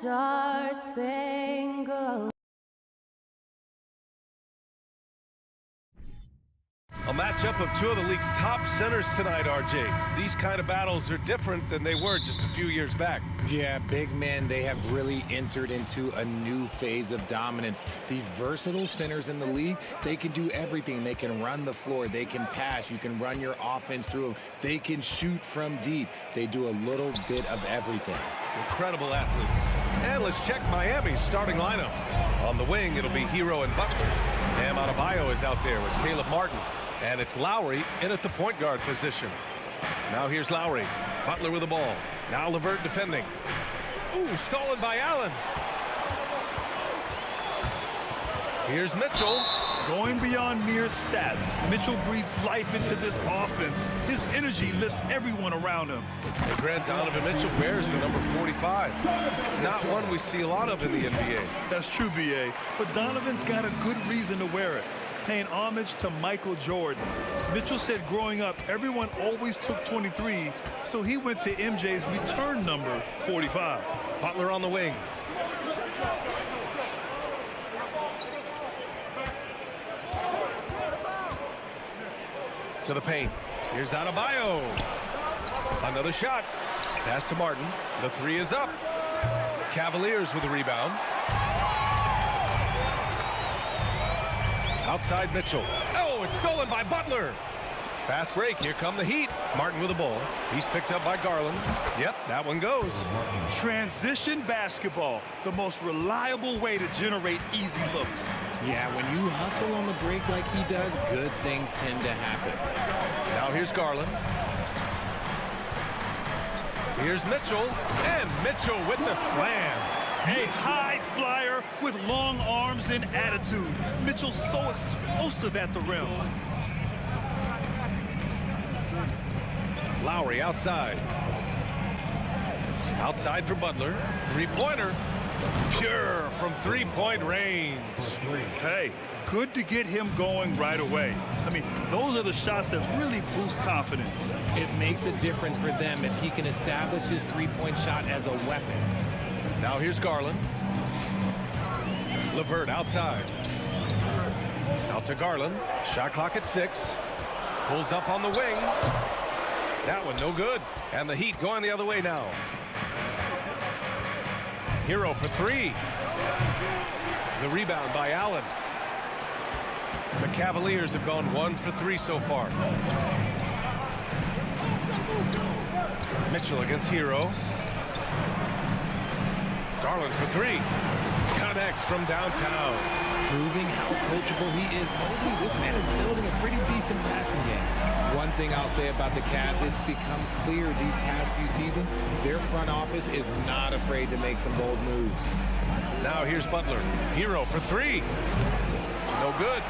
Star-Spangled. A matchup of two of the league's top centers tonight, RJ. These kind of battles are different than they were just a few years back. Yeah, big men, they have really entered into a new phase of dominance. These versatile centers in the league, they can do everything. They can run the floor, they can pass, you can run your offense through them. They can shoot from deep. They do a little bit of everything. Incredible athletes. And let's check Miami's starting lineup. On the wing, it'll be Hero and Butler. Bam Adebayo is out there with Caleb Martin. And it's Lowry in at the point guard position. Now here's Lowry. Butler with the ball. Now LeVert defending. Ooh, stolen by Allen. Here's Mitchell. Going beyond mere stats, Mitchell breathes life into this offense. His energy lifts everyone around him. And Grant Donovan Mitchell wears the number 45. Not one we see a lot of in the NBA. That's true, B.A., but Donovan's got a good reason to wear it. Paying homage to Michael Jordan. Mitchell said growing up, everyone always took 23, so he went to MJ's return number, 45. Butler on the wing. To the paint. Here's Adebayo. Another shot. Pass to Martin. The three is up. Cavaliers with the rebound. Outside Mitchell. Oh, it's stolen by Butler. Fast break. Here come the Heat. Martin with the ball. He's picked up by Garland. Yep, that one goes. Transition basketball, the most reliable way to generate easy looks. Yeah, when you hustle on the break like he does, good things tend to happen. Now here's Garland. Here's Mitchell. And Mitchell with the slam. A high flyer with long arms and attitude. Mitchell's so explosive at the rim. Lowry outside. Outside for Butler. Three-pointer. Pure from three-point range. Hey, good to get him going right away. I mean, those are the shots that really boost confidence. It makes a difference for them if he can establish his three-point shot as a weapon. Now here's Garland. LeVert outside. Out to Garland. Shot clock at 6. Pulls up on the wing. That one no good. And the Heat going the other way now. Hero for three. The rebound by Allen. The Cavaliers have gone 1 for 3 so far. Mitchell against Hero. Garland for three. Connects from downtown. Proving how coachable he is. Mobley, this man is building a pretty decent passing game. One thing I'll say about the Cavs, it's become clear these past few seasons, their front office is not afraid to make some bold moves. Now here's Butler. Hero for three. No good.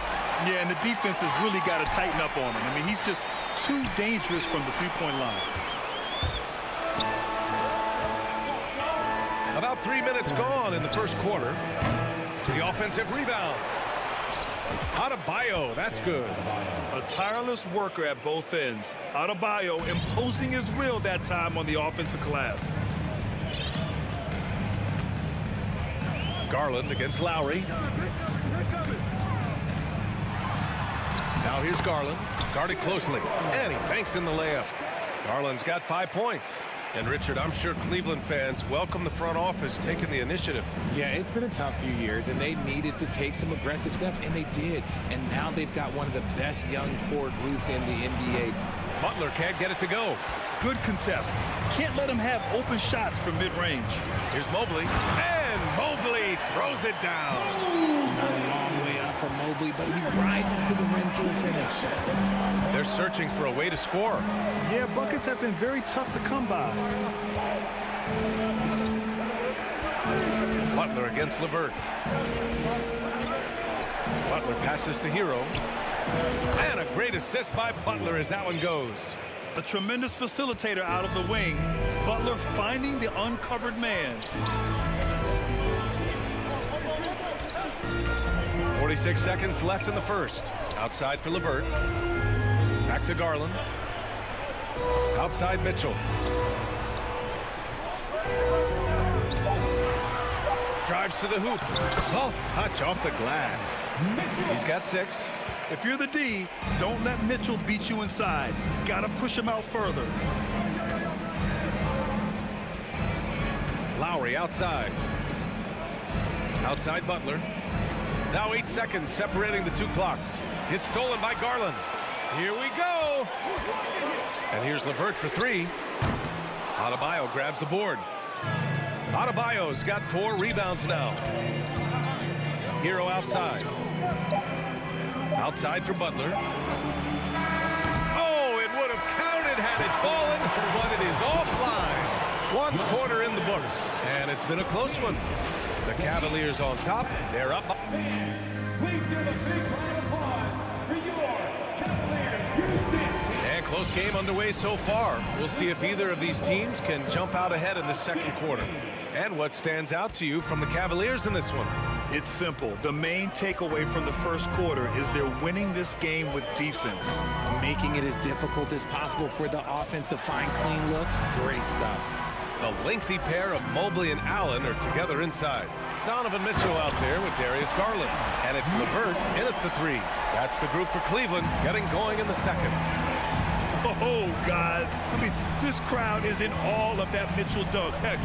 Yeah, and the defense has really got to tighten up on him. I mean, he's just too dangerous from the three-point line. About 3 minutes gone in the first quarter. The offensive rebound. Adebayo, that's good. A tireless worker at both ends. Adebayo imposing his will that time on the offensive glass. Garland against Lowry. Now here's Garland. Guarded closely. And he banks in the layup. Garland's got 5 points. And, Richard, I'm sure Cleveland fans welcome the front office taking the initiative. Yeah, it's been a tough few years, and they needed to take some aggressive steps, and they did. And now they've got one of the best young core groups in the NBA. Butler can't get it to go. Good contest. Can't let him have open shots from mid-range. Here's Mobley. And Mobley throws it down. Not a long way up for Mobley, but he rises to the rim for the finish. They're searching for a way to score. Yeah, buckets have been very tough to come by. Butler against LeVert. Butler passes to Hero. And a great assist by Butler as that one goes. A tremendous facilitator out of the wing. Butler finding the uncovered man. 46 seconds left in the first. Outside for LeVert. Back to Garland. Outside Mitchell. Drives to the hoop. Soft touch off the glass. He's got 6. If you're the D, don't let Mitchell beat you inside. Gotta push him out further. Lowry outside. Outside Butler. Now 8 seconds separating the 2 clocks. It's stolen by Garland. Here we go. And here's LeVert for 3. Adebayo grabs the board. Adebayo's got 4 rebounds now. Hero outside. Outside for Butler. Oh, it would have counted had it fallen, but it is offline. 1 quarter in the books, and it's been a close one. The Cavaliers on top. They're up. Please give a big round of applause for your Cavaliers. And close game underway so far. We'll see if either of these teams can jump out ahead in the second quarter. And what stands out to you from the Cavaliers in this one? It's simple. The main takeaway from the first quarter is they're winning this game with defense. Making it as difficult as possible for the offense to find clean looks. Great stuff. The lengthy pair of Mobley and Allen are together inside. Donovan Mitchell out there with Darius Garland. And it's LeVert in at the 3. That's the group for Cleveland getting going in the second. Oh, guys. I mean, this crowd is in awe of that Mitchell dunk. Heck,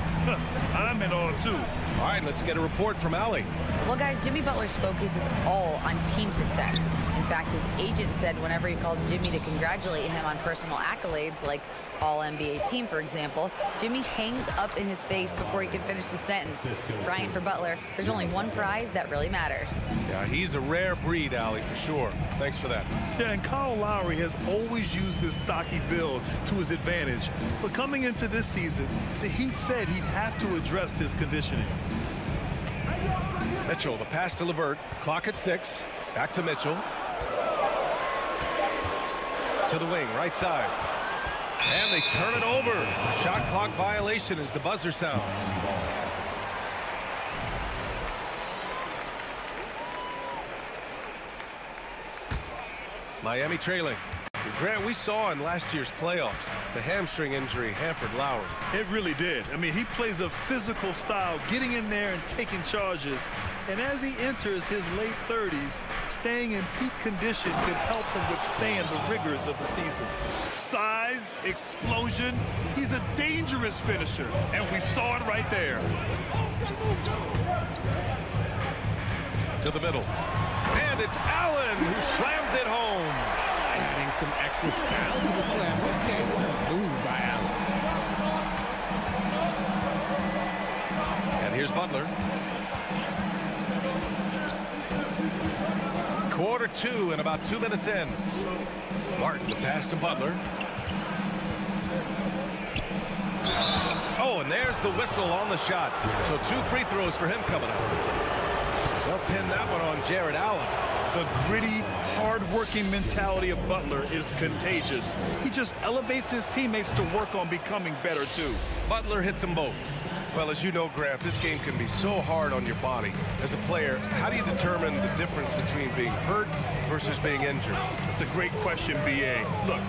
I'm in awe, too. All right, let's get a report from Allie. Well, guys, Jimmy Butler's focus is all on team success. In fact, his agent said whenever he calls Jimmy to congratulate him on personal accolades, like All-NBA team, for example, Jimmy hangs up in his face before he can finish the sentence. Brian, for Butler, there's only one prize that really matters. Yeah, he's a rare breed, Allie, for sure. Thanks for that. Yeah, and Kyle Lowry has always used his stocky build to his advantage. But coming into this season, the Heat said he'd have to address his conditioning. Mitchell, the pass to LeVert. Clock at 6. Back to Mitchell. To the wing, right side. And they turn it over. Shot clock violation as the buzzer sounds. Miami trailing. Grant, we saw in last year's playoffs, the hamstring injury hampered Lowry. It really did. I mean, he plays a physical style, getting in there and taking charges. And as he enters his late 30s, staying in peak condition could help him withstand the rigors of the season. Size, explosion, he's a dangerous finisher, and we saw it right there. To the middle. And it's Allen who slams it home. Adding some extra style to the slam. Okay, move by Allen. And here's Butler. Quarter 2 and about 2 minutes in. Martin, the pass to Butler. Oh, and there's the whistle on the shot. So 2 free throws for him coming up. They'll pin that one on Jared Allen. The gritty, hard-working mentality of Butler is contagious. He just elevates his teammates to work on becoming better, too. Butler hits them both. Well, as you know, Grant, this game can be so hard on your body. As a player, how do you determine the difference between being hurt versus being injured? That's a great question, B.A. Look,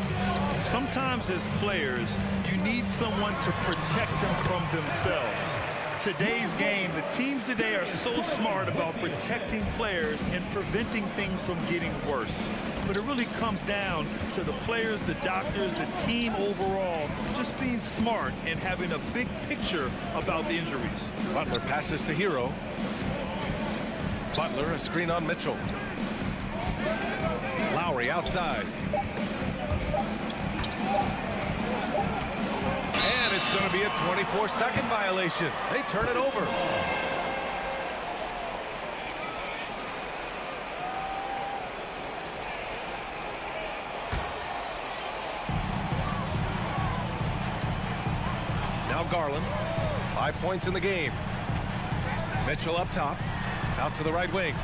sometimes as players, you need someone to protect them from themselves. Today's game, the teams today are so smart about protecting players and preventing things from getting worse. But it really comes down to the players, the doctors, the team overall, just being smart and having a big picture about the injuries. Butler passes to Hero. Butler, a screen on Mitchell. Lowry outside. And it's going to be a 24-second violation. They turn it over. Now Garland. 5 points in the game. Mitchell up top. Out to the right wing.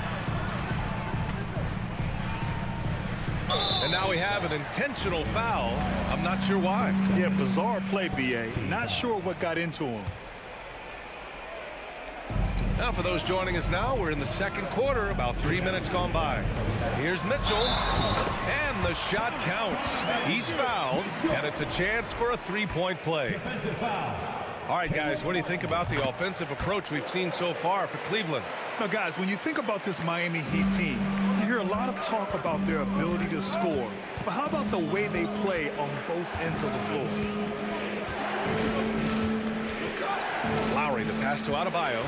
And now we have an intentional foul. I'm not sure why. Yeah, bizarre play, B.A. Not sure what got into him. Now for those joining us now, we're in the second quarter, about 3 minutes gone by. Here's Mitchell, and the shot counts. He's fouled, and it's a chance for a three-point play. Defensive foul. All right, guys, what do you think about the offensive approach we've seen so far for Cleveland? Now, guys, when you think about this Miami Heat team, you hear a lot of talk about their ability to score. But how about the way they play on both ends of the floor? Lowry, the pass to Adebayo.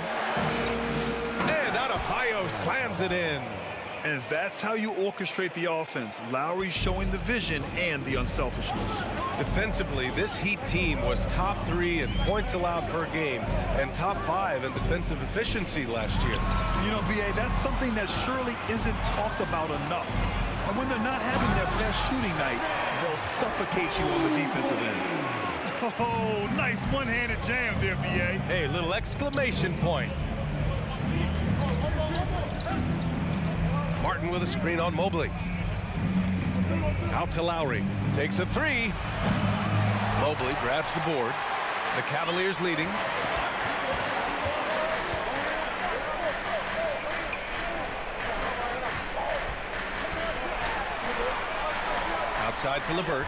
And Adebayo slams it in. And that's how you orchestrate the offense. Lowry showing the vision and the unselfishness. Defensively, this Heat team was top 3 in points allowed per game and top 5 in defensive efficiency last year. You know, B.A., that's something that surely isn't talked about enough. And when they're not having their best shooting night, they'll suffocate you on the defensive end. Oh, nice one-handed jam there, B.A. Hey, little exclamation point. Martin with a screen on Mobley. Out to Lowry. Takes a 3. Mobley grabs the board. The Cavaliers leading. Outside to LeVert.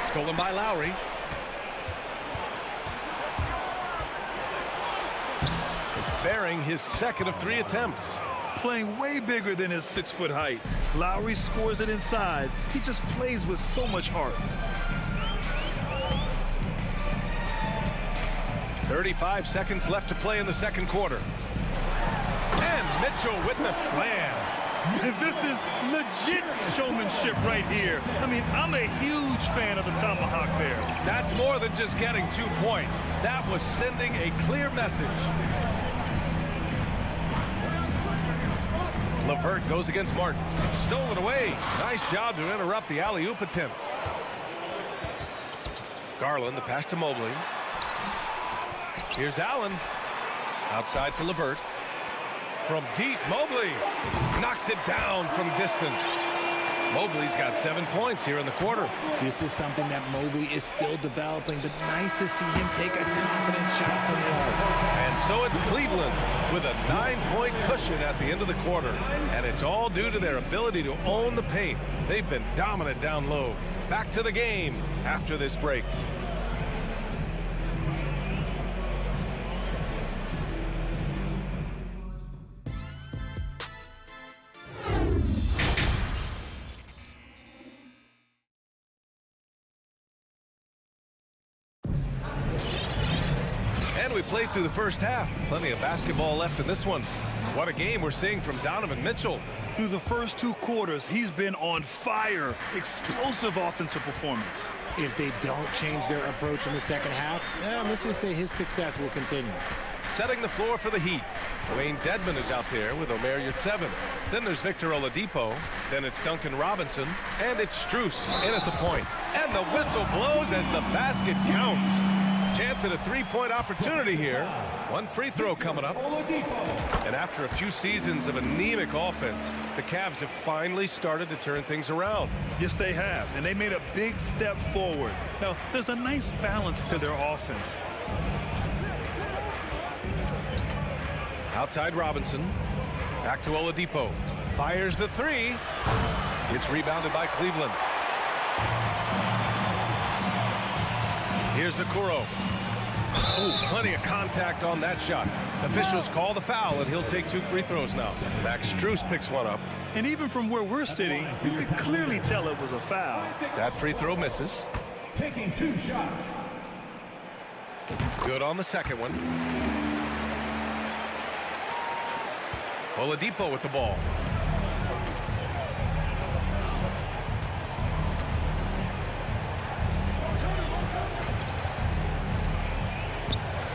Stolen by Lowry. Bearing his second of 3 attempts. Playing way bigger than his 6-foot height. Lowry scores it inside. He just plays with so much heart. 35 seconds left to play in the second quarter. And Mitchell with the slam. This is legit showmanship right here. I mean, I'm a huge fan of the tomahawk there. That's more than just getting 2 points. That was sending a clear message. LeVert goes against Martin. Stolen away. Nice job to interrupt the alley-oop attempt. Garland, the pass to Mobley. Here's Allen. Outside to LeVert. From deep, Mobley knocks it down from distance. Mobley's got 7 points here in the quarter. This is something that Mobley is still developing, but nice to see him take a confident shot from there. And so it's Cleveland with a 9-point cushion at the end of the quarter. And it's all due to their ability to own the paint. They've been dominant down low. Back to the game after this break. We played through the first half. Plenty of basketball left in this one. What a game we're seeing from Donovan Mitchell. Through the first 2 quarters, he's been on fire. Explosive offensive performance. If they don't change their approach in the second half, let's just say his success will continue. Setting the floor for the Heat. Wayne Dedmon is out there with Omer Yurtseven. Then there's Victor Oladipo. Then it's Duncan Robinson. And it's Strus in at the point. And the whistle blows as the basket counts. Chance at a 3-point opportunity here. 1 free throw coming up. And after a few seasons of anemic offense, the Cavs have finally started to turn things around. Yes, they have. And they made a big step forward. Now, there's a nice balance to their offense. Outside Robinson. Back to Oladipo. Fires the 3. It's rebounded by Cleveland. Here's Okoro. Ooh, plenty of contact on that shot. Officials call the foul, and he'll take 2 free throws now. Max Strus picks one up. And even from where we're sitting, you could clearly tell it was a foul. That free throw misses. Taking 2 shots. Good on the second one. Oladipo with the ball.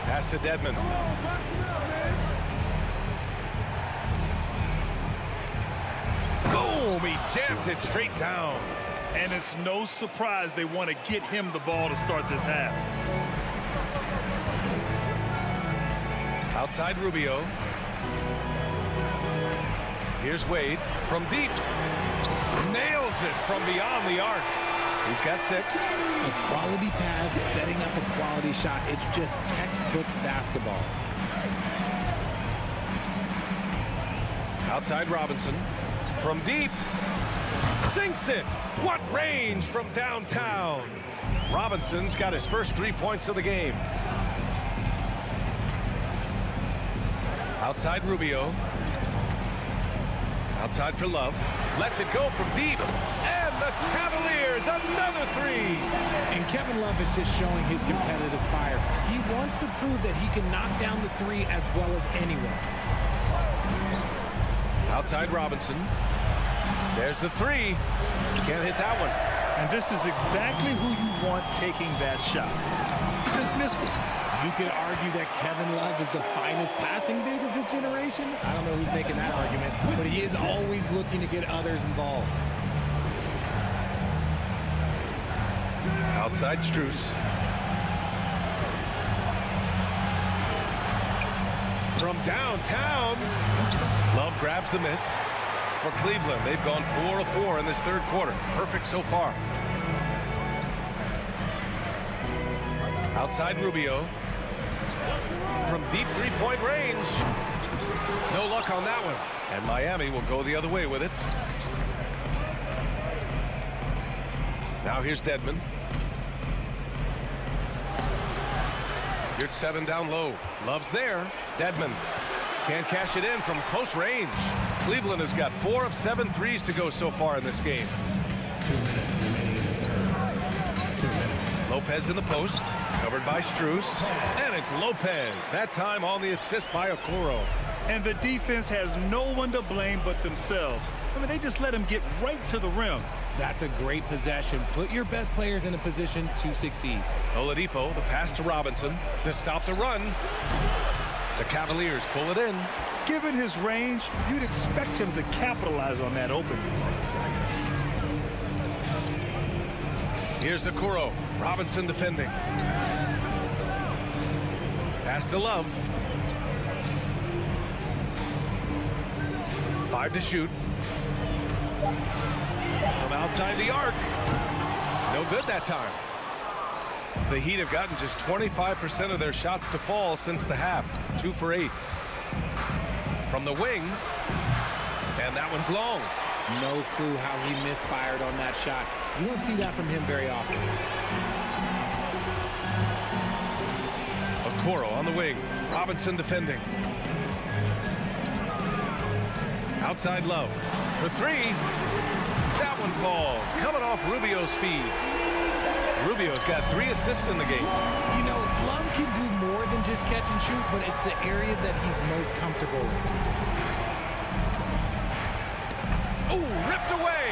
Pass to Dedmon. Boom! He jams it straight down. And it's no surprise they want to get him the ball to start this half. Outside Rubio. Here's Wade from deep. Nails it from beyond the arc. He's got 6. A quality pass, setting up a quality shot. It's just textbook basketball. Outside Robinson. From deep. Sinks it. What range from downtown. Robinson's got his first 3 points of the game. Outside Rubio. Outside for Love. Lets it go from deep. And the Cavaliers, another three. And Kevin Love is just showing his competitive fire. He wants to prove that he can knock down the three as well as anyone. Outside Robinson. There's the three. Can't hit that one. And this is exactly who you want taking that shot. He just missed it. You could argue that Kevin Love is the finest passing big of his generation. I don't know who's making that argument, but he is always looking to get others involved. Outside Strus. From downtown. Love grabs the miss. For Cleveland, they've gone 4 of 4 in this third quarter. Perfect so far. Outside Rubio. From deep three-point range. No luck on that one. And Miami will go the other way with it. Now here's Dedmon. Here's 7 down low. Love's there. Dedmon can't cash it in from close range. Cleveland has got 4 of 7 threes to go so far in this game. 2 minutes remaining in the third. 2 minutes. Lopez in the post. Covered by Strus. And it's Lopez. That time on the assist by Okoro. And the defense has no one to blame but themselves. I mean, they just let him get right to the rim. That's a great possession. Put your best players in a position to succeed. Oladipo, the pass to Robinson to stop the run. The Cavaliers pull it in. Given his range, you'd expect him to capitalize on that opening. Here's Okoro. Robinson defending. Pass to Love. 5 to shoot. From outside the arc. No good that time. The Heat have gotten just 25% of their shots to fall since the half. 2 for 8. From the wing. And that one's long. No clue how he misfired on that shot. You don't see that from him very often. Okoro on the wing. Robinson defending. Outside Love. For 3. That one falls. Coming off Rubio's feed. Rubio's got 3 assists in the game. You know, Love can do more than just catch and shoot, but it's the area that he's most comfortable in. Ooh, ripped away.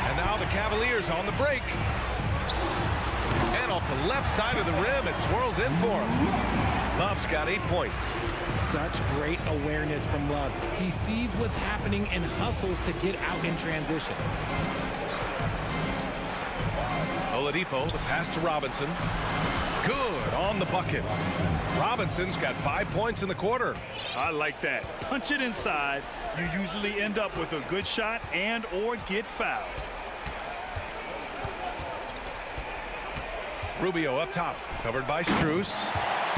And now the Cavaliers on the break. And off the left side of the rim, it swirls in for him. Love's got 8 points. Such great awareness from Love. He sees what's happening and hustles to get out in transition. Oladipo, the pass to Robinson. Good on the bucket. Robinson's got 5 points in the quarter. I like that. Punch it inside. You usually end up with a good shot and or get fouled. Rubio up top, covered by Strus.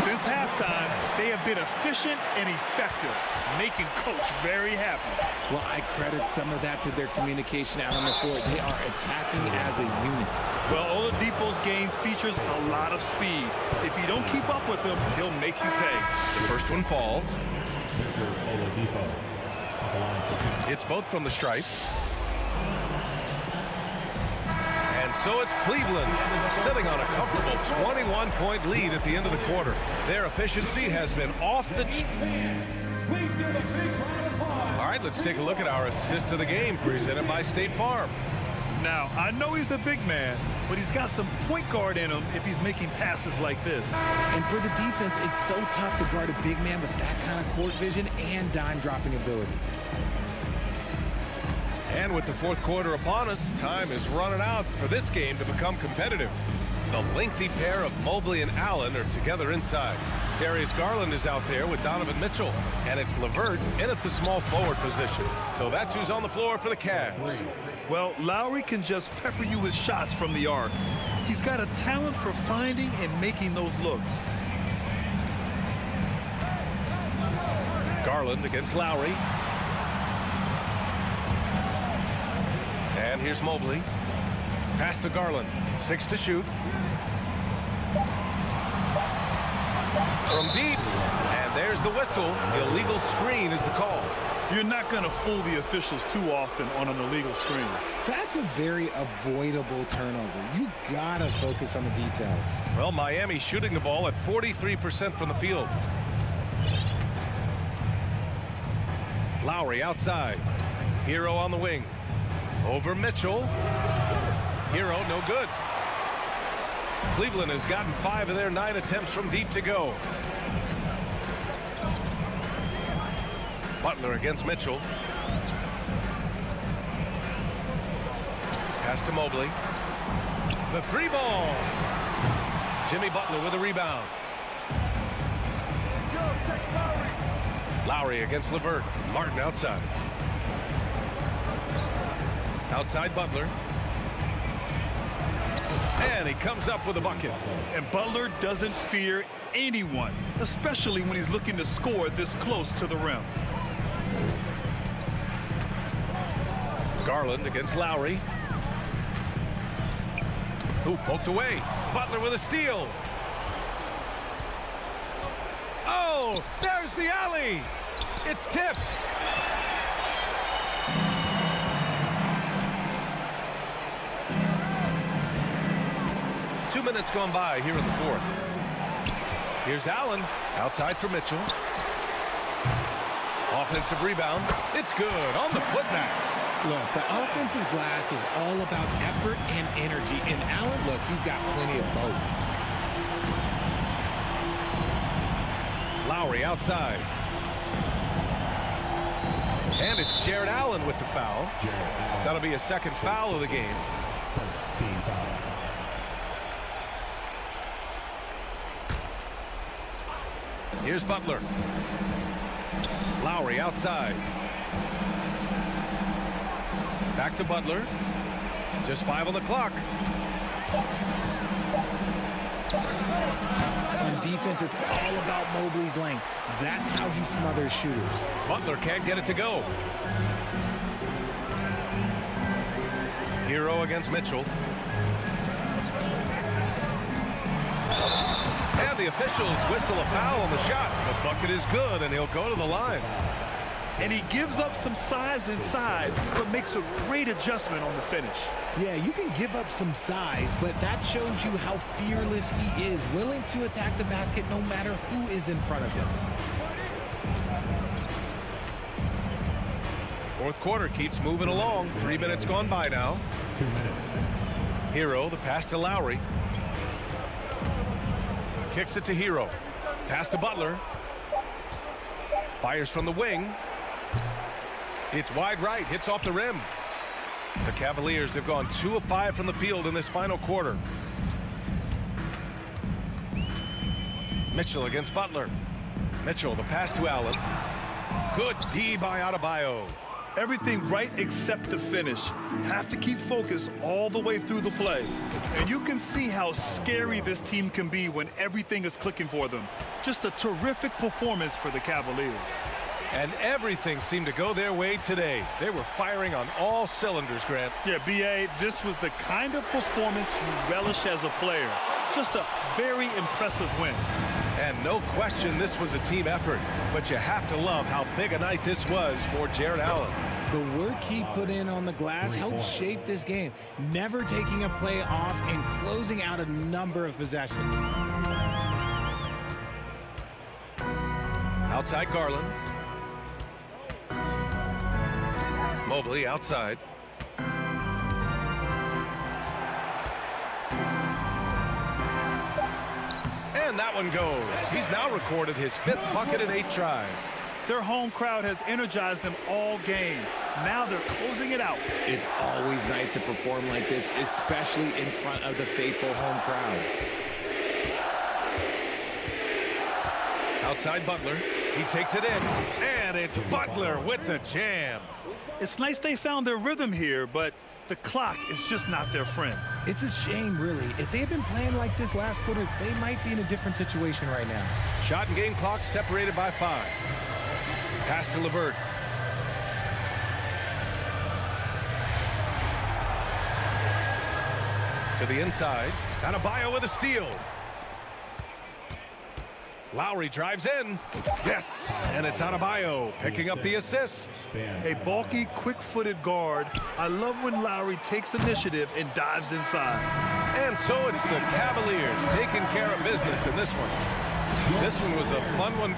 Since halftime, they have been efficient and effective, making Coach very happy. Well, I credit some of that to their communication out on the floor. They are attacking as a unit. Well, Oladipo's game features a lot of speed. If you don't keep up with him, he'll make you pay. The first one falls. Victor Oladipo. On the line for 2. It's both from the stripe. And so it's Cleveland sitting on a comfortable 21-point lead at the end of the quarter. Their efficiency has been off the... Please give a big round of applause. All right, let's take a look at our assist of the game presented by State Farm. Now, I know he's a big man, but he's got some point guard in him if he's making passes like this. And for the defense, it's so tough to guard a big man with that kind of court vision and dime-dropping ability. And with the fourth quarter upon us, time is running out for this game to become competitive. The lengthy pair of Mobley and Allen are together inside. Darius Garland is out there with Donovan Mitchell, and it's LeVert in at the small forward position. So that's who's on the floor for the Cavs. Well, Lowry can just pepper you with shots from the arc. He's got a talent for finding and making those looks. Garland against Lowry. And here's Mobley. Pass to Garland. 6 to shoot. From deep. And there's the whistle. Illegal screen is the call. You're not going to fool the officials too often on an illegal screen. That's a very avoidable turnover. You gotta focus on the details. Well, Miami shooting the ball at 43% from the field. Lowry outside. Hero on the wing. Over Mitchell. Hero no good. Cleveland has gotten 5 of their 9 attempts from deep to go. Butler against Mitchell. Pass to Mobley. The 3 ball. Jimmy Butler with a rebound. Lowry against LeVert. Martin outside. Outside Butler. And he comes up with a bucket. And Butler doesn't fear anyone, especially when he's looking to score this close to the rim. Garland against Lowry. Who poked away. Butler with a steal. Oh, there's the alley. It's tipped. Two minutes gone by here in the fourth. Here's Allen outside for Mitchell. Offensive rebound. It's good on the putback. Look, the offensive glass is all about effort and energy. And Allen, look, he's got plenty of both. Lowry outside. And it's Jared Allen with the foul. That'll be a second foul of the game. Here's Butler. Lowry outside. Back to Butler. Just 5 on the clock. On defense, it's all about Mobley's length. That's how he smothers shooters. Butler can't get it to go. Hero against Mitchell. And the officials whistle a foul on the shot. The bucket is good, and he'll go to the line. And he gives up some size inside, but makes a great adjustment on the finish. Yeah, you can give up some size, but that shows you how fearless he is, willing to attack the basket no matter who is in front of him. Fourth quarter keeps moving along. 3 minutes gone by now. 2 minutes. Hero, the pass to Lowry. Kicks it to Hero. Pass to Butler. Fires from the wing. It's wide right. Hits off the rim. The Cavaliers have gone 2 of 5 from the field in this final quarter. Mitchell against Butler. Mitchell, the pass to Allen. Good D by Adebayo. Everything right except the finish. Have to keep focused all the way through the play. And you can see how scary this team can be when everything is clicking for them. Just a terrific performance for the Cavaliers. And everything seemed to go their way today. They were firing on all cylinders, Grant. Yeah, B.A., this was the kind of performance you relish as a player. Just a very impressive win. And no question this was a team effort. But you have to love how big a night this was for Jared Allen. The work he put in on the glass helped shape this game, never taking a play off and closing out a number of possessions. Outside Garland. Mobley outside. And that one goes. He's now recorded his 5th bucket in 8 tries. Their home crowd has energized them all game. Now they're closing it out. It's always nice to perform like this, especially in front of the faithful home crowd. Outside Butler. He takes it in. And it's Butler with the jam. It's nice they found their rhythm here, but the clock is just not their friend. It's a shame, really. If they had been playing like this last quarter, they might be in a different situation right now. Shot and game clock separated by 5. Pass to LeVert. To the inside. Adebayo with a steal. Lowry drives in. Yes, and it's Adebayo picking up the assist. A bulky, quick-footed guard. I love when Lowry takes initiative and dives inside. And so it's the Cavaliers taking care of business in this one. This one was a fun one.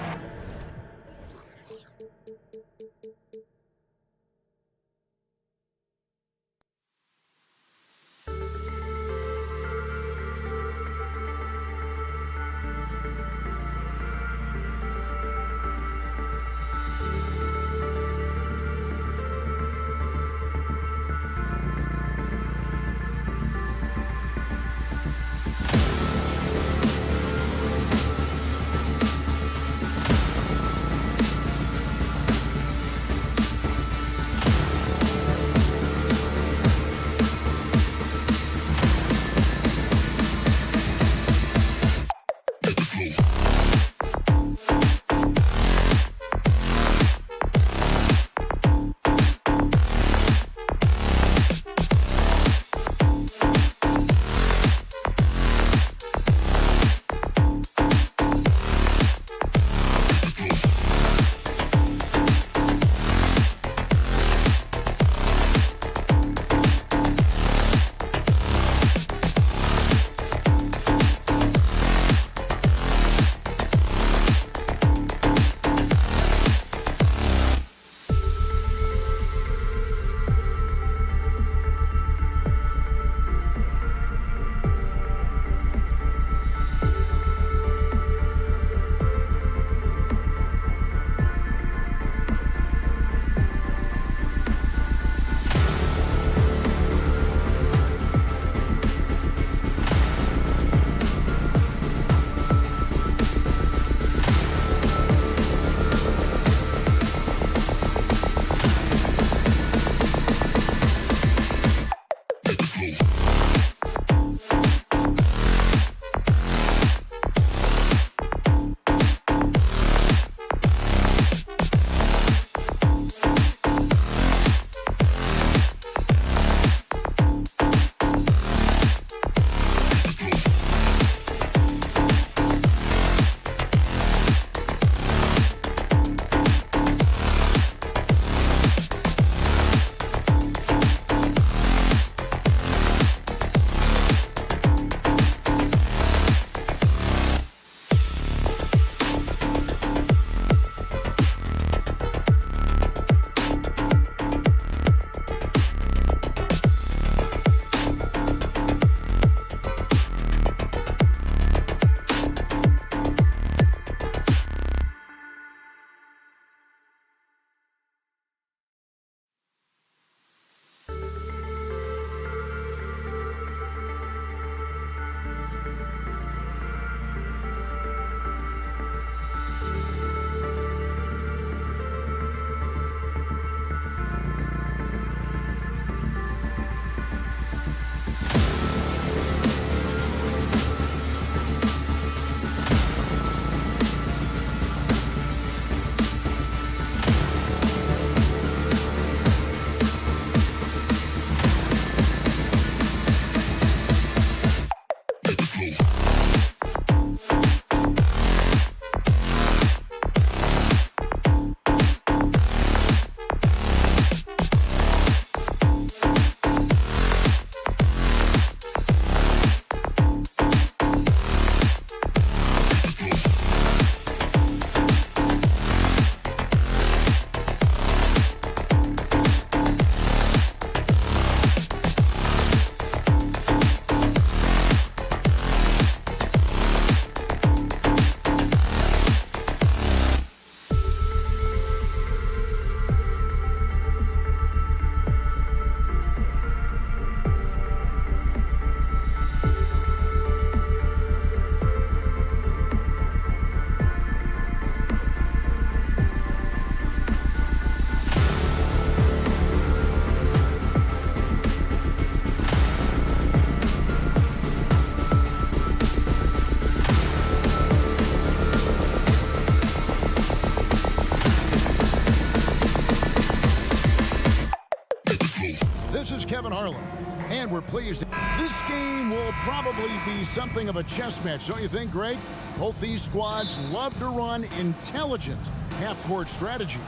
This is Kevin Harlan, and we're pleased. This This game will probably be something of a chess match, don't you think, Greg? Both these squads love to run intelligent half-court strategies.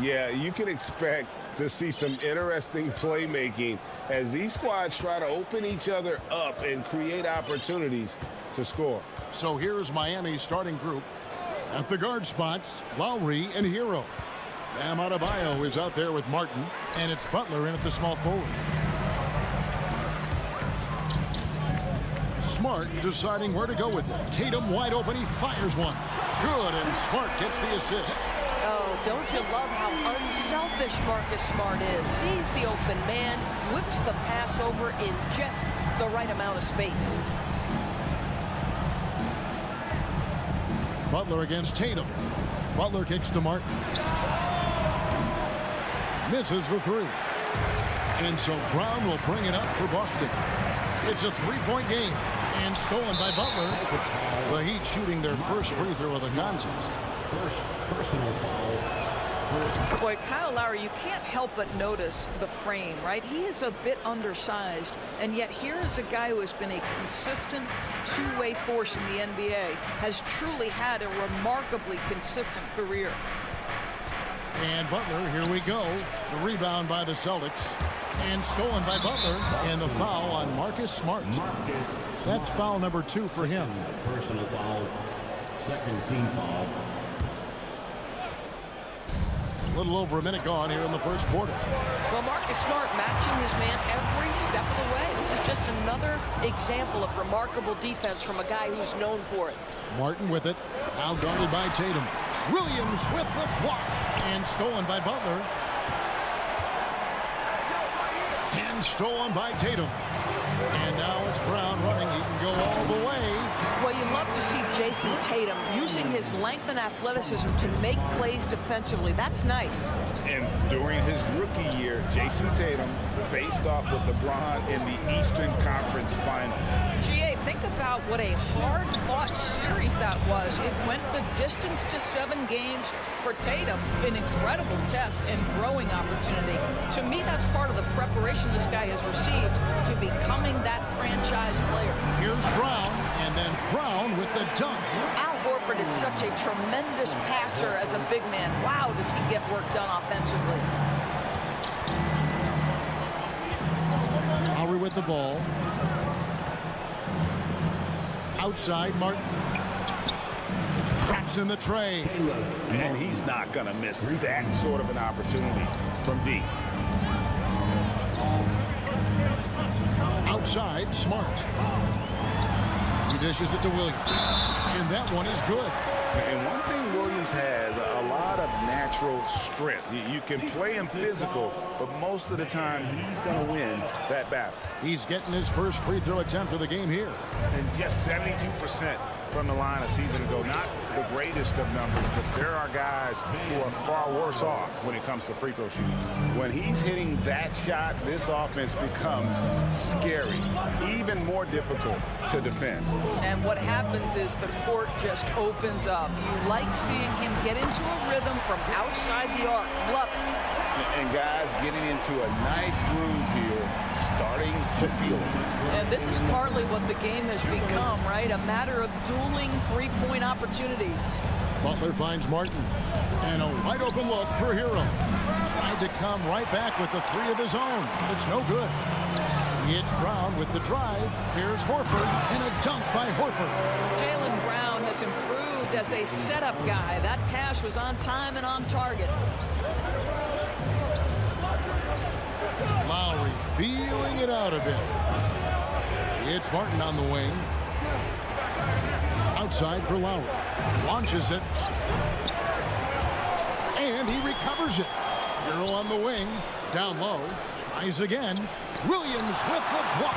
Yeah, you can expect to see some interesting playmaking as these squads try to open each other up and create opportunities to score. So here's Miami's starting group. At the guard spots, Lowry and Hero. Bam Adebayo is out there with Martin, and it's Butler in at the small forward. Smart deciding where to go with it. Tatum wide open, he fires one. Good, and Smart gets the assist. Oh, don't you love how unselfish Marcus Smart is? Sees the open man, whips the pass over in just the right amount of space. Butler against Tatum. Butler kicks to Martin. Misses the three. And so Brown will bring it up for Boston. It's a three-point game. And stolen by Butler. The Heat shooting their first free throw of the contest. First personal foul. Boy, Kyle Lowry, you can't help but notice the frame, right? He is a bit undersized, and yet here is a guy who has been a consistent two-way force in the NBA, has truly had a remarkably consistent career. And Butler, here we go. The rebound by the Celtics. And stolen by Butler. And the foul on Marcus Smart. That's foul number 2 for him. Personal foul. Second team foul. A little over a minute gone here in the first quarter. Well, Marcus Smart matching his man every step of the way. This is just another example of remarkable defense from a guy who's known for it. Martin with it. Now guarded by Tatum. Williams with the block. And stolen by Butler. And stolen by Tatum. And now it's Brown running. He can go all the way. Well, you love to see Jason Tatum using his length and athleticism to make plays defensively. That's nice. And during his rookie year, Jason Tatum faced off with LeBron in the Eastern Conference Final. GA, think about what a hard-fought series that was. It went the distance to 7 games for Tatum. An incredible test and growing opportunity. To me, that's part of the preparation this guy has received to becoming that franchise player. Here's Brown, and then Brown with the dunk. Al Horford is such a tremendous passer as a big man. Wow, does he get work done offensively. Lowry with the ball. Outside, Martin. Traps in the tray. And he's not going to miss that sort of an opportunity from deep. Outside, Smart. He dishes it to Williams. And that one is good. And one thing Williams has, a lot of natural strength. You can play him physical, but most of the time he's going to win that battle. He's getting his first free throw attempt of the game here. And just 72% from the line a season ago. Not the greatest of numbers, but there are guys who are far worse off when it comes to free throw shooting. When he's hitting that shot, this offense becomes scary, even more difficult to defend. And what happens is the court just opens up. You like seeing him get into a rhythm from outside the arc. Love it. And guys getting into a nice groove here, starting to feel it. And this is partly what the game has become, right? A matter of dueling three-point opportunities. Butler finds Martin. And a wide open look for Hero. Tried to come right back with the 3 of his own. It's no good. It's Brown with the drive. Here's Horford. And a dunk by Horford. Jaylen Brown has improved as a setup guy. That pass was on time and on target. Lowry feeling it out a bit. It's Martin on the wing. Outside for Lowry. Launches it. And he recovers it. Hero on the wing. Down low. Tries again. Williams with the block.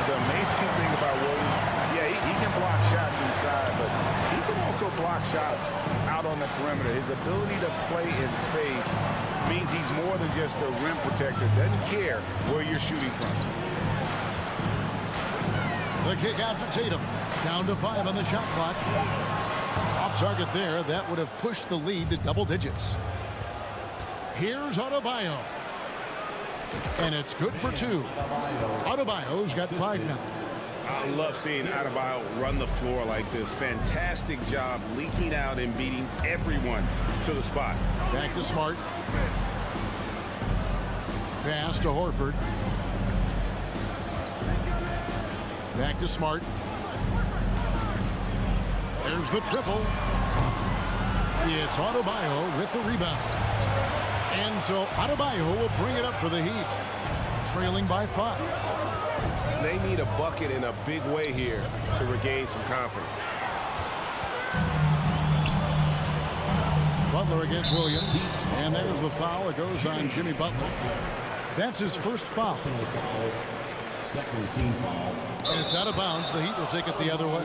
The amazing thing about Williams, yeah, he can block shots inside, but he can also block shots out on the perimeter. His ability to play in space means he's more than just a rim protector. Doesn't care where you're shooting from. The kick out to Tatum. Down to 5 on the shot clock. Off target there. That would have pushed the lead to double digits. Here's Adebayo. And it's good for 2. Adebayo's got 5 now. I love seeing Adebayo run the floor like this. Fantastic job leaking out and beating everyone to the spot. Back to Smart. Pass to Horford. Back to Smart. There's the triple. It's Adebayo with the rebound. And so Adebayo will bring it up for the Heat. Trailing by 5. They need a bucket in a big way here to regain some confidence. Butler against Williams. And there's the foul. It goes on Jimmy Butler. That's his first foul. Second team foul. And it's out of bounds. The Heat will take it the other way.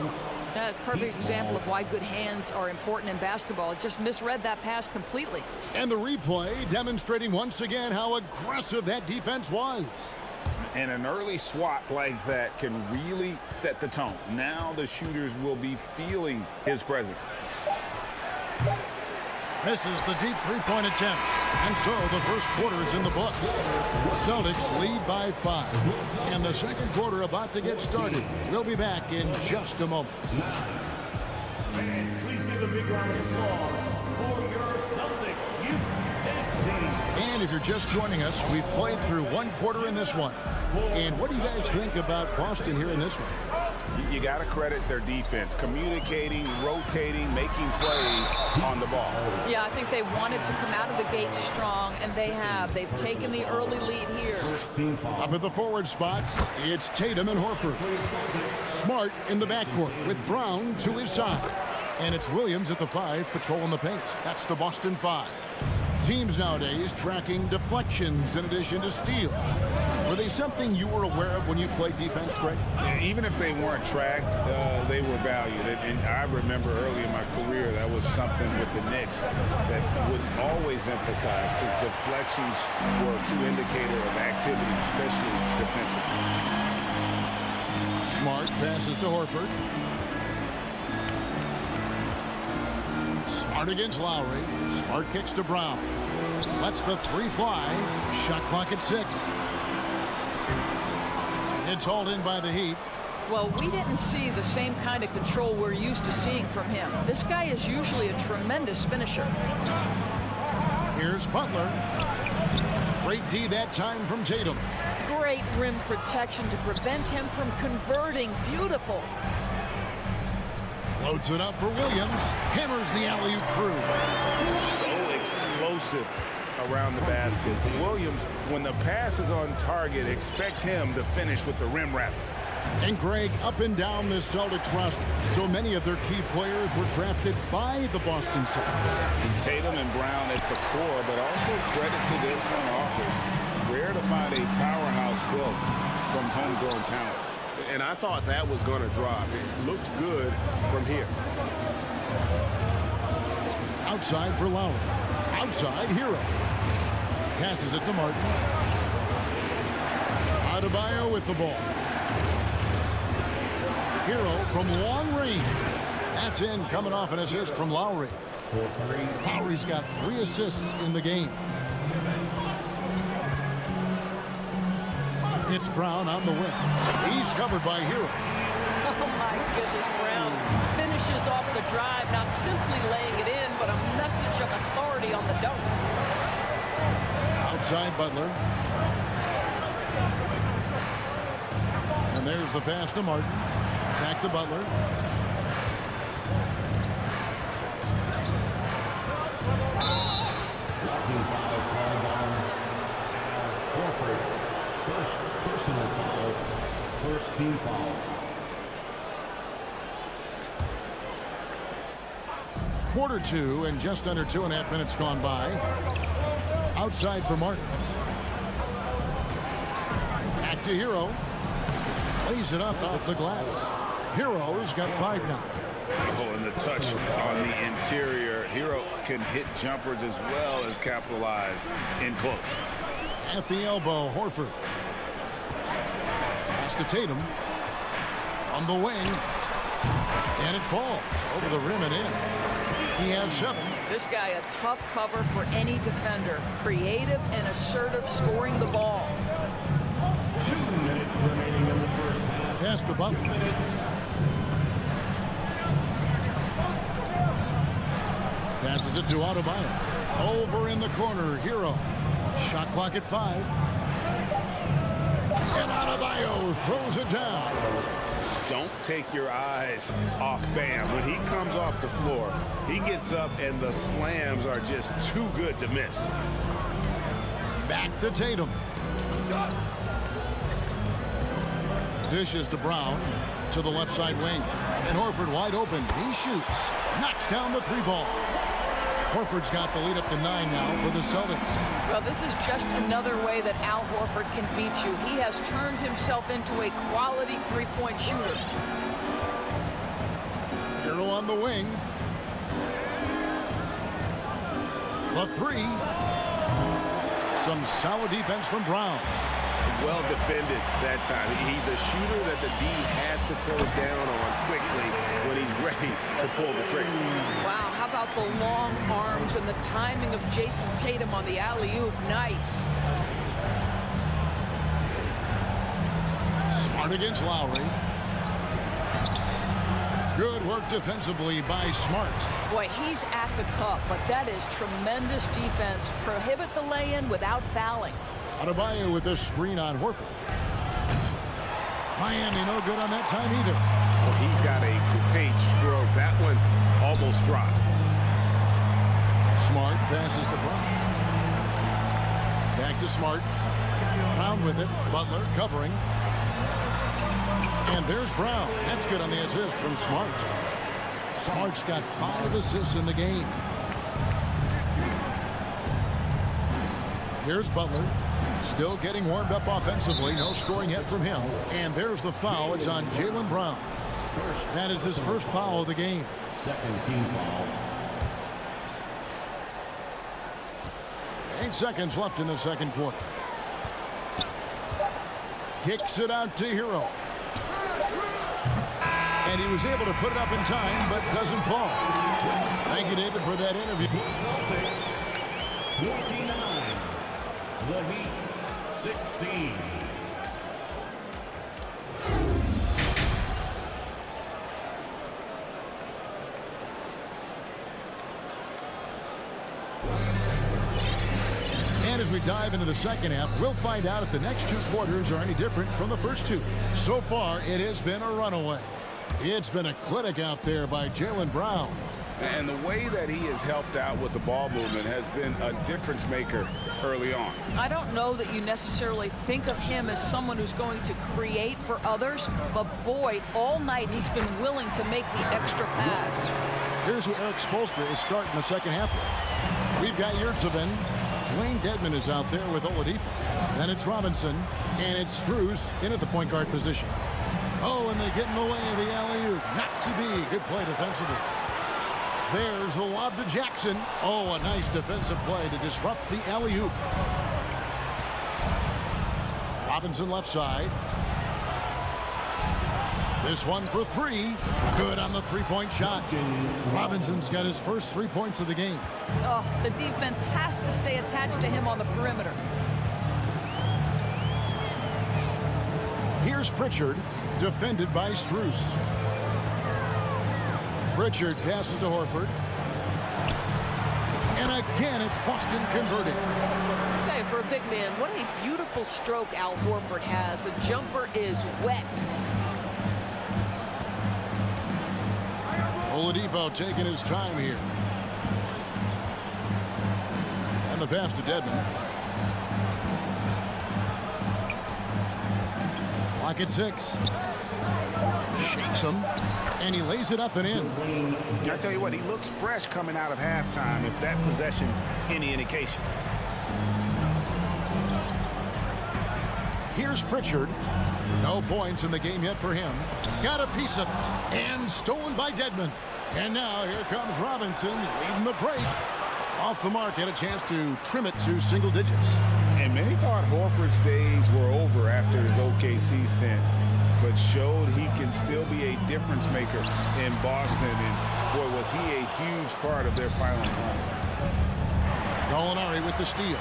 That's a perfect example of why good hands are important in basketball. Just misread that pass completely. And the replay demonstrating once again how aggressive that defense was. And an early swat like that can really set the tone. Now the shooters will be feeling his presence. Misses the deep three-point attempt. And so the first quarter is in the books. Celtics lead by 5. And the second quarter about to get started. We'll be back in just a moment. Fans, please give a big round of applause for your Celtics team. And if you're just joining us, we've played through one quarter in this one. And what do you guys think about Boston here in this one? You got to credit their defense, communicating, rotating, making plays on the ball. Yeah, I think they wanted to come out of the gate strong, and they have. They've taken the early lead here. Up at the forward spots, it's Tatum and Horford. Smart in the backcourt with Brown to his side. And it's Williams at the 5 patrolling the paint. That's the Boston 5. Teams nowadays tracking deflections in addition to steals. Were they something you were aware of when you played defense, Greg? Yeah, even if they weren't tracked, they were valued. And I remember early in my career, that was something with the Knicks that would always emphasize, because deflections were a true indicator of activity, especially defensively. Smart passes to Horford. Smart against Lowry. Smart kicks to Brown. Lets the 3 fly. Shot clock at 6. It's hauled in by the Heat. Well, we didn't see the same kind of control we're used to seeing from him. This guy is usually a tremendous finisher. Here's Butler. Great D that time from Tatum. Great rim protection to prevent him from converting. Beautiful. Floats it up for Williams. Hammers the alley-oop through. So explosive around the basket. Williams, when the pass is on target, expect him to finish with the rim wrap. And Greg, up and down the Celtics roster, so many of their key players were drafted by the Boston Celtics. Tatum and Brown at the core, but also credit to their front office. Rare to find a powerhouse built from homegrown talent. And I thought that was going to drop. It looked good from here. Outside for Lowry. Outside, Hero. Passes it to Martin. Adebayo with the ball. Hero from long range. That's in, coming off an assist from Lowry. Lowry's got 3 assists in the game. It's Brown on the wing. He's covered by Hero. Oh, my goodness, Brown finishes off the drive, not simply laying it in, but a message of authority on the dunk. Outside Butler. And there's the pass to Martin. Back to Butler. Blocking foul called on Horford. First personal foul. First team foul. Quarter 2 and just under 2.5 minutes gone by. Outside for Martin. Back to Hero. Lays it up off the glass. Hero's got 5 now. Oh, and the touch on the interior. Hero can hit jumpers as well as capitalize in close. At the elbow, Horford. Pass to Tatum. From the wing. And it falls over the rim and in. He has 7. This guy a tough cover for any defender. Creative and assertive scoring the ball. 2 minutes remaining in the first half. pass to Butler. Passes it to Adebayo. Over in the corner, Hero. Shot clock at 5. And Adebayo throws it down. Don't take your eyes off Bam. When he comes off the floor, he gets up and the slams are just too good to miss. Back to Tatum. Dishes to Brown to the left side wing. And Horford wide open. He shoots. Knocks down the 3-ball. Horford's got the lead up to 9 now for the Celtics. Well, this is just another way that Al Horford can beat you. He has turned himself into a quality three-point shooter. Hero on the wing. The 3. Some solid defense from Brown. Well defended that time. He's a shooter that the D has to close down on quickly when he's ready to pull the trigger. Wow, how about the long arms and the timing of Jason Tatum on the alley-oop? Nice. Smart against Lowry. Good work defensively by Smart. Boy, he's at the cup, but that is tremendous defense. Prohibit the lay-in without fouling. Adebayo with this screen on Horford. Miami no good on that time either. Well, he's got a great stroke. That one almost dropped. Smart passes to Brown. Back to Smart. Brown with it. Butler covering. And there's Brown. That's good on the assist from Smart. Smart's got 5 assists in the game. Here's Butler. Still getting warmed up offensively. No scoring yet from him. And there's the foul. It's on Jaylen Brown. That is his first foul of the game. Second team foul. 8 seconds left in the second quarter. Kicks it out to Hero. And he was able to put it up in time, but doesn't fall. Thank you, David, for that interview. Celtics 49. The Heat 16. And as we dive into the second half, we'll find out if the next 2 quarters are any different from the first 2. So far, it has been a runaway. It's been a clinic out there by Jaylen Brown. And the way that he has helped out with the ball movement has been a difference maker early on. I don't know that you necessarily think of him as someone who's going to create for others, but boy, all night he's been willing to make the extra pass. Here's who Eric Spoelstra is starting the second half with. We've got Yurtsevin. Dwayne Dedmon is out there with Oladipo. Then it's Robinson, and it's Strus in at the point guard position. Oh, and they get in the way of the alley-oop. Not to be. Good play defensively. There's a lob to Jackson. Oh, a nice defensive play to disrupt the alley-oop. Robinson left side. This one for 3. Good on the 3-point shot. Robinson's got his first 3 points of the game. Oh, the defense has to stay attached to him on the perimeter. Here's Pritchard, defended by Strus. Pritchard passes to Horford. And again, it's Boston converting. I'll tell you, for a big man, what a beautiful stroke Al Horford has. The jumper is wet. Oladipo taking his time here. And the pass to Dedmon. Clock at 6. Shakes him, and he lays it up and in. I tell you what, he looks fresh coming out of halftime, if that possession's any indication. Here's Pritchard. No points in the game yet for him. Got a piece of it, and stolen by Dedmon. And now here comes Robinson leading the break. Off the mark, had a chance to trim it to single digits. And many thought Horford's days were over after his OKC stint, but showed he can still be a difference maker in Boston. And boy, was he a huge part of their final run. Gallinari with the steal.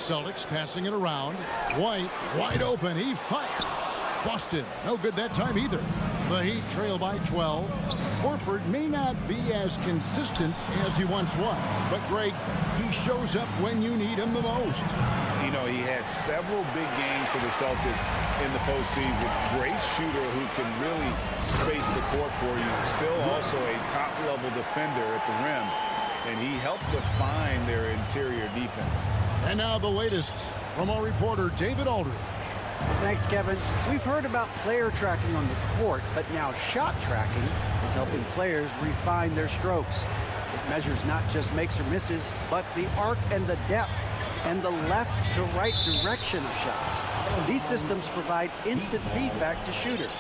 Celtics passing it around. White wide open. He fires. Busted. No good that time either. The Heat trail by 12. Horford may not be as consistent as he once was, but Greg, he shows up when you need him the most. You know, he had several big games for the Celtics in the postseason. Great shooter who can really space the court for you. Still also a top-level defender at the rim, and he helped define their interior defense. And now the latest from our reporter, David Aldridge. Thanks, Kevin. We've heard about player tracking on the court, but now shot tracking is helping players refine their strokes. It measures not just makes or misses, but the arc and the depth and the left to right direction of shots. These systems provide instant feedback to shooters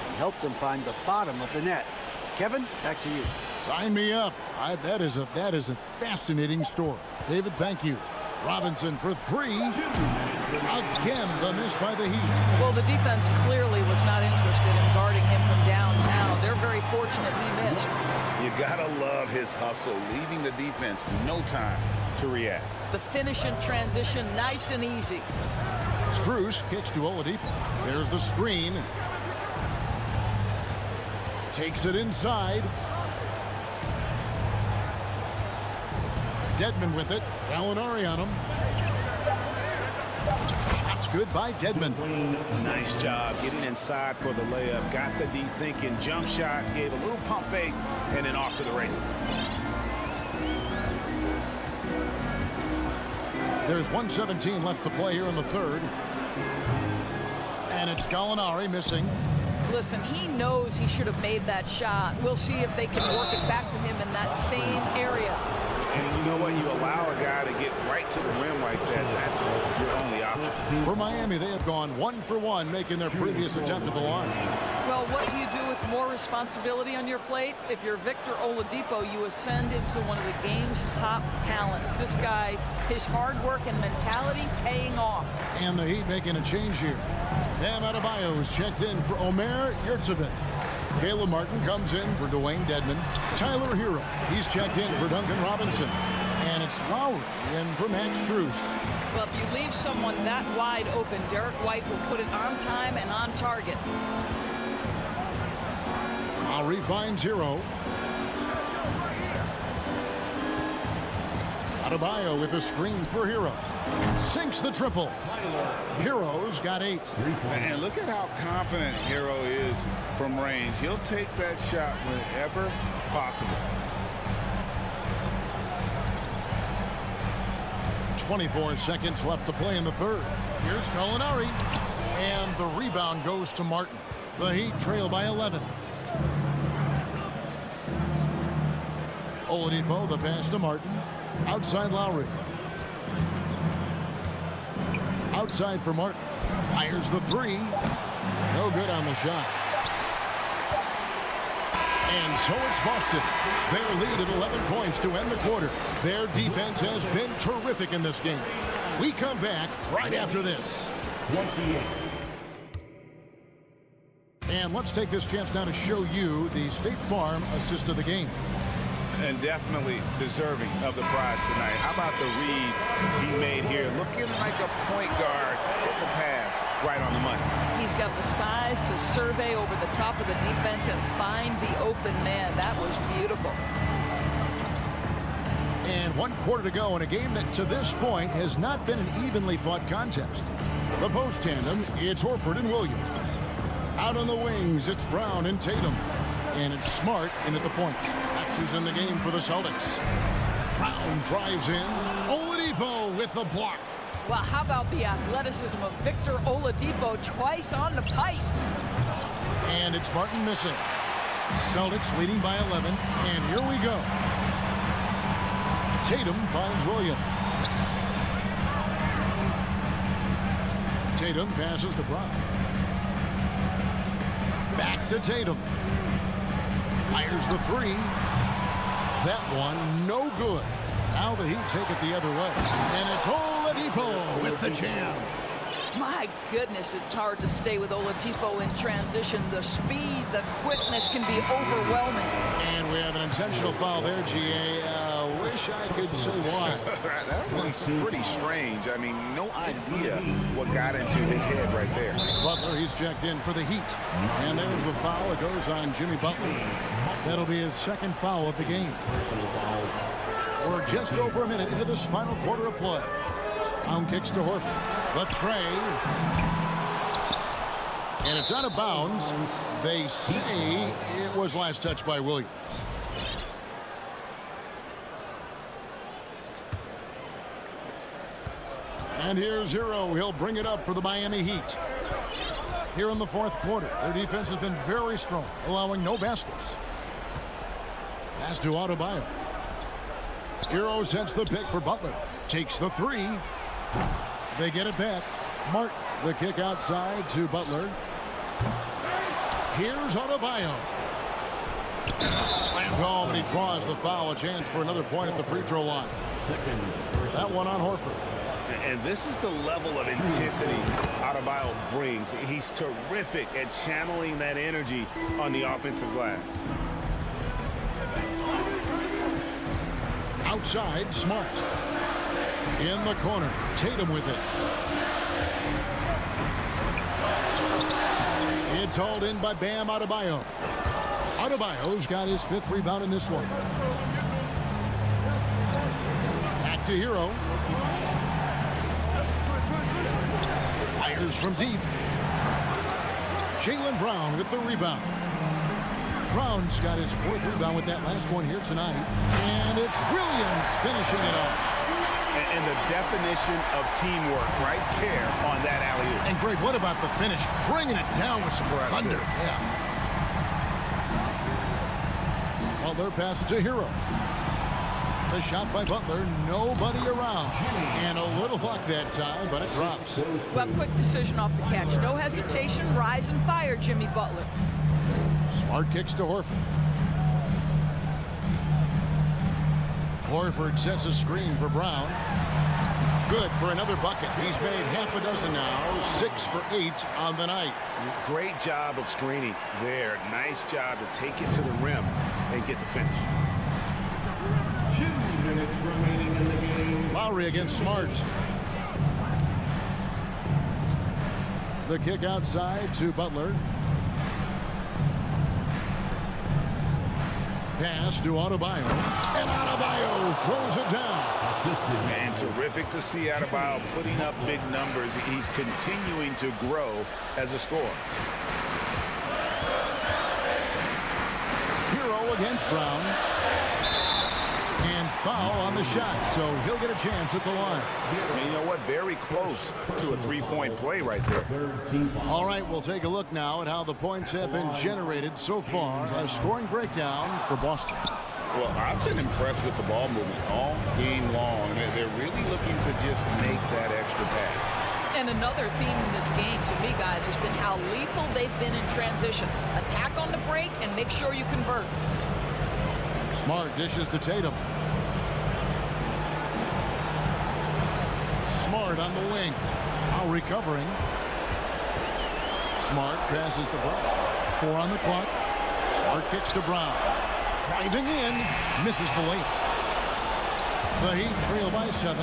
and help them find the bottom of the net. Kevin, back to you. Sign me up. That is a fascinating story. David, thank you. Robinson for three. Again, the miss by the Heat. Well, the defense clearly was not interested in guarding him from downtown. They're very fortunate he missed. You gotta love his hustle, leaving the defense no time to react. The finish in transition, nice and easy. Strus kicks to Oladipo. There's the screen. Takes it inside. Dedmon with it. Gallinari on him. Shots good by Dedmon. Nice job getting inside for the layup. Got the D thinking. Jump shot. Gave a little pump fake. And then off to the races. There's 1:17 left to play here in the third. And it's Gallinari missing. Listen, he knows he should have made that shot. We'll see if they can work it back to him in that same area. And you know what? You allow a guy to get right to the rim like that. That's your only option. For Miami, they have gone 1 for 1, making their previous attempt at the line. Well, what do you do with more responsibility on your plate? If you're Victor Oladipo, you ascend into one of the game's top talents. This guy, his hard work and mentality paying off. And the Heat making a change here. Bam Adebayo is checked in for Omer Yurtseven. Caleb Martin comes in for Dwayne Dedmon. Tyler Hero, he's checked in for Duncan Robinson. And it's Lowry in for Max Strus. Well, if you leave someone that wide open, Derek White will put it on time and on target. Lowry finds Hero. Adebayo with a screen for Hero. Sinks the triple. Hero's got 8. And look at how confident Hero is from range. He'll take that shot whenever possible. 24 seconds left to play in the third. Here's Gallinari. And the rebound goes to Martin. The Heat trail by 11. Oladipo, the pass to Martin. Outside Lowry. Outside for Martin. Fires the three. No good on the shot. And so it's Boston. Their lead at 11 points to end the quarter. Their defense has been terrific in this game. We come back right after this. 28. And let's take this chance now to show you the State Farm assist of the game. And definitely deserving of the prize tonight. How about the read he made here? Looking like a point guard. Put the pass right on the money. He's got the size to survey over the top of the defense and find the open man. That was beautiful. And 1 quarter to go in a game that to this point has not been an evenly fought contest. The post tandem, it's Horford and Williams. Out on the wings, it's Brown and Tatum. And it's Smart in at the point. That's who's in the game for the Celtics. Brown drives in. Oladipo with the block. Well, how about the athleticism of Victor Oladipo twice on the pipes? And it's Martin missing. Celtics leading by 11. And here we go. Tatum finds Williams. Tatum passes to Brown. Back to Tatum. Fires the three. That one, no good. Now the Heat take it the other way. And it's Oladipo with the jam. My goodness, it's hard to stay with Oladipo in transition. The speed, the quickness can be overwhelming. And we have an intentional foul there, GA. Wish I could say why. That was pretty strange. I mean, no idea what got into his head right there. Butler, he's checked in for the Heat. And there's the foul. It goes on Jimmy Butler. That'll be his second foul of the game. We're just over a minute into this final quarter of play. Brown kicks to Horford. The tray. And it's out of bounds. They say it was last touched by Williams. And here's Hero. He'll bring it up for the Miami Heat. Here in the fourth quarter, their defense has been very strong, allowing no baskets. Pass to Adebayo. Hero sets the pick for Butler. Takes the three. They get it back. Martin, the kick outside to Butler. Here's Adebayo. Slammed home, and he draws the foul. A chance for another point at the free throw line. That one on Horford. And this is the level of intensity Adebayo brings. He's terrific at channeling that energy on the offensive glass. Outside, Smart. In the corner, Tatum with it. It's hauled in by Bam Adebayo. Adebayo's got his fifth rebound in this one. Back to Hero. Fires from deep. Jaylen Brown with the rebound. Brown's got his fourth rebound with that last one here tonight. And it's Williams finishing it off. And the definition of teamwork right there on that alley-oop. And Greg, what about the finish? Bringing it down with some thunder. Yeah. Butler passes to Hero. The shot by Butler, nobody around. And a little luck that time, but it drops. Well, quick decision off the catch. No hesitation, rise and fire, Jimmy Butler. Smart kicks to Horford. Horford sets a screen for Brown. Good for another bucket. He's made half a dozen now, 6 for 8 on the night. Great job of screening there. Nice job to take it to the rim and get the finish. 2 minutes remaining in the game. Lowry against Smart. The kick outside to Butler. Pass to Adebayo. And Adebayo throws it down. Man, terrific to see Adebayo putting up big numbers. He's continuing to grow as a scorer. Hero against Brown. And foul on the shot, so he'll get a chance at the line. And you know what? Very close to a three-point play right there. All right, we'll take a look now at how the points have been generated so far. A scoring breakdown for Boston. Well, I've been impressed with the ball movement all game long. They're really looking to just make that extra pass. And another theme in this game, to me, guys, has been how lethal they've been in transition. Attack on the break and make sure you convert. Smart dishes to Tatum. Smart on the wing. Now recovering. Smart passes to Brown. 4 on the clock. Smart kicks to Brown. Driving in. Misses the layup. The Heat trail by 7.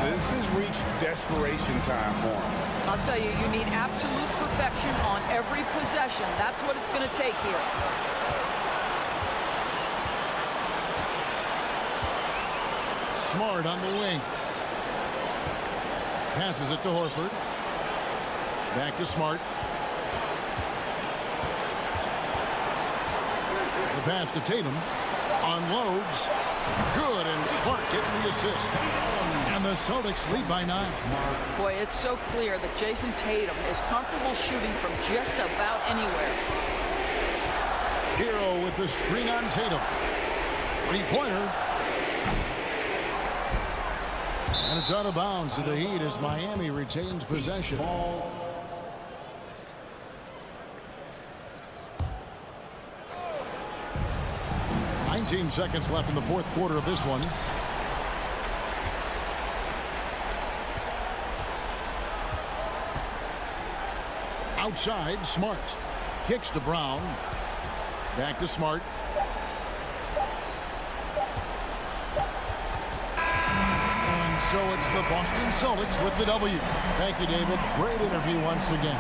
This has reached desperation time for them. I'll tell you, you need absolute perfection on every possession. That's what it's going to take here. Smart on the wing. Passes it to Horford. Back to Smart. The pass to Tatum. Unloads. Good, and Smart gets the assist. And the Celtics lead by 9. Boy, it's so clear that Jason Tatum is comfortable shooting from just about anywhere. Hero with the screen on Tatum. Three-pointer. And it's out of bounds to the Heat as Miami retains possession. 19 seconds left in the fourth quarter of this one. Outside, Smart. Kicks to Brown. Back to Smart. so it's the Boston Celtics with the W. Thank you, David. Great interview once again.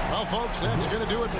Well, folks, that's going to do it.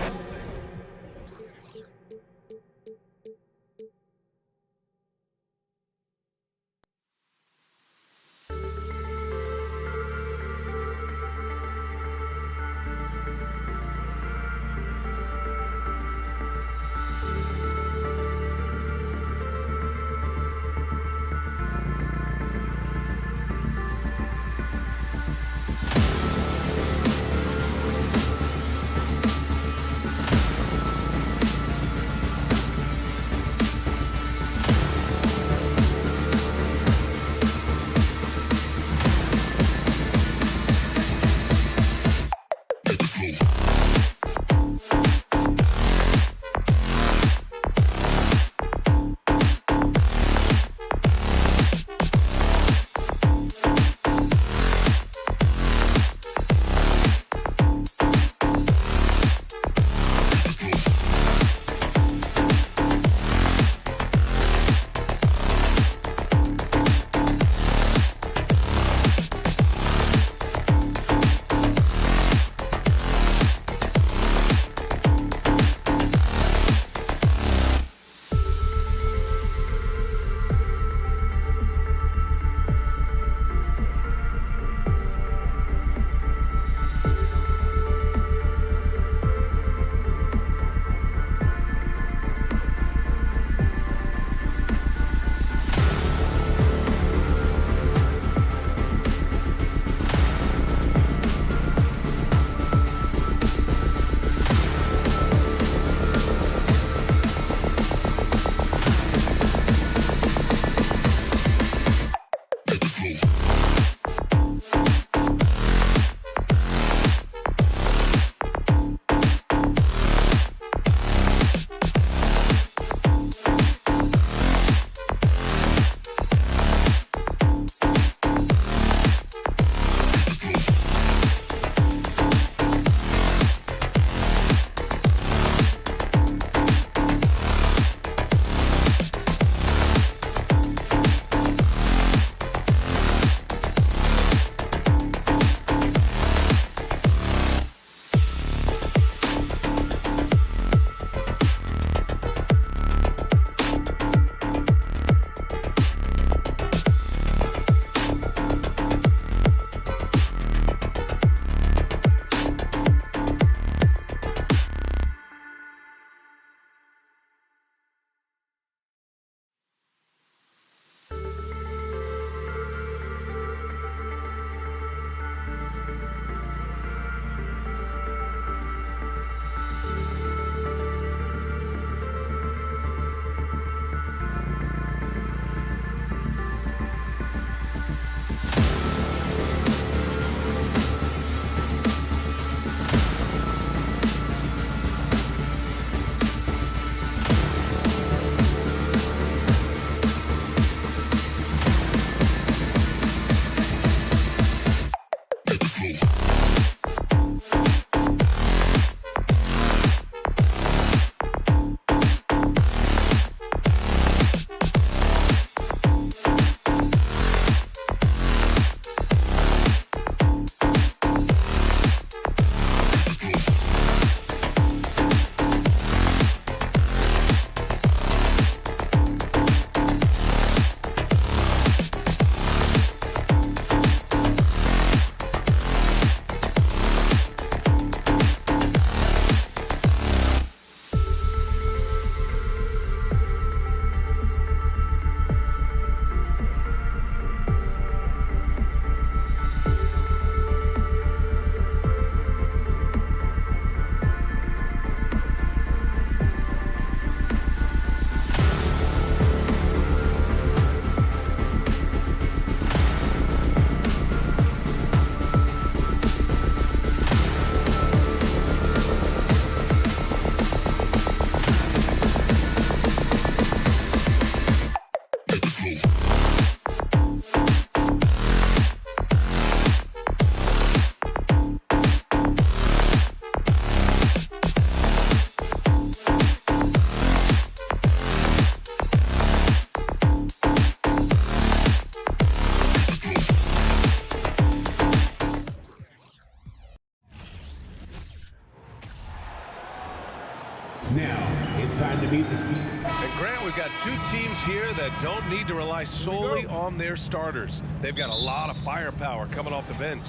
And Grant, we've got two teams here that don't need to rely solely on their starters. They've got a lot of firepower coming off the bench.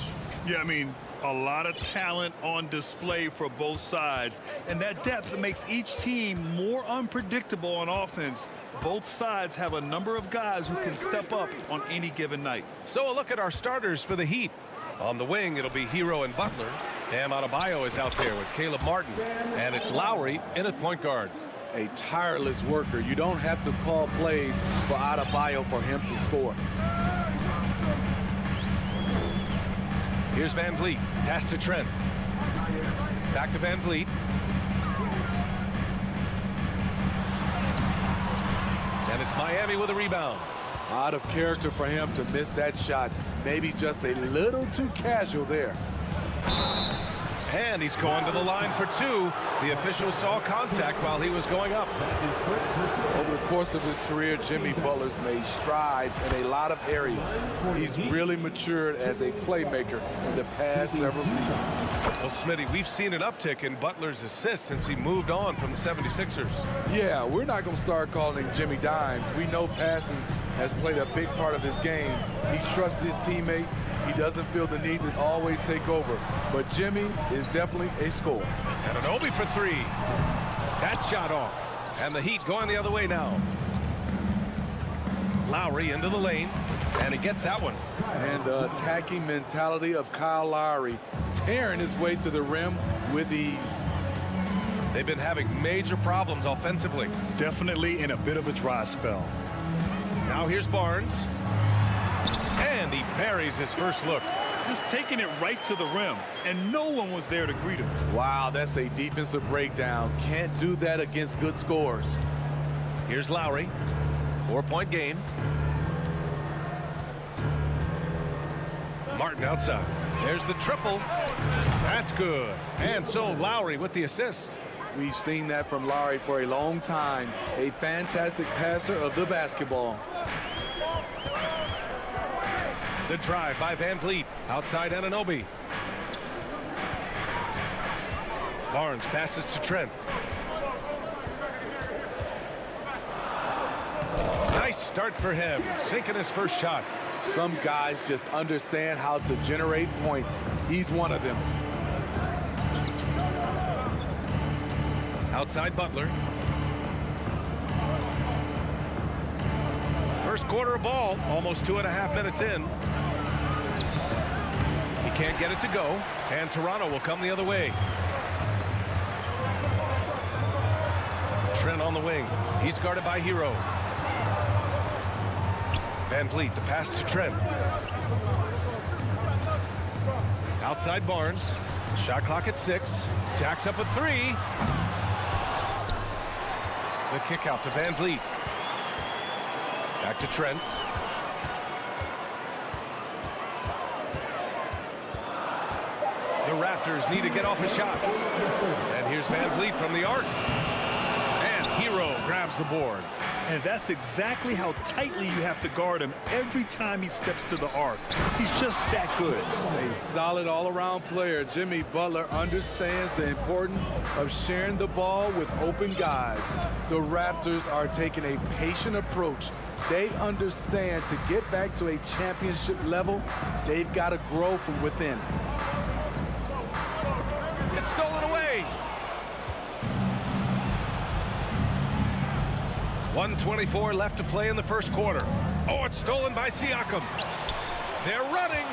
Yeah, I mean, a lot of talent on display for both sides. And that depth makes each team more unpredictable on offense. Both sides have a number of guys who can step up on any given night. So a look at our starters for the Heat. On the wing, it'll be Hero and Butler. Bam Adebayo is out there with Caleb Martin. And it's Lowry in at point guard. A tireless worker. You don't have to call plays for Adebayo for him to score. Here's Van Vliet. Pass to Trent. Back to Van Vliet. And it's Miami with a rebound. Out of character for him to miss that shot. Maybe just a little too casual there. And he's going to the line for two. The official saw contact while he was going up. Over the course of his career, Jimmy Butler's made strides in a lot of areas. He's really matured as a playmaker in the past several seasons. Well, Smitty, we've seen an uptick in Butler's assists since he moved on from the 76ers. Yeah, we're not going to start calling him Jimmy Dimes. We know passing has played a big part of his game. He trusts his teammate. He doesn't feel the need to always take over. But Jimmy is definitely a scorer. And an Obi for three. That shot off. And the Heat going the other way now. Lowry into the lane. And he gets that one. And the attacking mentality of Kyle Lowry, tearing his way to the rim with ease. They've been having major problems offensively. Definitely in a bit of a dry spell. Now here's Barnes. And he buries his first look. Just taking it right to the rim, and no one was there to greet him. Wow, that's a defensive breakdown. Can't do that against good scores. Here's Lowry. 4-point game. Martin outside. There's the triple. That's good. And so Lowry with the assist. We've seen that from Lowry for a long time. A fantastic passer of the basketball. The drive by Van Vliet. Outside Anunoby. Barnes passes to Trent. Nice start for him. Sinking his first shot. Some guys just understand how to generate points. He's one of them. Outside Butler. First quarter of ball, almost 2.5 minutes in. He can't get it to go, and Toronto will come the other way. Trent on the wing. He's guarded by Hero. Van Vliet, the pass to Trent. Outside Barnes. Shot clock at 6. Jacks up at 3. The kick out to Van Vliet. Back to Trent. The Raptors need to get off a shot. And here's Van Vliet from the arc. And Hero grabs the board. And that's exactly how tightly you have to guard him every time he steps to the arc. He's just that good. A solid all-around player. Jimmy Butler understands the importance of sharing the ball with open guys. The Raptors are taking a patient approach. They understand to get back to a championship level, they've got to grow from within. It's stolen away. 1:24 left to play in the first quarter. Oh, it's stolen by Siakam. They're running.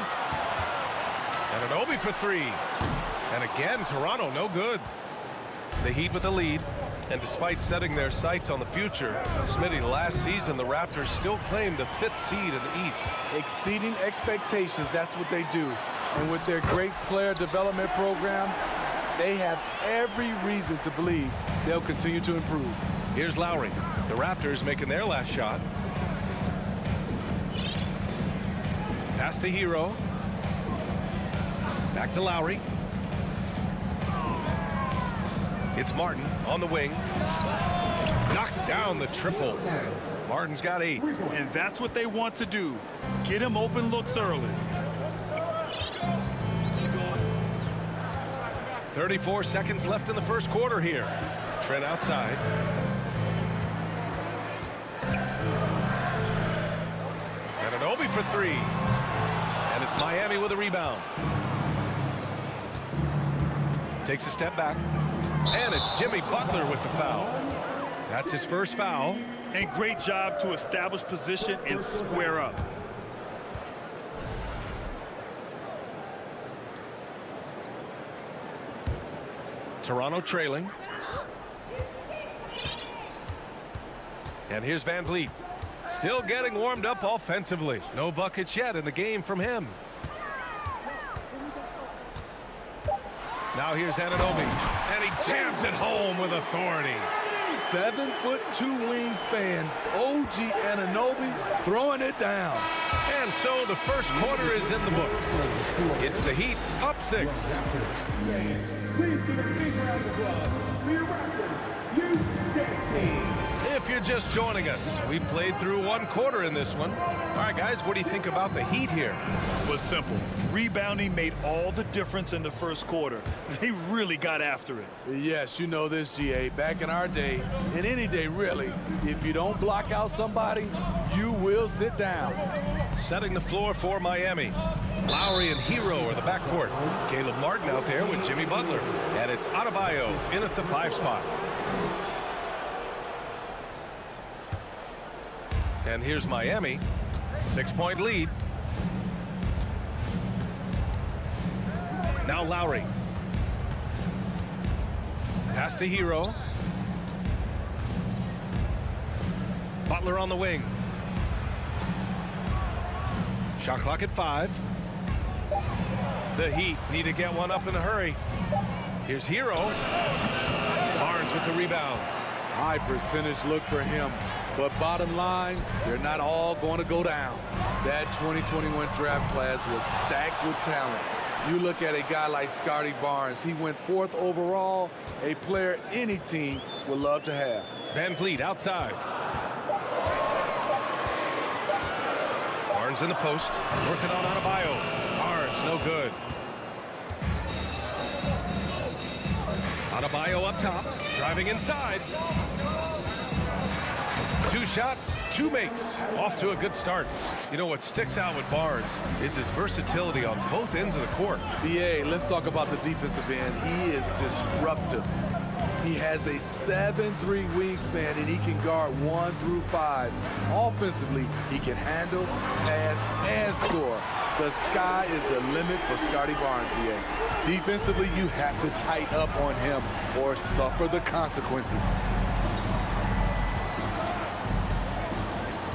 And an Obi for 3. And again, Toronto no good. The Heat with the lead. And despite setting their sights on the future, Smitty, last season the Raptors still claimed the 5th seed in the East. Exceeding expectations, that's what they do. And with their great player development program, they have every reason to believe they'll continue to improve. Here's Lowry. The Raptors making their last shot. Pass to Hero. Back to Lowry. It's Martin on the wing. Knocks down the triple. Martin's got 8. And that's what they want to do. Get him open looks early. 34 seconds left in the first quarter here. Trent outside. Anunoby for three. And it's Miami with a rebound. Takes a step back. And it's Jimmy Butler with the foul. That's his first foul. And great job to establish position and square up. Toronto trailing. And here's Van Vliet. Still getting warmed up offensively. No buckets yet in the game from him. Now here's Anunoby. And he jams it home with authority. 7'2" wingspan. OG Anunoby throwing it down. And so the first quarter is in the books. It's the Heat up 6. Please give a big round of applause for your Raptors, U16. If you're just joining us, we played through one quarter in this one. All right, guys, what do you think about the Heat here? Well, it's simple. Rebounding made all the difference in the first quarter. They really got after it. Yes, you know this, GA. Back in our day, and any day really, if you don't block out somebody, you will sit down. Setting the floor for Miami. Lowry and Hero are the backcourt. Caleb Martin out there with Jimmy Butler. And it's Adebayo in at the 5 spot. And here's Miami. 6-point lead. Now Lowry. Pass to Hero. Butler on the wing. Shot clock at 5. The Heat need to get one up in a hurry. Here's Hero. Barnes with the rebound. High percentage look for him. But bottom line, they're not all going to go down. That 2021 draft class was stacked with talent. You look at a guy like Scotty Barnes. He went 4th overall, a player any team would love to have. Van Vliet outside. Barnes in the post. Working on Adebayo. Barnes no good. Adebayo up top. Driving inside. 2 shots, 2 makes. Off to a good start. You know what sticks out with Barnes is his versatility on both ends of the court. BA, let's talk about the defensive end. He is disruptive. He has a 7'3" wingspan and he can guard 1 through 5. Offensively, he can handle, pass, and score. The sky is the limit for Scotty Barnes, BA. Defensively, you have to tighten up on him or suffer the consequences.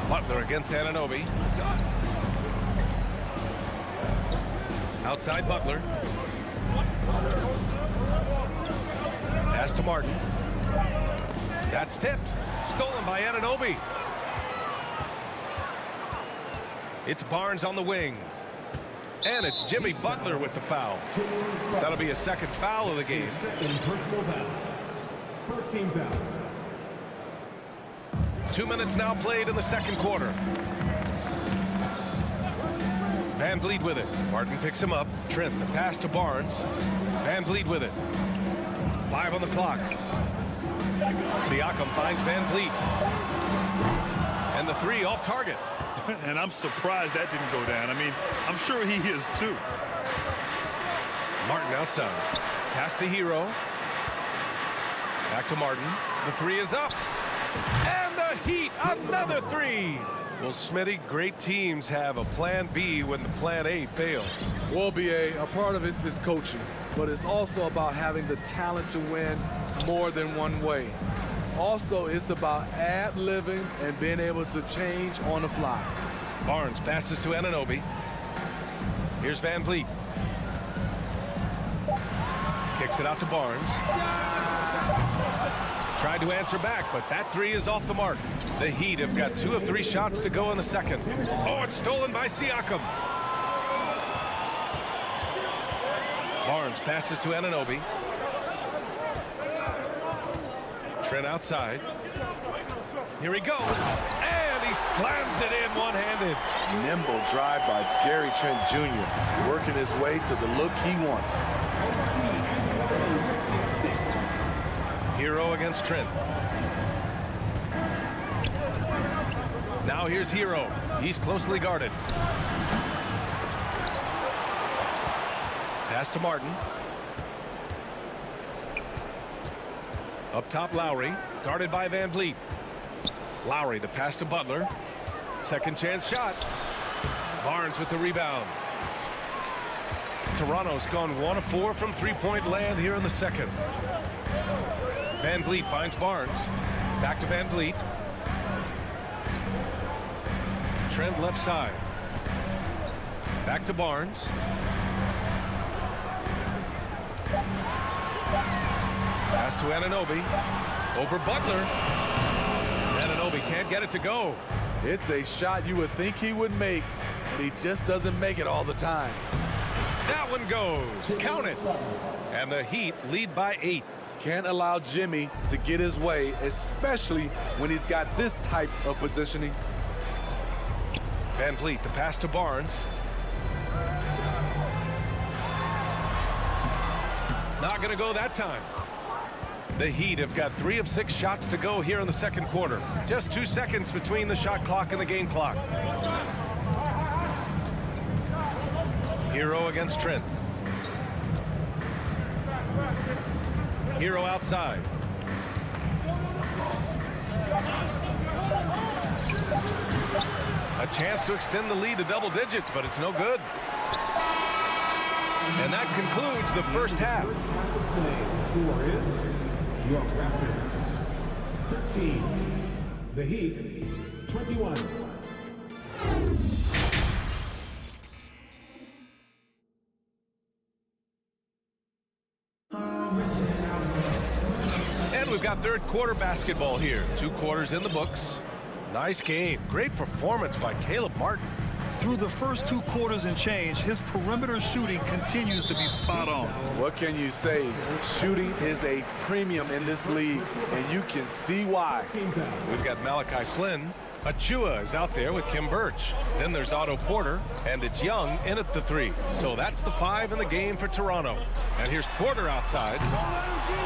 Butler against Anunoby. Outside Butler. Pass to Martin. That's tipped. Stolen by Anunoby. It's Barnes on the wing. And it's Jimmy Butler with the foul. That'll be a second foul of the game. Personal foul. First team foul. 2 minutes now played in the second quarter. Van Vliet with it. Martin picks him up. Trent, the pass to Barnes. Van Vliet with it. 5 on the clock. Siakam finds Van Vliet. And the 3 off target. And I'm surprised that didn't go down. I mean, I'm sure he is too. Martin outside. Pass to Hero. Back to Martin. The 3 is up. And the Heat, another 3. Well, Smitty, great teams have a plan B when the plan A fails. Well, BA, a part of it is coaching, but it's also about having the talent to win more than one way. Also, it's about ad-libbing and being able to change on the fly. Barnes passes to Anunoby. Here's Van Vliet. Kicks it out to Barnes. Tried to answer back, but that 3 is off the mark. The Heat have got 2 of 3 shots to go in the second. Oh, it's stolen by Siakam. Barnes passes to Anunoby. Trent outside. Here he goes. And he slams it in one-handed. Nimble drive by Gary Trent Jr. working his way to the look he wants. Hero against Trent. Now here's Hero. He's closely guarded. Pass to Martin. Up top, Lowry, guarded by Van Vliet. Lowry, the pass to Butler. Second chance shot. Barnes with the rebound. Toronto's gone 1 of 4 from three-point land here in the second. Van Vliet finds Barnes. Back to Van Vliet. Trent left side. Back to Barnes. Pass to Anunoby. Over Butler. Anunoby can't get it to go. It's a shot you would think he would make, but he just doesn't make it all the time. That one goes. Count it. And the Heat lead by 8. Can't allow Jimmy to get his way, especially when he's got this type of positioning. Van Vliet, the pass to Barnes. Not going to go that time. The Heat have got 3 of 6 shots to go here in the second quarter. Just 2 seconds between the shot clock and the game clock. Hero against Trent. Hero outside. A chance to extend the lead to double digits, but it's no good. And that concludes the first half. Your Raptors 13, the Heat 21. And we've got third quarter basketball here. 2 quarters in the books. Nice game. Great performance by Caleb Martin. Through the first 2 quarters and change, his perimeter shooting continues to be spot on. What can you say? Shooting is a premium in this league, and you can see why. We've got Malachi Flynn. Achua is out there with Kim Birch. Then there's Otto Porter, and it's Young in at the 3. So that's the 5 in the game for Toronto. And here's Porter outside.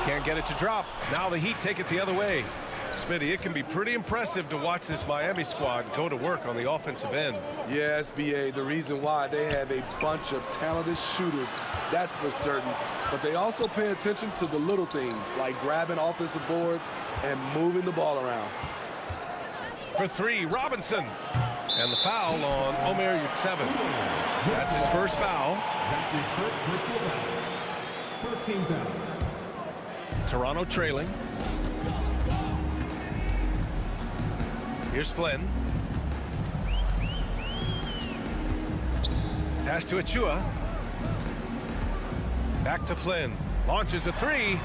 Can't get it to drop. Now the Heat take it the other way. Smitty, it can be pretty impressive to watch this Miami squad go to work on the offensive end. Yeah, SBA, the reason why they have a bunch of talented shooters, that's for certain. But they also pay attention to the little things, like grabbing offensive boards and moving the ball around. For 3, Robinson. And the foul on Omer Yurtseven. That's his first foul. That's his first personal foul. First team foul. Toronto trailing. Here's Flynn. Pass to Achua. Back to Flynn. Launches a 3.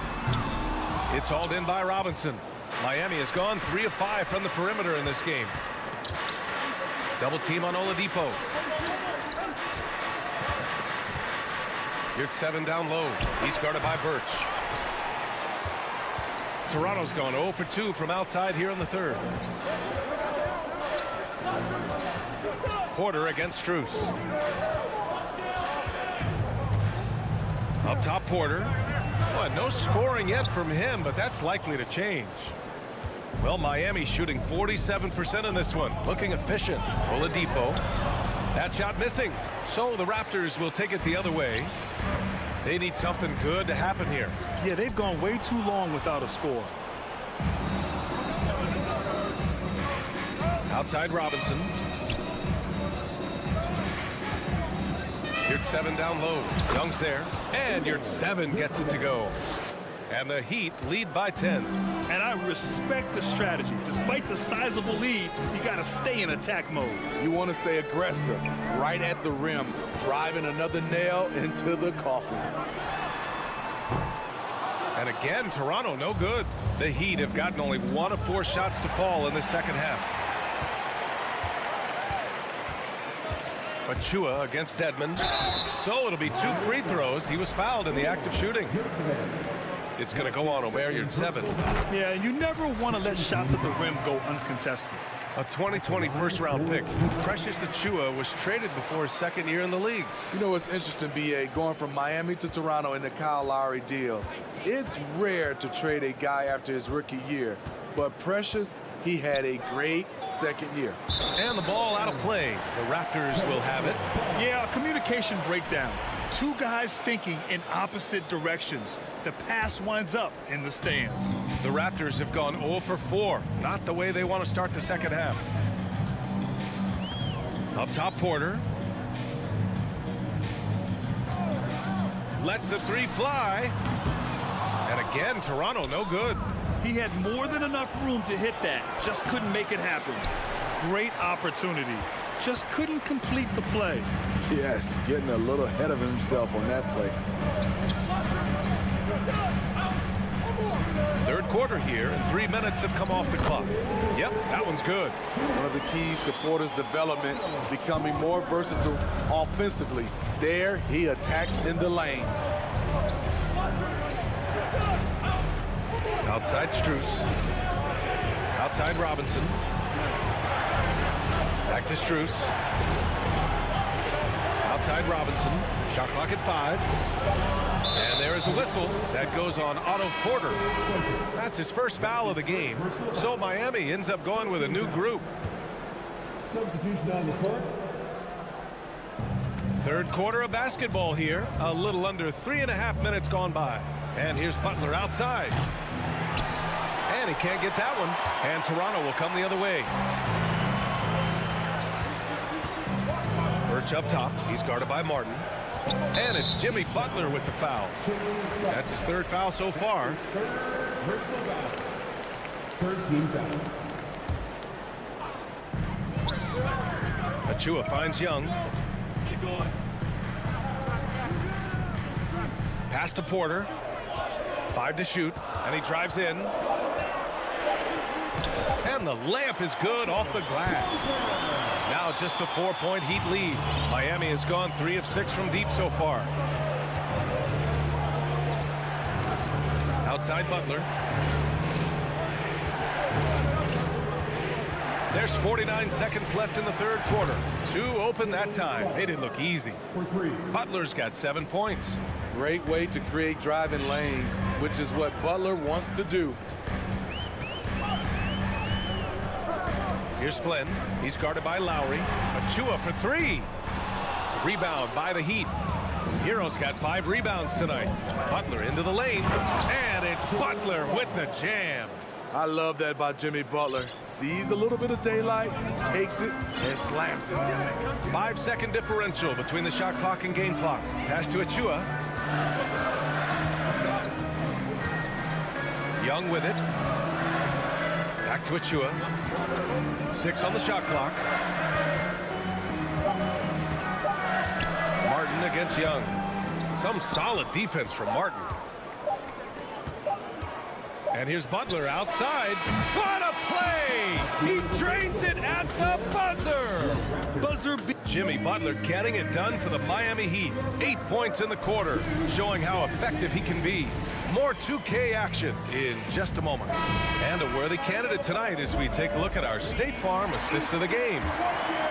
It's hauled in by Robinson. Miami has gone 3 of 5 from the perimeter in this game. Double team on Oladipo. Yurtseven down low. He's guarded by Birch. Toronto's gone 0 for 2 from outside here in the third. Porter against Strus. Up top, Porter. Well, no scoring yet from him, but that's likely to change. Well, Miami shooting 47% in this one. Looking efficient. Oladipo. That shot missing. So the Raptors will take it the other way. They need something good to happen here. Yeah, they've gone way too long without a score. Outside Robinson. Yurtseven down low. Young's there. And Yurtseven gets it to go. And the Heat lead by 10. And I respect the strategy. Despite the sizable lead, you got to stay in attack mode. You want to stay aggressive, right at the rim, driving another nail into the coffin. And again, Toronto no good. The Heat have gotten only 1 of 4 shots to fall in the second half. Achua against Dedmon. So it'll be 2 free throws. He was fouled in the act of shooting. It's going to go on Omer Yurtseven. Yeah, and you never want to let shots at the rim go uncontested. A 2020 first-round pick. Precious Achua was traded before his second year in the league. You know what's interesting, B.A., going from Miami to Toronto in the Kyle Lowry deal. It's rare to trade a guy after his rookie year, but Precious He had a great second year. And the ball out of play. The Raptors will have it. Yeah, a communication breakdown. Two guys thinking in opposite directions. The pass winds up in the stands. The Raptors have gone 0 for 4. Not the way they want to start the second half. Up top, Porter. Lets the three fly. And again, Toronto, no good. He had more than enough room to hit that. Just couldn't make it happen. Great opportunity. Just couldn't complete the play. Yes, getting a little ahead of himself on that play. Third quarter here, and 3 minutes have come off the clock. Yep, that one's good. One of the keys to Porter's development, becoming more versatile offensively. There, he attacks in the lane. Outside Strus. Outside Robinson. Back to Strus. Outside Robinson. Shot clock at 5. And there is a whistle that goes on Otto Porter. That's his first foul of the game. So Miami ends up going with a new group. Substitution on the court. Third quarter of basketball here. A little under 3.5 minutes gone by. And here's Butler outside. And he can't get that one. And Toronto will come the other way. Birch up top. He's guarded by Martin. And it's Jimmy Butler with the foul. That's his third foul so far. Third team foul. Achua finds Young. Pass to Porter. 5 to shoot. And he drives in. And the layup is good off the glass. Now just a 4-point Heat lead. Miami has gone 3 of 6 from deep so far. Outside Butler. There's 49 seconds left in the third quarter. 2 open that time. They didn't look easy. Butler's got 7 points. Great way to create driving lanes, which is what Butler wants to do. Here's Flynn. He's guarded by Lowry. Achua for 3. Rebound by the Heat. Hero's got 5 rebounds tonight. Butler into the lane. And it's Butler with the jam. I love that about Jimmy Butler. Sees a little bit of daylight, takes it, and slams it. 5-second differential between the shot clock and game clock. Pass to Achua. Young with it. Back to Achua. 6 on the shot clock. Martin against Young. Some solid defense from Martin. And here's Butler outside. What a play! He drains it at the buzzer. Jimmy Butler getting it done for the Miami Heat. 8 points in the quarter, showing how effective he can be. More 2K action in just a moment. And a worthy candidate tonight as we take a look at our State Farm assist of the game.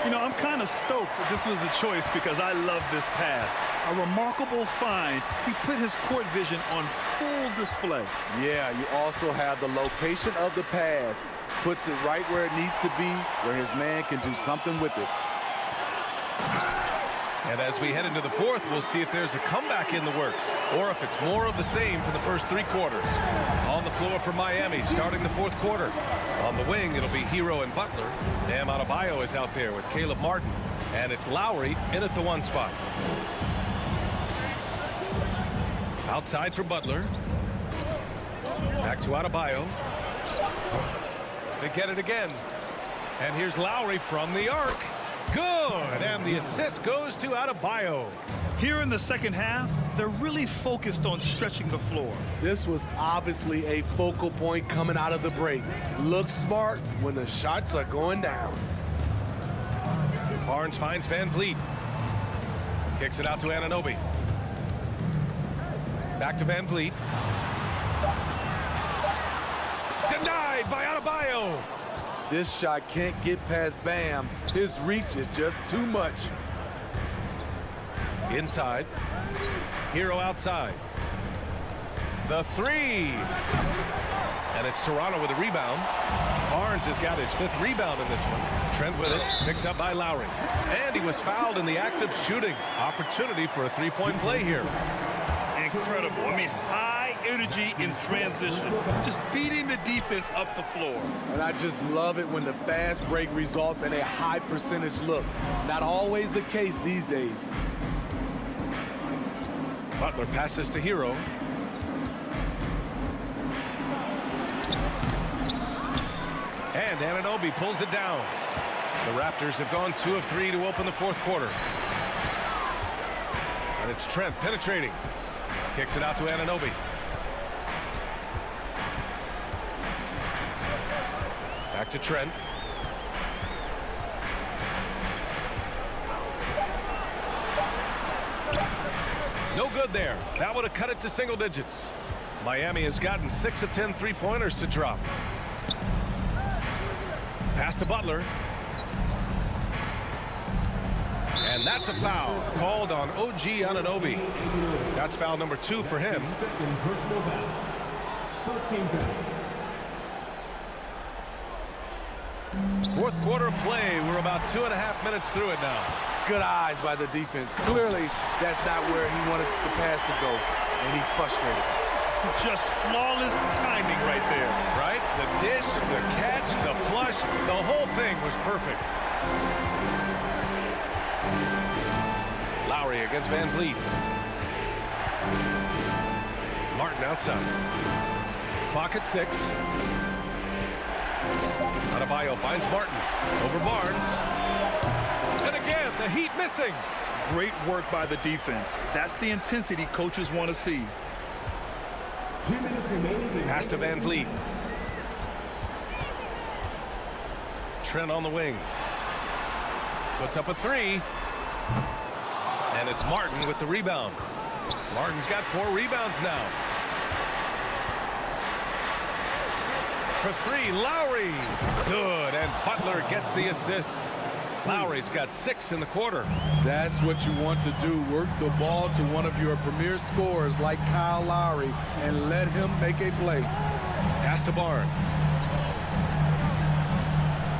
You know, I'm kind of stoked that this was a choice because I love this pass. A remarkable find. He put his court vision on full display. Yeah, you also have the location of the pass. Puts it right where it needs to be, where his man can do something with it. And as we head into the fourth, we'll see if there's a comeback in the works or if it's more of the same for the first 3 quarters. On the floor for Miami, starting the fourth quarter. On the wing, it'll be Hero and Butler. Bam Adebayo is out there with Caleb Martin. And it's Lowry in at the 1 spot. Outside for Butler. Back to Adebayo. They get it again. And here's Lowry from the arc. Good, and the assist goes to Adebayo. Here in the second half, they're really focused on stretching the floor. This was obviously a focal point coming out of the break. Look smart when the shots are going down. Barnes finds Van Vliet. Kicks it out to Anunoby. Back to Van Vliet. Denied by Adebayo. This shot can't get past Bam. His reach is just too much. Inside. Hero outside. The 3. And it's Toronto with a rebound. Barnes has got his 5th rebound in this one. Trent with it, picked up by Lowry. And he was fouled in the act of shooting. Opportunity for a 3-point play here. Incredible. I mean, high energy in transition. Just beating the defense up the floor. And I just love it when the fast break results in a high percentage look. Not always the case these days. Butler passes to Hero. And Anunoby pulls it down. The Raptors have gone 2 of 3 to open the 4th quarter. And it's Trent penetrating. Kicks it out to Anunoby. Back to Trent. No good there. That would have cut it to single digits. Miami has gotten 6 of 10 3-pointers to drop. Pass to Butler. And that's a foul called on OG Anunoby. That's foul number 2 for him. Second personal foul. First team foul. 4th quarter of play. We're about 2.5 minutes through it now. Good eyes by the defense. Clearly, that's not where he wanted the pass to go, and he's frustrated. Just flawless timing right there. Right? The dish, the catch, the flush, the whole thing was perfect. Lowry against Van Vliet. Martin outside. Clock at 6. Adebayo finds Martin. Over Barnes. And again, the Heat missing. Great work by the defense. That's the intensity coaches want to see. 2 minutes remaining. Pass to Van Vliet. Trent on the wing. Puts up a 3. And it's Martin with the rebound. Martin's got 4 rebounds now. For 3, Lowry. Good, and Butler gets the assist. Lowry's got 6 in the quarter. That's what you want to do. Work the ball to one of your premier scorers like Kyle Lowry and let him make a play. Pass to Barnes.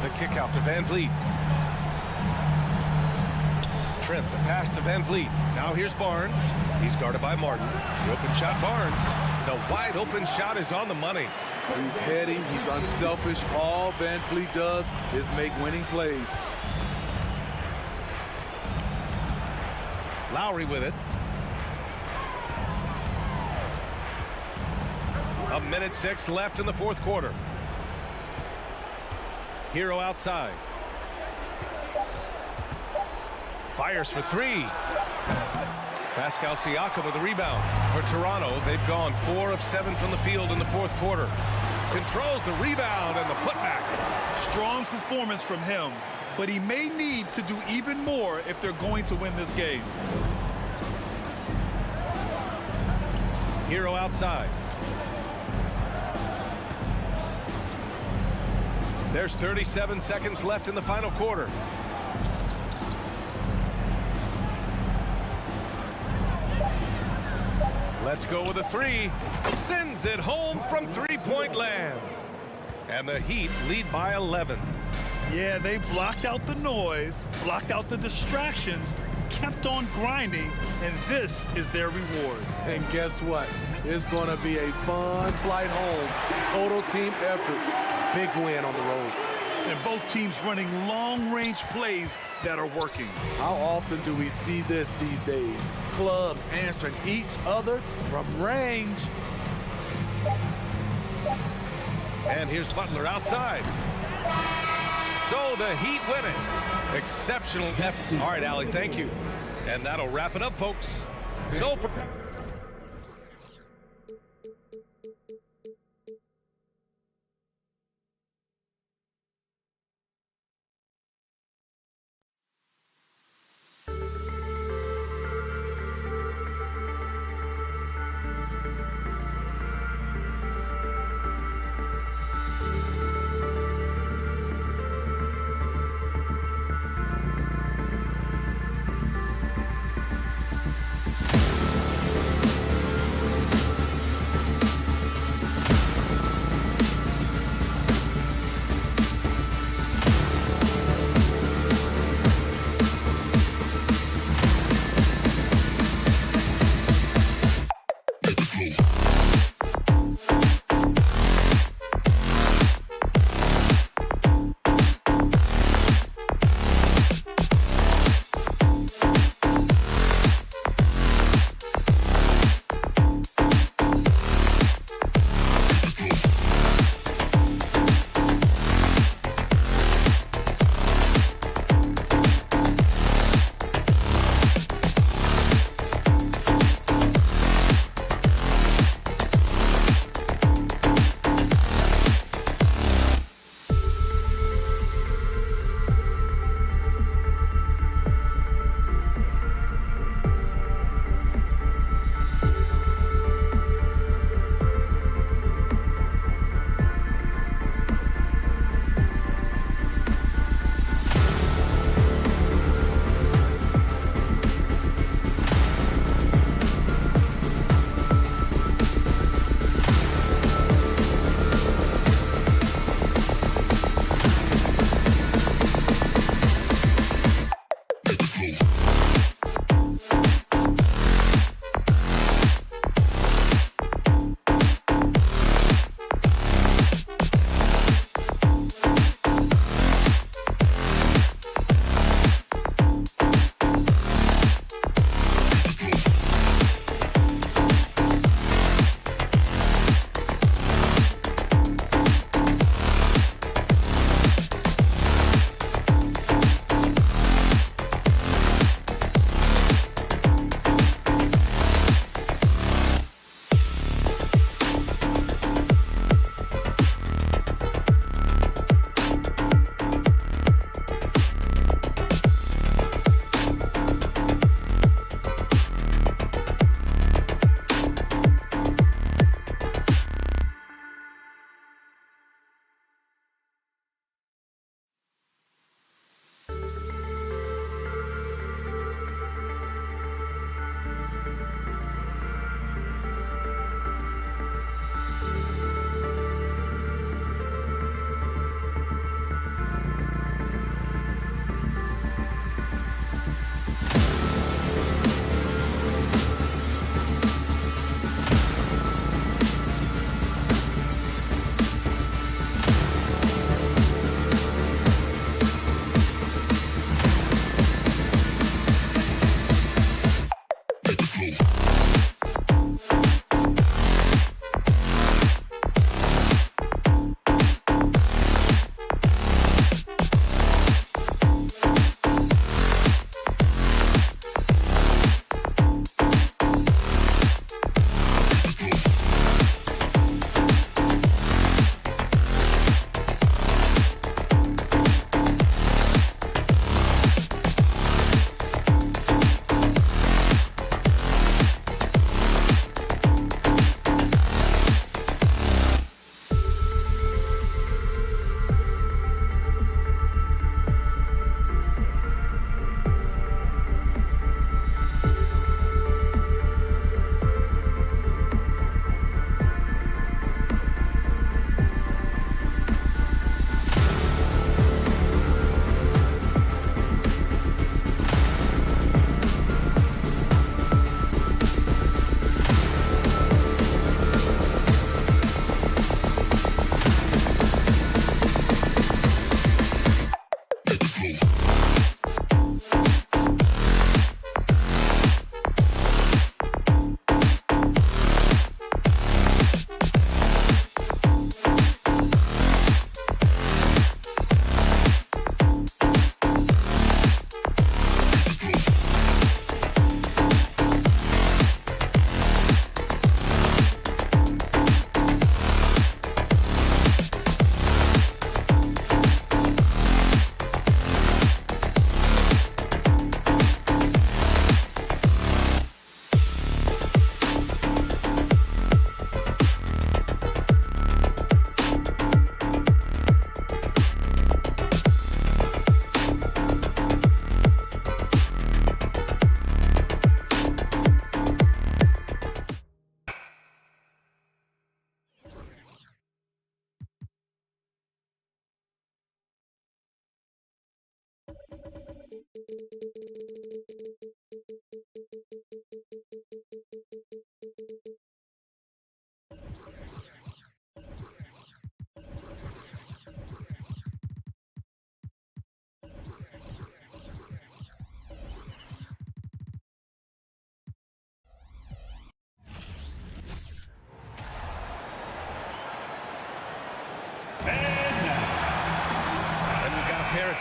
The kick out to Van Vliet. Trent, the pass to Van Vliet. Now here's Barnes. He's guarded by Martin. The open shot, Barnes. The wide open shot is on the money. He's heady, he's unselfish. All Van Vliet does is make winning plays. Lowry with it. 1:06 left in the 4th quarter. Hero outside. Fires for 3. Pascal Siakam with the rebound. For Toronto, they've gone 4 of 7 from the field in the 4th quarter. Controls the rebound and the putback. Strong performance from him, but he may need to do even more if they're going to win this game. Hero outside. There's 37 seconds left in the final quarter. Let's go with a 3. Sends it home from 3-point land. And the Heat lead by 11. Yeah, they blocked out the noise, blocked out the distractions, kept on grinding, and this is their reward. And guess what? It's going to be a fun flight home. Total team effort. Big win on the road. And both teams running long-range plays that are working. How often do we see this these days? Clubs answering each other from range. And here's Butler outside. So the Heat win it. Exceptional effort. All right, Allie, thank you. And that'll wrap it up, folks. So for...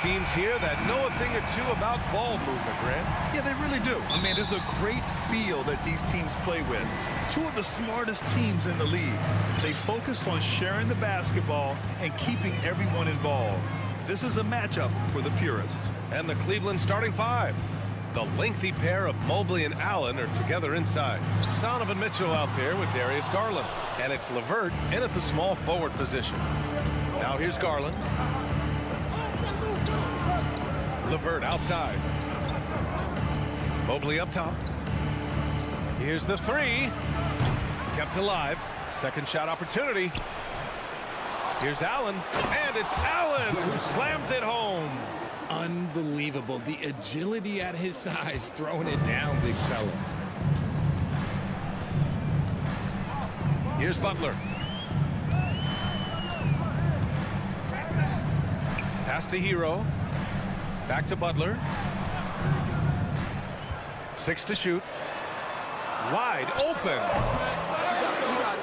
teams here that know a thing or two about ball movement, Grant. Yeah, they really do. I mean, there's a great feel that these teams play with. Two of the smartest teams in the league. They focus on sharing the basketball and keeping everyone involved. This is a matchup for the purist. And the Cleveland starting five. The lengthy pair of Mobley and Allen are together inside. Donovan Mitchell out there with Darius Garland. And it's LeVert in at the small forward position. Now here's Garland. LeVert outside. Mobley up top. Here's the three. Kept alive. Second shot opportunity. Here's Allen. And it's Allen who slams it home. Unbelievable. The agility at his size, throwing it down, big fella. Here's Butler. Pass to Hero. Back to Butler. 6 to shoot. Wide open.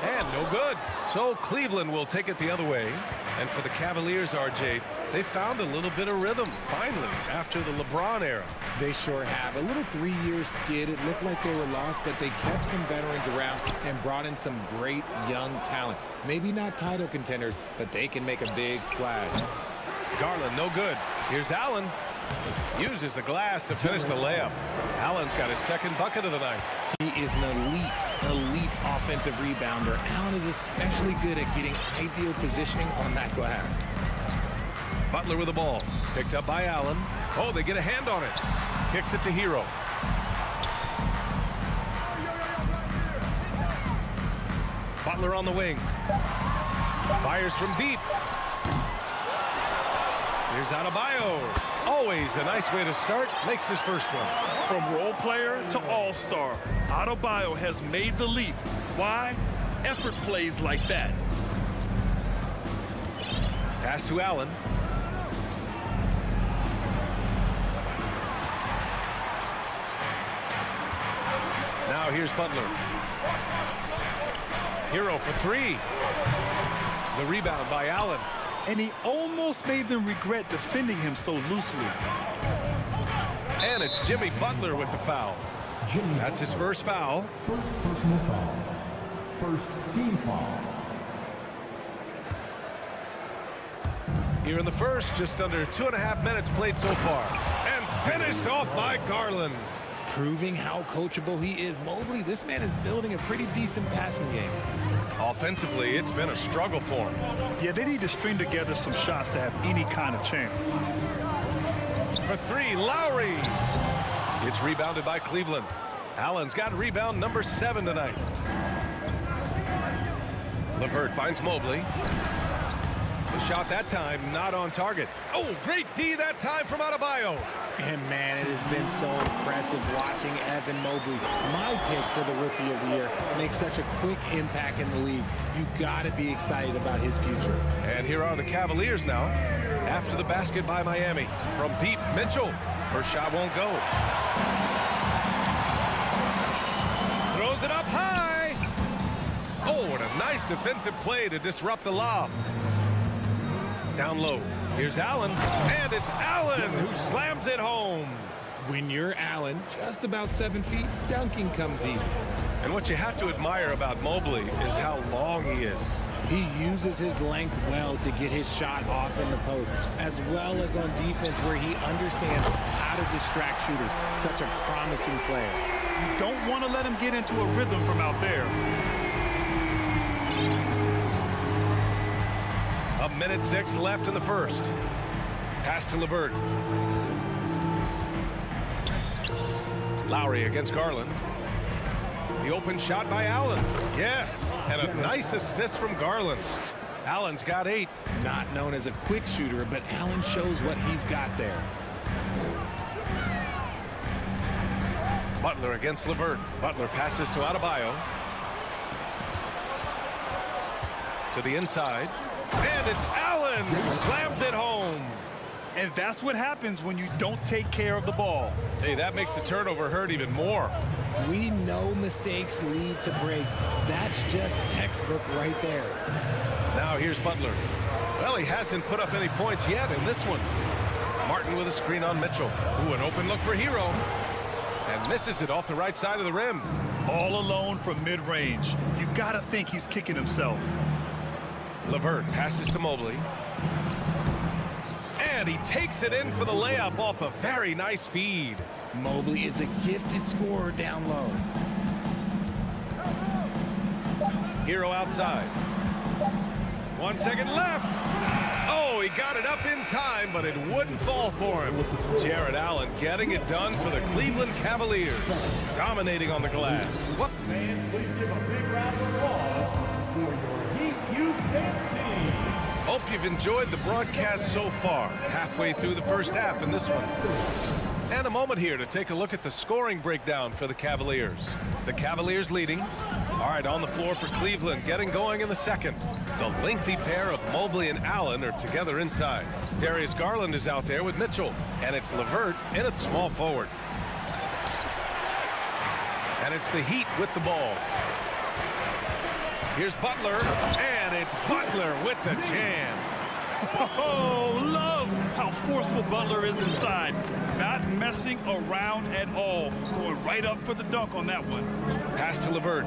And no good. So Cleveland will take it the other way. And for the Cavaliers, RJ, they found a little bit of rhythm, finally, after the LeBron era. They sure have. A little 3-year skid. It looked like they were lost, but they kept some veterans around and brought in some great young talent. Maybe not title contenders, but they can make a big splash. Garland, no good. Here's Allen. Uses the glass to finish the layup. Allen's got his second bucket of the night. He is an elite offensive rebounder. Allen is especially good at getting ideal positioning on that glass. Butler with the ball. Picked up by Allen. Oh, they get a hand on it. Kicks it to Hero. Butler on the wing. Fires from deep. Here's Adebayo. Always a nice way to start. Makes his first one. From role player to all-star, Adebayo has made the leap. Why? Effort plays like that. Pass to Allen. Now here's Butler. Hero for three. The rebound by Allen. And he almost made them regret defending him so loosely. And it's Jimmy Butler with the foul. That's his first foul. First personal foul. First team foul. Here in the first, just under 2.5 minutes played so far. And finished off by Garland. Proving how coachable he is. Mobley, this man is building a pretty decent passing game. Offensively, it's been a struggle for him. Yeah, they need to string together some shots to have any kind of chance. For three, Lowry. It's rebounded by Cleveland. Allen's got rebound number 7 tonight. LeVert finds Mobley. The shot that time not on target. Oh, great D that time from Adebayo. And man, it has been so impressive watching Evan Mobley, my pick for the Rookie of the Year, make such a quick impact in the league. You got to be excited about his future. And here are the Cavaliers now. After the basket by Miami. From deep, Mitchell. First shot won't go. Throws it up high. Oh, what a nice defensive play to disrupt the lob. Down low. Here's Allen. And it's Allen who slams it home. When you're Allen, just about 7 feet, dunking comes easy. And what you have to admire about Mobley is how long he is. He uses his length well to get his shot off in the post, as well as on defense where he understands how to distract shooters. Such a promising player. You don't want to let him get into a rhythm from out there. 1:06 left in the first. Pass to LeVert. Lowry against Garland. The open shot by Allen. Yes, and a nice assist from Garland. Allen's got 8. Not known as a quick shooter, but Allen shows what he's got there. Butler against LeVert. Butler passes to Adebayo. To the inside. And it's Allen who slams it home. And that's what happens when you don't take care of the ball. Hey, that makes the turnover hurt even more. We know mistakes lead to breaks. That's just textbook right there. Now here's Butler. Well, he hasn't put up any points yet in this one. Martin with a screen on Mitchell. Ooh, an open look for Hero. And misses it off the right side of the rim. All alone from mid-range. You got to think he's kicking himself. LeVert passes to Mobley. And he takes it in for the layup off a very nice feed. Mobley is a gifted scorer down low. Hero outside. 1 second left. Oh, he got it up in time, but it wouldn't fall for him. Jared Allen getting it done for the Cleveland Cavaliers. Dominating on the glass. What? Fans, please give a big round of applause for your Heat U.S. team. Hope you've enjoyed the broadcast so far. Halfway through the first half in this one. And a moment here to take a look at the scoring breakdown for the Cavaliers. The Cavaliers leading. All right, on the floor for Cleveland, getting going in the second. The lengthy pair of Mobley and Allen are together inside. Darius Garland is out there with Mitchell. And it's LeVert in at small forward. And it's the Heat with the ball. Here's Butler, and it's Butler with the jam. Oh, love how forceful Butler is inside. Not messing around at all. Going right up for the dunk on that one. Pass to LeVert.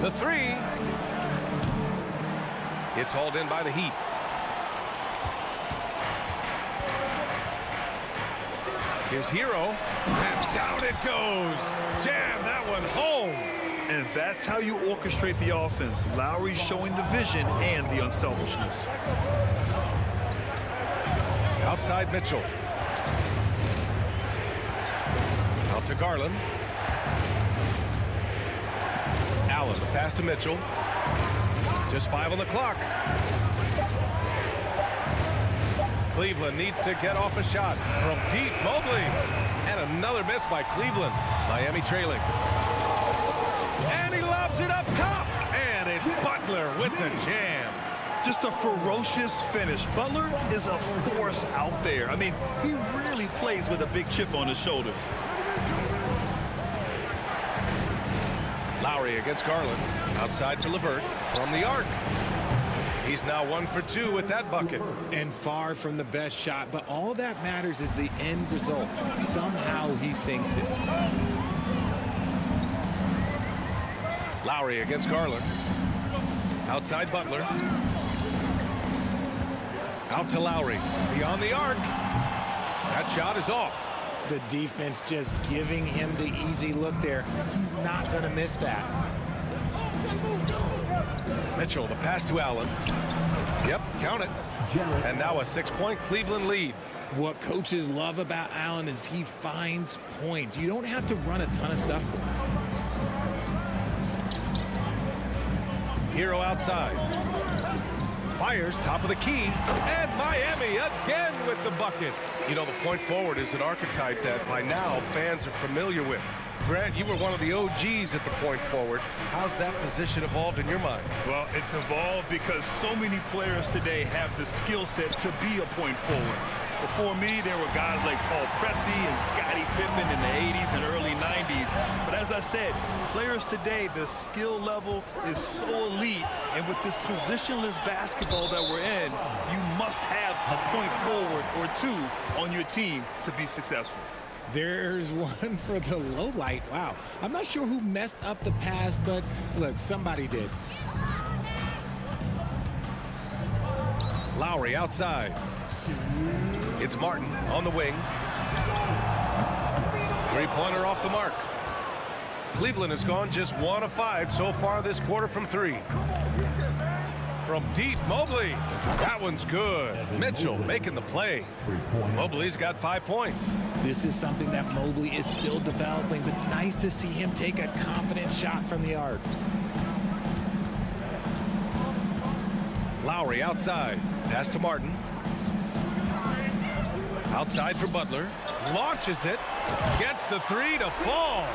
The three. It's hauled in by the Heat. Here's Hero. And down it goes. Jam that one home. And that's how you orchestrate the offense. Lowry showing the vision and the unselfishness. Outside Mitchell. Out to Garland. Allen, the pass to Mitchell. Just 5 on the clock. Cleveland needs to get off a shot from deep. Mobley. And another miss by Cleveland. Miami trailing. And he lobs it up top. And it's Butler with the jam. Just a ferocious finish. Butler is a force out there. I mean, he really plays with a big chip on his shoulder. Lowry against Garland. Outside to LeVert from the arc. He's now 1 for 2 with that bucket. And far from the best shot, but all that matters is the end result. Somehow he sinks it. Lowry against Garland. Outside Butler. Out to Lowry. Beyond the arc. That shot is off. The defense just giving him the easy look there. He's not going to miss that. Mitchell, the pass to Allen. Yep, count it. And now a 6-point Cleveland lead. What coaches love about Allen is he finds points. You don't have to run a ton of stuff for him. Hero outside. Fires top of the key. And Miami again with the bucket. You know, the point forward is an archetype that by now fans are familiar with. Grant, you were one of the OGs at the point forward. How's that position evolved in your mind? Well, it's evolved because so many players today have the skill set to be a point forward. Before me, there were guys like Paul Pressey and Scottie Pippen in the 80s and early 90s. But as I said, players today, the skill level is so elite. And with this positionless basketball that we're in, you must have a point forward or two on your team to be successful. There's one for the low light. Wow. I'm not sure who messed up the pass, but look, somebody did. Lowry outside. It's Martin on the wing. Three-pointer off the mark. Cleveland has gone just 1 of 5 so far this quarter from 3. From deep, Mobley. That one's good. Mitchell making the play. Mobley's got 5 points. This is something that Mobley is still developing, but nice to see him take a confident shot from the arc. Lowry outside. Pass to Martin. Outside for Butler. Launches it. Gets the 3 to fall.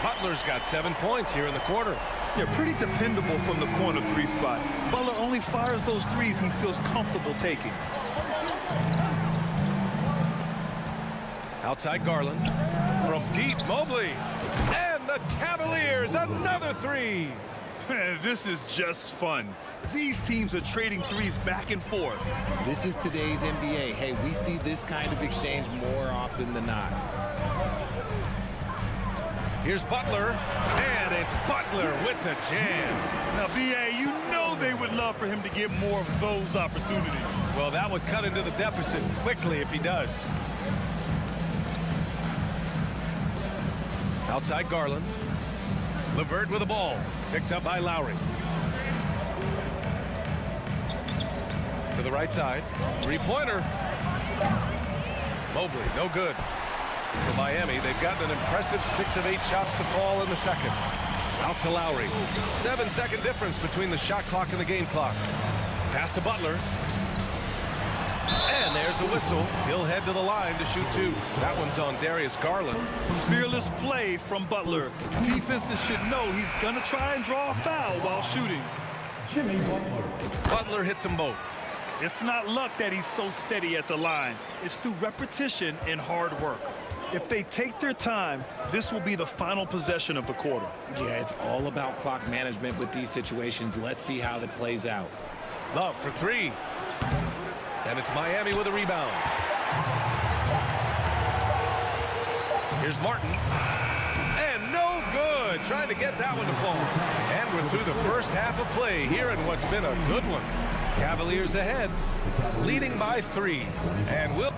Butler's got 7 points here in the quarter. Yeah, pretty dependable from the corner 3 spot. Butler only fires those threes he feels comfortable taking. Outside Garland. From deep, Mobley. And the Cavaliers, another 3. Man, this is just fun. These teams are trading threes back and forth. This is today's NBA. Hey, we see this kind of exchange more often than not. Here's Butler, and it's Butler with the jam. Now, B.A., you know they would love for him to get more of those opportunities. Well, that would cut into the deficit quickly if he does. Outside Garland. LeVert with the ball. Picked up by Lowry. To the right side. Three-pointer. Mobley, no good. For Miami, they've gotten an impressive 6 of 8 shots to fall in the second. Out to Lowry. 7-second difference between the shot clock and the game clock. Pass to Butler. And there's a whistle. He'll head to the line to shoot 2. That one's on Darius Garland. Fearless play from Butler. Defenses should know he's going to try and draw a foul while shooting. Jimmy Butler. Butler hits them both. It's not luck that he's so steady at the line. It's through repetition and hard work. If they take their time, this will be the final possession of the quarter. Yeah, it's all about clock management with these situations. Let's see how that plays out. Love for 3. And it's Miami with a rebound. Here's Martin. And no good. Trying to get that one to fall. And we're through the first half of play here in what's been a good one. Cavaliers ahead, leading by 3. And we'll...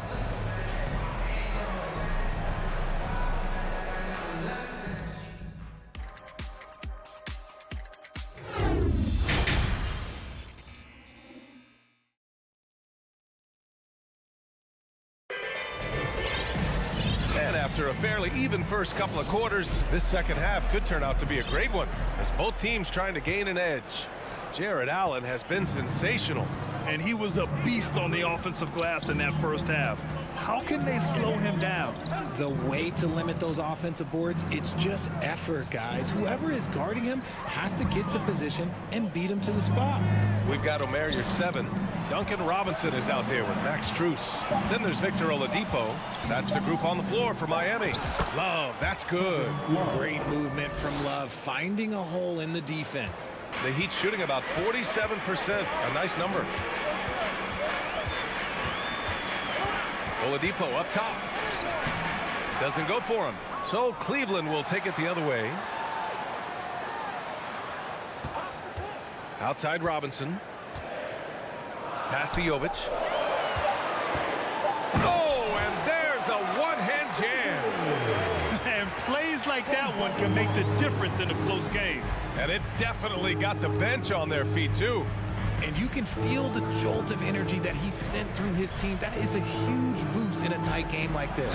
After a fairly even first couple of quarters, this second half could turn out to be a great one as both teams trying to gain an edge. Jared Allen has been sensational. And he was a beast on the offensive glass in that first half. How can they slow him down? The way to limit those offensive boards, it's just effort, guys. Whoever is guarding him has to get to position and beat him to the spot. We've got Omer at 7. Duncan Robinson is out there with Max Strus. Then there's Victor Oladipo. That's the group on the floor for Miami. Love, that's good. Great movement from Love, finding a hole in the defense. The Heat shooting about 47%. A nice number. Oladipo up top. Doesn't go for him. So Cleveland will take it the other way. Outside Robinson. Pass to Jovic. Oh, and there's a one-hand jam. And plays like that one can make the difference in a close game. And it definitely got the bench on their feet, too. And you can feel the jolt of energy that he sent through his team. That is a huge boost in a tight game like this.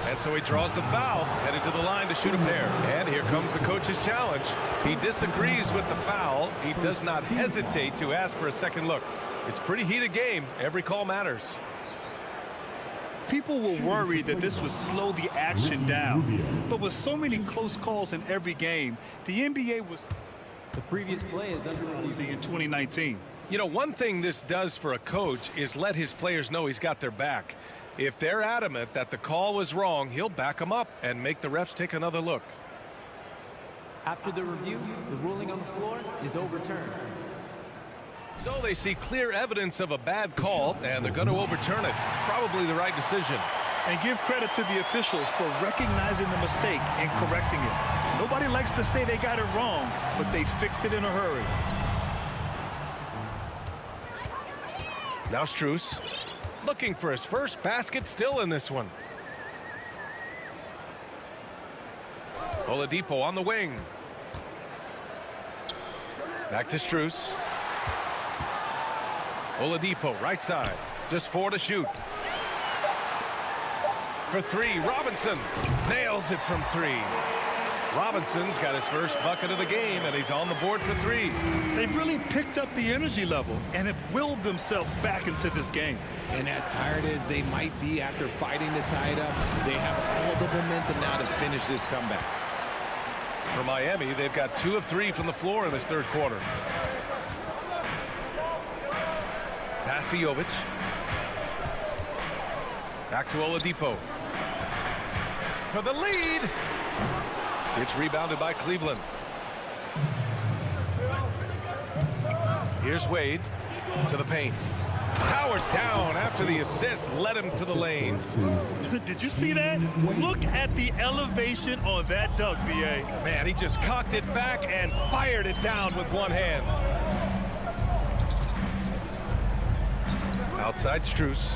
And so he draws the foul, headed to the line to shoot a pair. And here comes the coach's challenge. He disagrees with the foul. He does not hesitate to ask for a second look. It's a pretty heated game. Every call matters. People were worried that this would slow the action down. But with so many close calls in every game, the NBA was... The previous play is under review in 2019. You know, one thing this does for a coach is let his players know he's got their back. If they're adamant that the call was wrong, he'll back them up and make the refs take another look. After the review, the ruling on the floor is overturned. So they see clear evidence of a bad call, and they're going to overturn it. Probably the right decision. And give credit to the officials for recognizing the mistake and correcting it. Nobody likes to say they got it wrong, but they fixed it in a hurry. Now Strus looking for his first basket, still in this one. Oladipo on the wing. Back to Strus. Oladipo, right side. Just 4 to shoot. For 3, Robinson nails it from 3. Robinson's got his first bucket of the game, and he's on the board for 3. They've really picked up the energy level and have willed themselves back into this game. And as tired as they might be after fighting to tie it up, they have all the momentum now to finish this comeback. For Miami, they've got 2 of 3 from the floor in this third quarter. Pass to Jovic. Back to Oladipo. For the lead. It's rebounded by Cleveland. Here's Wade to the paint. Powered down after the assist led him to the lane. Did you see that? Look at the elevation on that dunk, B.A. Man, he just cocked it back and fired it down with one hand. Outside Strus.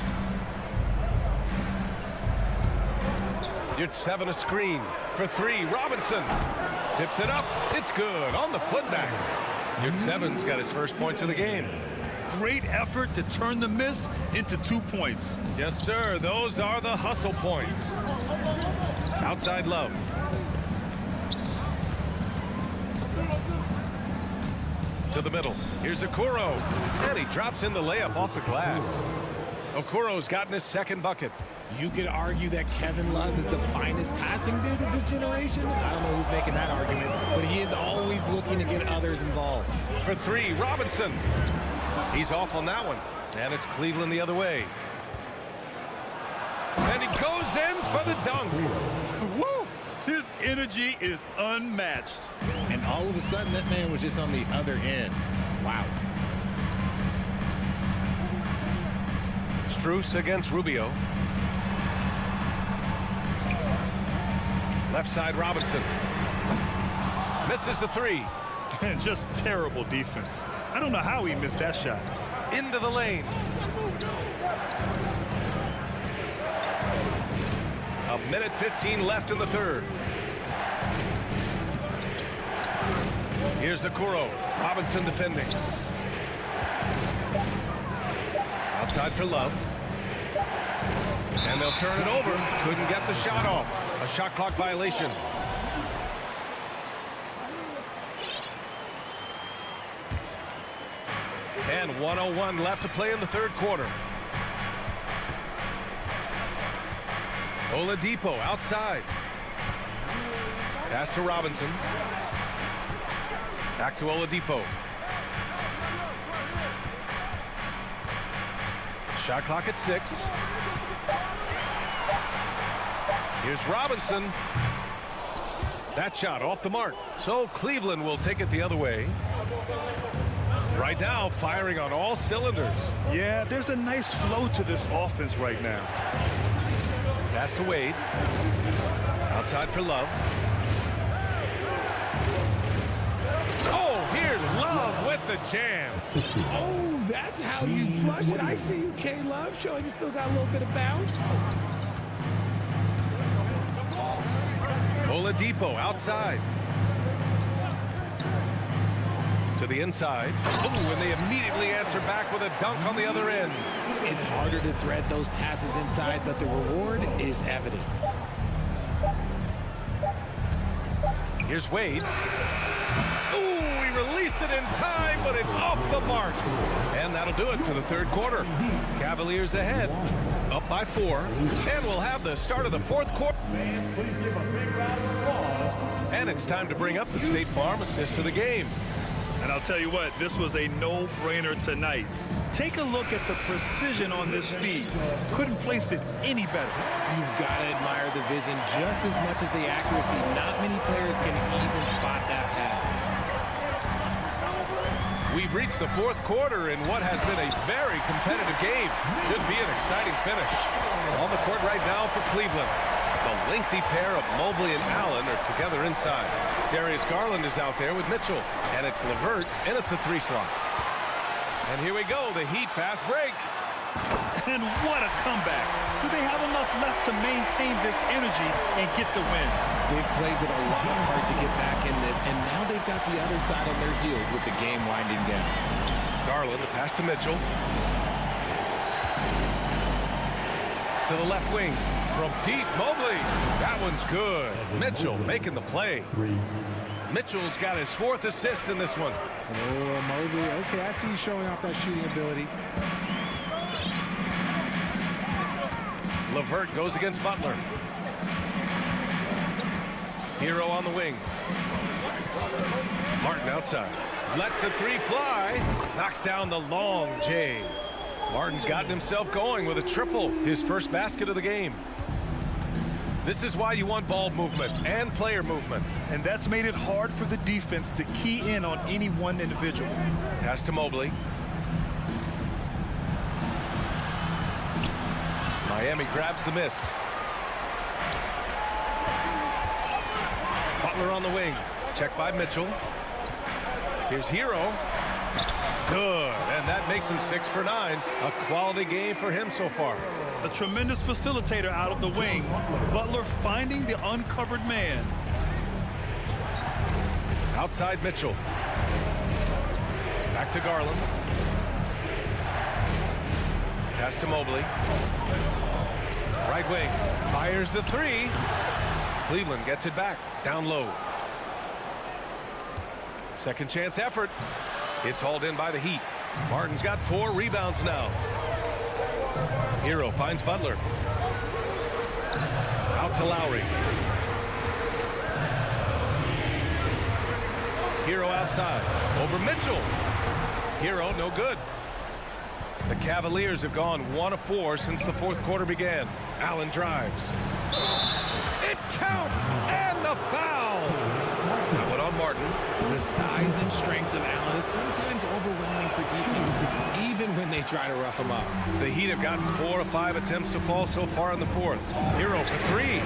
You're 7 a screen for 3. Robinson tips it up. It's good on the putback. You're 7's got his first points of the game. Great effort to turn the miss into 2 points. Yes, sir. Those are the hustle points. Outside Love. To the middle. Here's Okoro. And he drops in the layup off the glass. Okoro's gotten his second bucket. You could argue that Kevin Love is the finest passing big of his generation. I don't know who's making that argument, but he is always looking to get others involved. For 3, Robinson. He's off on that one. And it's Cleveland the other way. And he goes in for the dunk. Woo! His energy is unmatched. And all of a sudden, that man was just on the other end. Wow. Strus against Rubio. Left side Robinson. Misses the 3. And just terrible defense. I don't know how he missed that shot. Into the lane. A minute 15 left in the third. Here's Okoro. Robinson defending. Outside for Love. And they'll turn it over. Couldn't get the shot off. A shot clock violation. And 1:01 left to play in the third quarter. Oladipo outside. Pass to Robinson. Back to Oladipo. Shot clock at 6. Here's Robinson. That shot off the mark. So Cleveland will take it the other way. Right now, firing on all cylinders. Yeah, there's a nice flow to this offense right now. Pass to Wade. Outside for Love. Oh, here's Love with the jam. Oh, that's how you flush it. I see you, K-Love, showing you still got a little bit of bounce. Oladipo outside. To the inside. Oh, and they immediately answer back with a dunk on the other end. It's harder to thread those passes inside, but the reward is evident. Here's Wade. Ooh, he released it in time, but it's off the mark. And that'll do it for the third quarter. Cavaliers ahead, up by 4. And we'll have the start of the fourth quarter. And it's time to bring up the State Farm assist to the game. And I'll tell you what, this was a no-brainer tonight. Take a look at the precision on this feed. Couldn't place it any better. You've got to admire the vision just as much as the accuracy. Not many players can even spot that pass. We've reached the fourth quarter in what has been a very competitive game. Should be an exciting finish. On the court right now for Cleveland. The lengthy pair of Mobley and Allen are together inside. Darius Garland is out there with Mitchell. And it's LeVert in at the 3 slot. And here we go, the Heat fast break. And what a comeback. Do they have enough left to maintain this energy and get the win? They've played with a lot of heart to get back in this, and now they've got the other side on their heels with the game winding down. Garland, the pass to Mitchell. To the left wing. From deep, Mobley. That one's good. Mitchell making the play. Mitchell's got his 4th assist in this one. Oh, Mobley. Okay, I see you showing off that shooting ability. LeVert goes against Butler. Hero on the wing. Martin outside. Lets the 3 fly. Knocks down the long J. Martin's gotten himself going with a triple. His first basket of the game. This is why you want ball movement and player movement. And that's made it hard for the defense to key in on any one individual. Pass to Mobley. Miami grabs the miss. Butler on the wing. Check by Mitchell. Here's Hero. Good, and that makes him 6 for 9. A quality game for him so far. A tremendous facilitator out of the wing. Butler finding the uncovered man. Outside Mitchell. Back to Garland. Pass to Mobley. Right wing. Fires the three. Cleveland gets it back. Down low. Second chance effort. It's hauled in by the Heat. Martin's got 4 rebounds now. Hero finds Butler. Out to Lowry. Hero outside. Over Mitchell. Hero no good. The Cavaliers have gone 1 of 4 since the fourth quarter began. Allen drives. It counts! And the foul! That one on Martin. The size and strength of Allen is sometimes overwhelming for defense, even when they try to rough him up. The Heat have gotten 4 of 5 attempts to fall so far in the fourth. Hero for 3.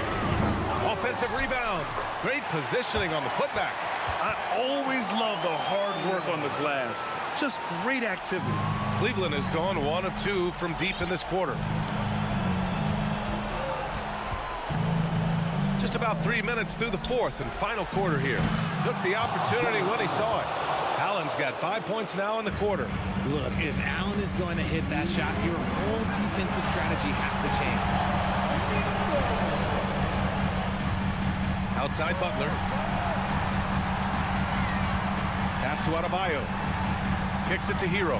Offensive rebound. Great positioning on the putback. I always love the hard work on the glass. Just great activity. Cleveland has gone 1 of 2 from deep in this quarter. Just about 3 minutes through the fourth and final quarter here. Took the opportunity when he saw it. Allen's got 5 points now in the quarter. Look, if Allen is going to hit that shot, your whole defensive strategy has to change. Outside Butler. Pass to Adebayo. Kicks it to Hero.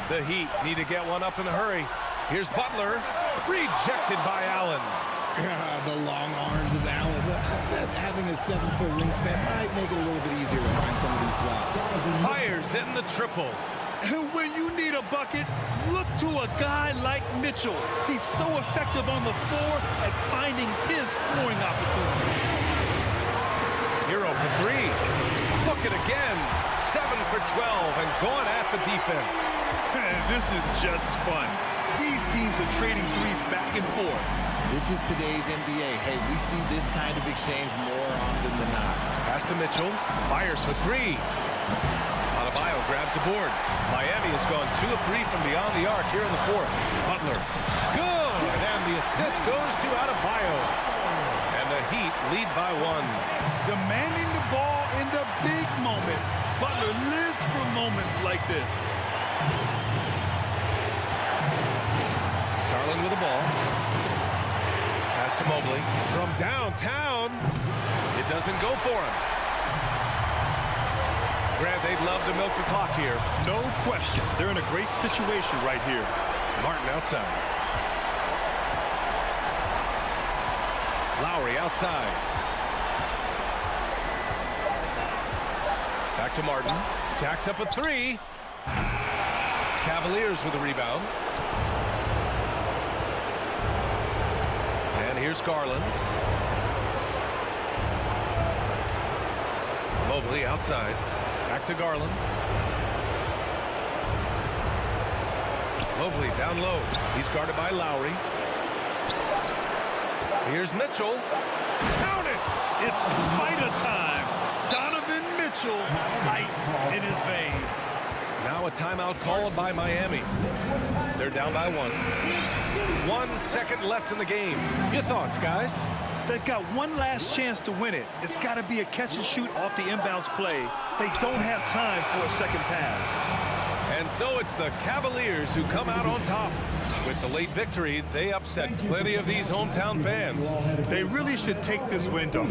The Heat need to get one up in a hurry. Here's Butler. Rejected by Allen. The long arms of Allen. Having a 7-foot wingspan might make it a little bit easier to find some of these blocks. Fires in the triple. And when you need a bucket, look to a guy like Mitchell. He's so effective on the floor at finding his scoring opportunities. Hero for 3. Look it again. 7 for 12 and going at the defense. This is just fun. These teams are trading threes back and forth. This is today's NBA. Hey, we see this kind of exchange more often than not. Pass to Mitchell. Fires for 3. Adebayo grabs the board. Miami has gone 2 of 3 from beyond the arc here in the fourth. Butler. Good. And the assist goes to Adebayo. And the Heat lead by 1. Demanding the ball in the big moment. Butler lives for moments like this. Garland with the ball. Pass to Mobley. From downtown. It doesn't go for him. Grant, they'd love to milk the clock here. No question. They're in a great situation right here. Martin outside. Lowry outside. Back to Martin. Jacks up a 3. Cavaliers with a rebound. And here's Garland. Mobley outside. Back to Garland. Mobley down low. He's guarded by Lowry. Here's Mitchell. Count it! It's Spider time. Donovan Mitchell, ice in his veins. Now a timeout called by Miami. They're down by 1. 1 second left in the game. Your thoughts, guys? They've got one last chance to win it. It's got to be a catch and shoot off the inbounds play. They don't have time for a second pass. And so it's the Cavaliers who come out on top. With the late victory, they upset plenty of these hometown fans. They really should take this win, though.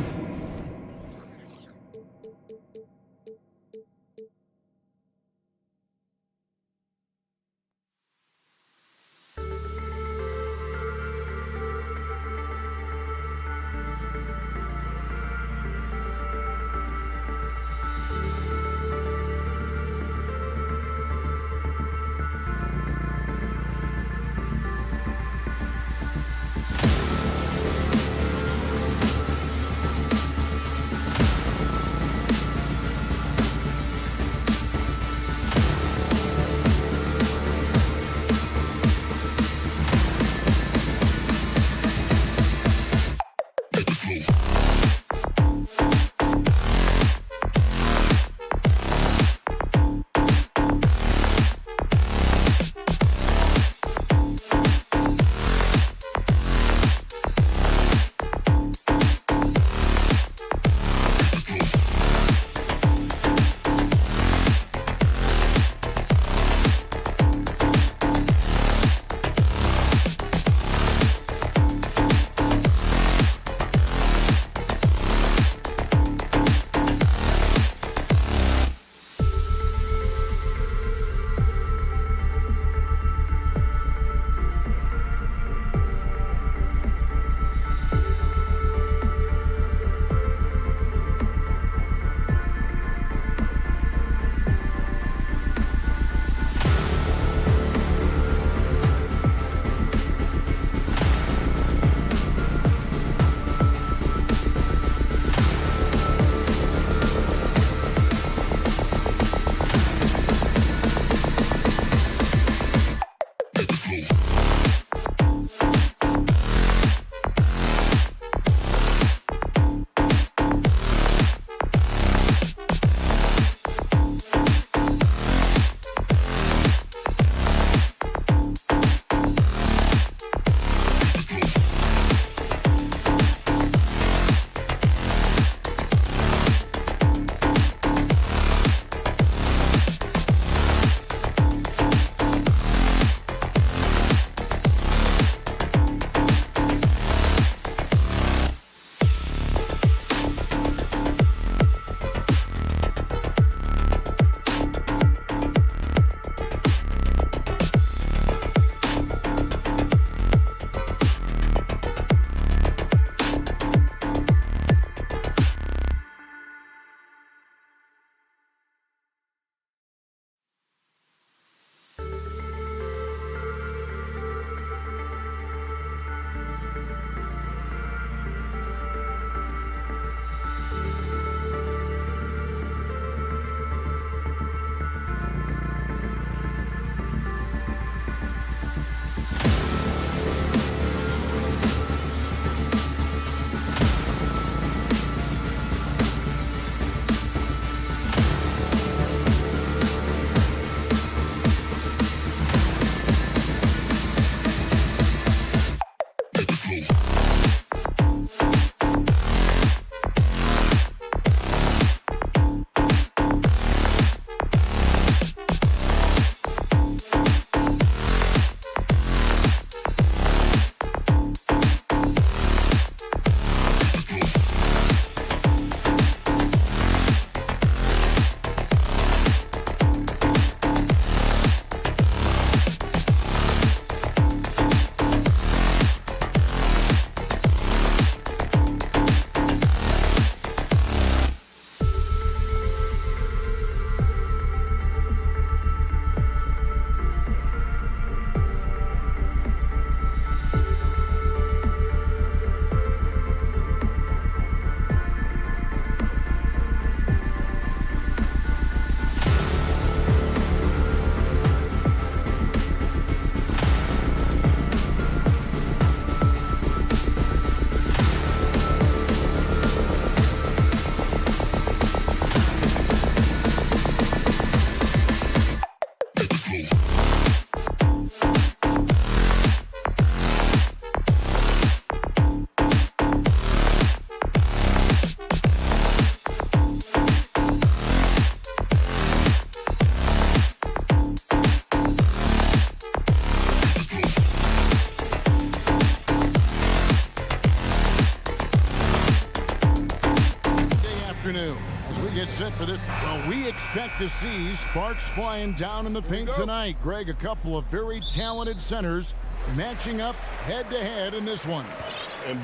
get set for this. Well, we expect to see sparks flying down in the paint tonight. Greg, a couple of very talented centers matching up head-to-head in this one.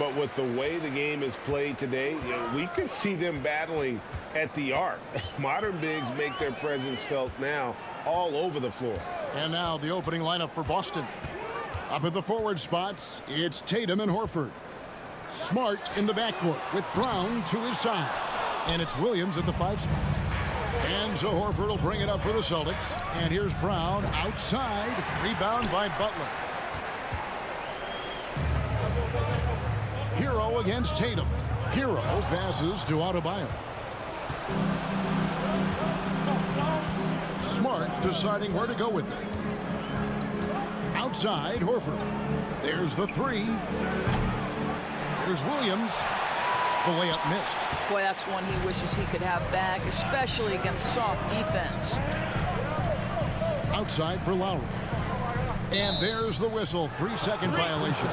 But with the way the game is played today, we could see them battling at the arc. Modern bigs make their presence felt now all over the floor. And now the opening lineup for Boston. Up at the forward spots, it's Tatum and Horford. Smart in the backcourt with Brown to his side. And it's Williams at the 5 spot. And so Horford will bring it up for the Celtics. And here's Brown outside. Rebound by Butler. Hero against Tatum. Hero passes to Adebayo. Smart deciding where to go with it. Outside, Horford. There's the 3. There's Williams. The layup missed. Boy, that's one he wishes he could have back, especially against soft defense. Outside for Lowry. And there's the whistle. 3-second violation.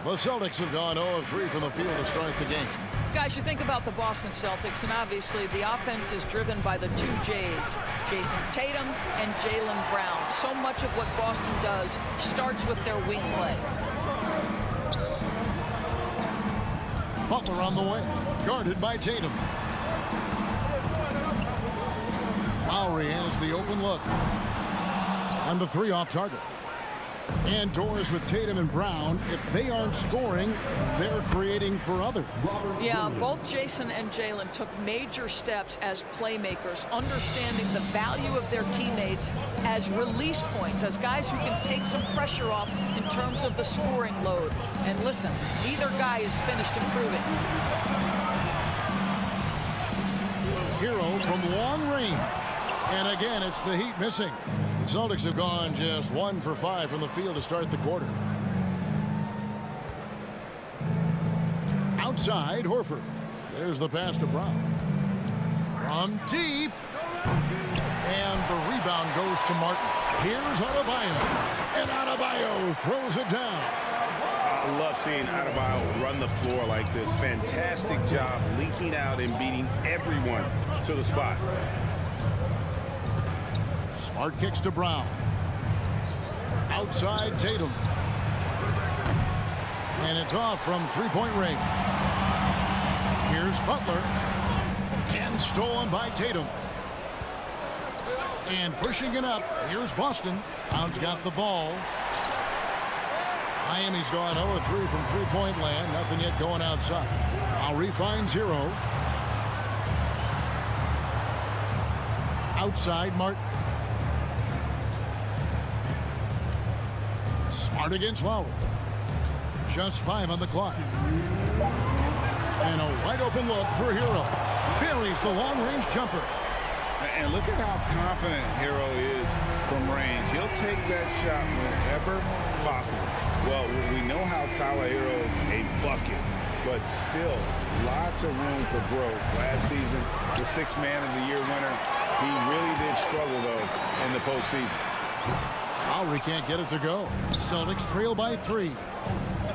The Celtics have gone 0 of 3 from the field to start the game. Guys, you think about the Boston Celtics, and obviously the offense is driven by the 2 J's, Jason Tatum and Jaylen Brown. So much of what Boston does starts with their wing play. Butler on the way, guarded by Tatum. Lowry has the open look. On the 3 off target. Indoors with Tatum and Brown, if they aren't scoring, they're creating for others. Yeah, both Jason and Jalen took major steps as playmakers, understanding the value of their teammates as release points, as guys who can take some pressure off in terms of the scoring load. And listen, neither guy is finished improving. Hero from long range. And again, it's the Heat missing. The Celtics have gone just 1 for 5 from the field to start the quarter. Outside, Horford. There's the pass to Brown. From deep. And the rebound goes to Martin. Here's Adebayo. And Adebayo throws it down. I love seeing Adebayo run the floor like this. Fantastic job leaking out and beating everyone to the spot. Smart kicks to Brown. Outside Tatum. And it's off from three-point range. Here's Butler. And stolen by Tatum. And pushing it up. Here's Boston. Brown's got the ball. Miami's gone 0-3 from three-point land. Nothing yet going outside. Lowry finds Hero. Outside Martin. Smart against Lowry. Just 5 on the clock. And a wide open look for Hero. Buries the long-range jumper. And look at how confident Hero is from range. He'll take that shot whenever possible. Well, we know how Tyler Hero is a bucket, but still lots of room for growth. Last season, the 6th Man of the Year winner, he really did struggle, though, in the postseason. Lowry can't get it to go. Celtics trail by 3.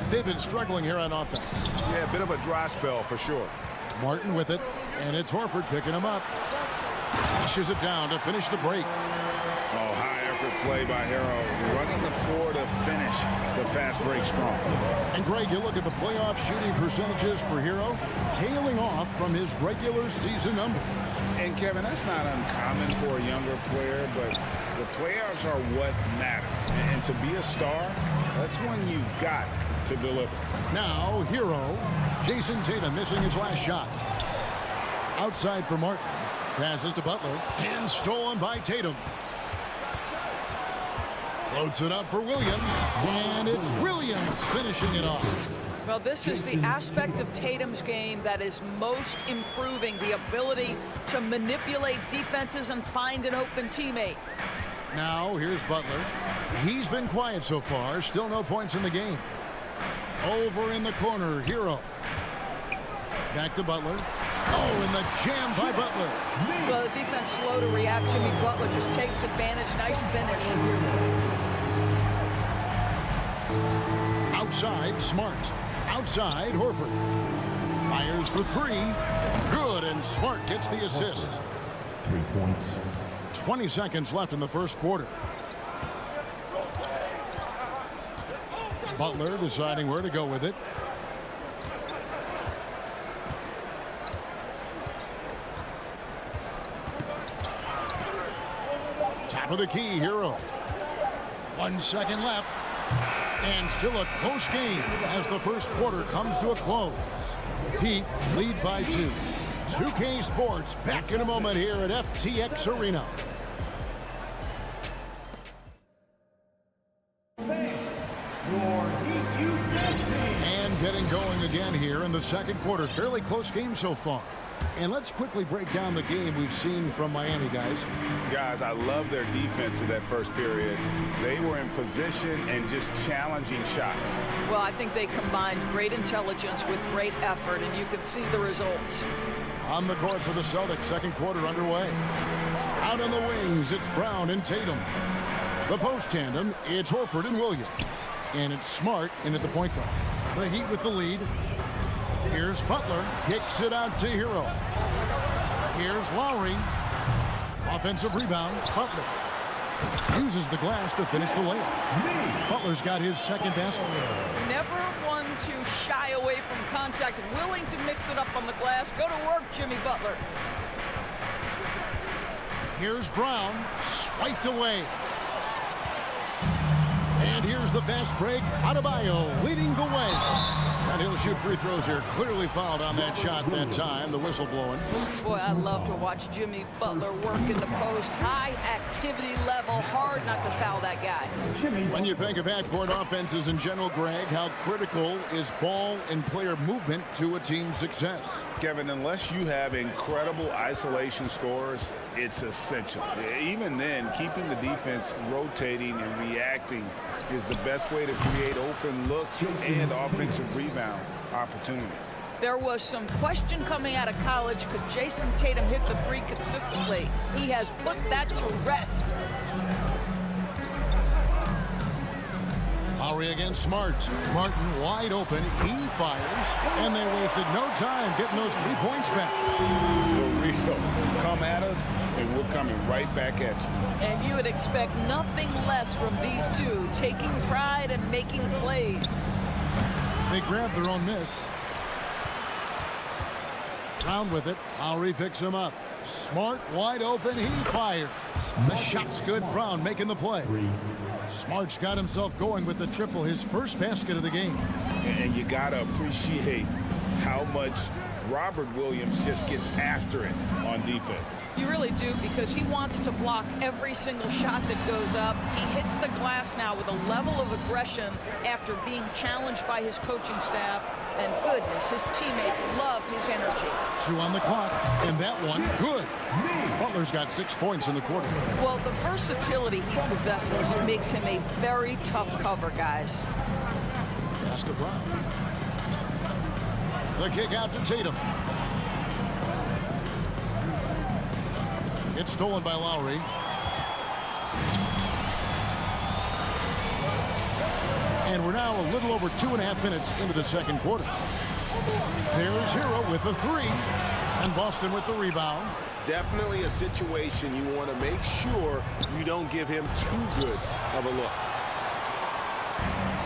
They've been struggling here on offense. Yeah, a bit of a dry spell for sure. Martin with it, and it's Horford picking him up. Pushes it down to finish the break. Oh, high effort play by Hero. Running the floor to finish the fast break strong. And Greg, you look at the playoff shooting percentages for Hero, tailing off from his regular season numbers. And Kevin, that's not uncommon for a younger player, but the playoffs are what matters. And to be a star, that's when you've got to deliver. Now, Hero. Jason Tatum missing his last shot. Outside for Martin. Passes to Butler. And stolen by Tatum. Floats it up for Williams. And it's Williams finishing it off. Well, this is the aspect of Tatum's game that is most improving, the ability to manipulate defenses and find an open teammate. Now, here's Butler. He's been quiet so far. Still no points in the game. Over in the corner, Hero. Back to Butler. Oh, and the jam by Butler. Well, the defense slow to react. Jimmy Butler just takes advantage. Nice finish. Outside, Smart. Outside, Horford. Fires for 3. Good, and Smart gets the assist. 3 points. 20 seconds left in the first quarter. Butler deciding where to go with it. Top of the key, Hero. 1 second left. And still a close game as the first quarter comes to a close. Heat lead by 2. 2K Sports back in a moment here at FTX Arena. And getting going again here in the second quarter. Fairly close game so far. And let's quickly break down the game we've seen from Miami, guys. Guys, I love their defense in that first period. They were in position and just challenging shots. Well, I think they combined great intelligence with great effort, and you can see the results. On the court for the Celtics, second quarter underway. Out on the wings, it's Brown and Tatum. The post tandem, it's Horford and Williams. And it's Smart in at the point guard. The Heat with the lead. Here's Butler, kicks it out to Hero. Here's Lowry. Offensive rebound, Butler. Uses the glass to finish the layup. Butler's got his second basket. Never one to shy away from contact, willing to mix it up on the glass. Go to work, Jimmy Butler. Here's Brown, swiped away. And here's the fast break. Adebayo leading the way. And he'll shoot free throws here. Clearly fouled on that shot that time. The whistle blowing. Boy, I love to watch Jimmy Butler work in the post. High activity level. Hard not to foul that guy. When you think of half-court offenses in general, Greg, how critical is ball and player movement to a team's success? Kevin, unless you have incredible isolation scores, it's essential. Even then, keeping the defense rotating and reacting is the best way to create open looks and offensive rebound opportunities. There was some question coming out of college. Could Jason Tatum hit the three consistently? He has put that to rest. Lowry against Smart. Martin wide open. He fires. And they wasted no time getting those 3 points back. For real. Come at us, and we're coming right back at you. And you would expect nothing less from these two, taking pride and making plays. They grabbed their own miss. Down with it. Lowry picks him up. Smart wide open. He fires. The shot's good. Brown making the play. Smart's got himself going with the triple, his first basket of the game. And you got to appreciate how much Robert Williams just gets after it on defense. You really do, because he wants to block every single shot that goes up. He hits the glass now with a level of aggression after being challenged by his coaching staff. And goodness, his teammates love his energy. 2 on the clock, and that one, good. Butler's got 6 points in the quarter. Well, the versatility he possesses makes him a very tough cover, guys. Pass to Brown. The kick out to Tatum. It's stolen by Lowry. And we're now a little over 2.5 minutes into the second quarter. There's Hero with the 3. And Boston with the rebound. Definitely a situation you want to make sure you don't give him too good of a look.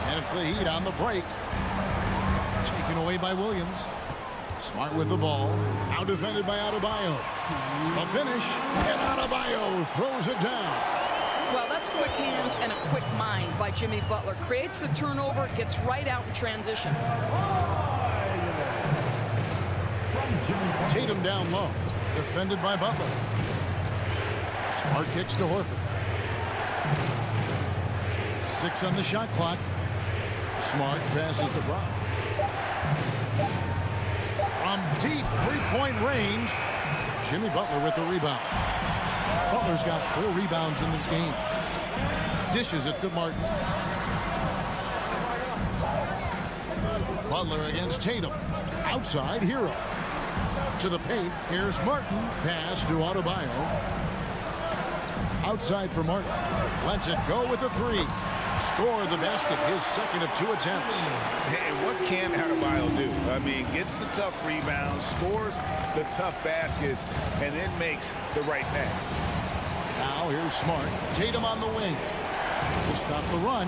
And it's the Heat on the break. Taken away by Williams. Smart with the ball. Now defended by Adebayo. A finish. And Adebayo throws it down. Well, that's quick hands and a quick mind by Jimmy Butler. Creates the turnover, gets right out in transition. Tatum down low. Defended by Butler. Smart kicks to Horford. 6 on the shot clock. Smart passes to Brown. From deep 3-point range, Jimmy Butler with the rebound. Butler's got 4 rebounds in this game. Dishes it to Martin. Butler against Tatum. Outside, Hero. To the paint, here's Martin. Pass to Adebayo. Outside for Martin. Lets it go with the 3. Score the basket, his second of 2 attempts. And what can Adebayo do? I mean, gets the tough rebounds, scores the tough baskets, and then makes the right pass. Now here's Smart. Tatum on the wing. To stop the run.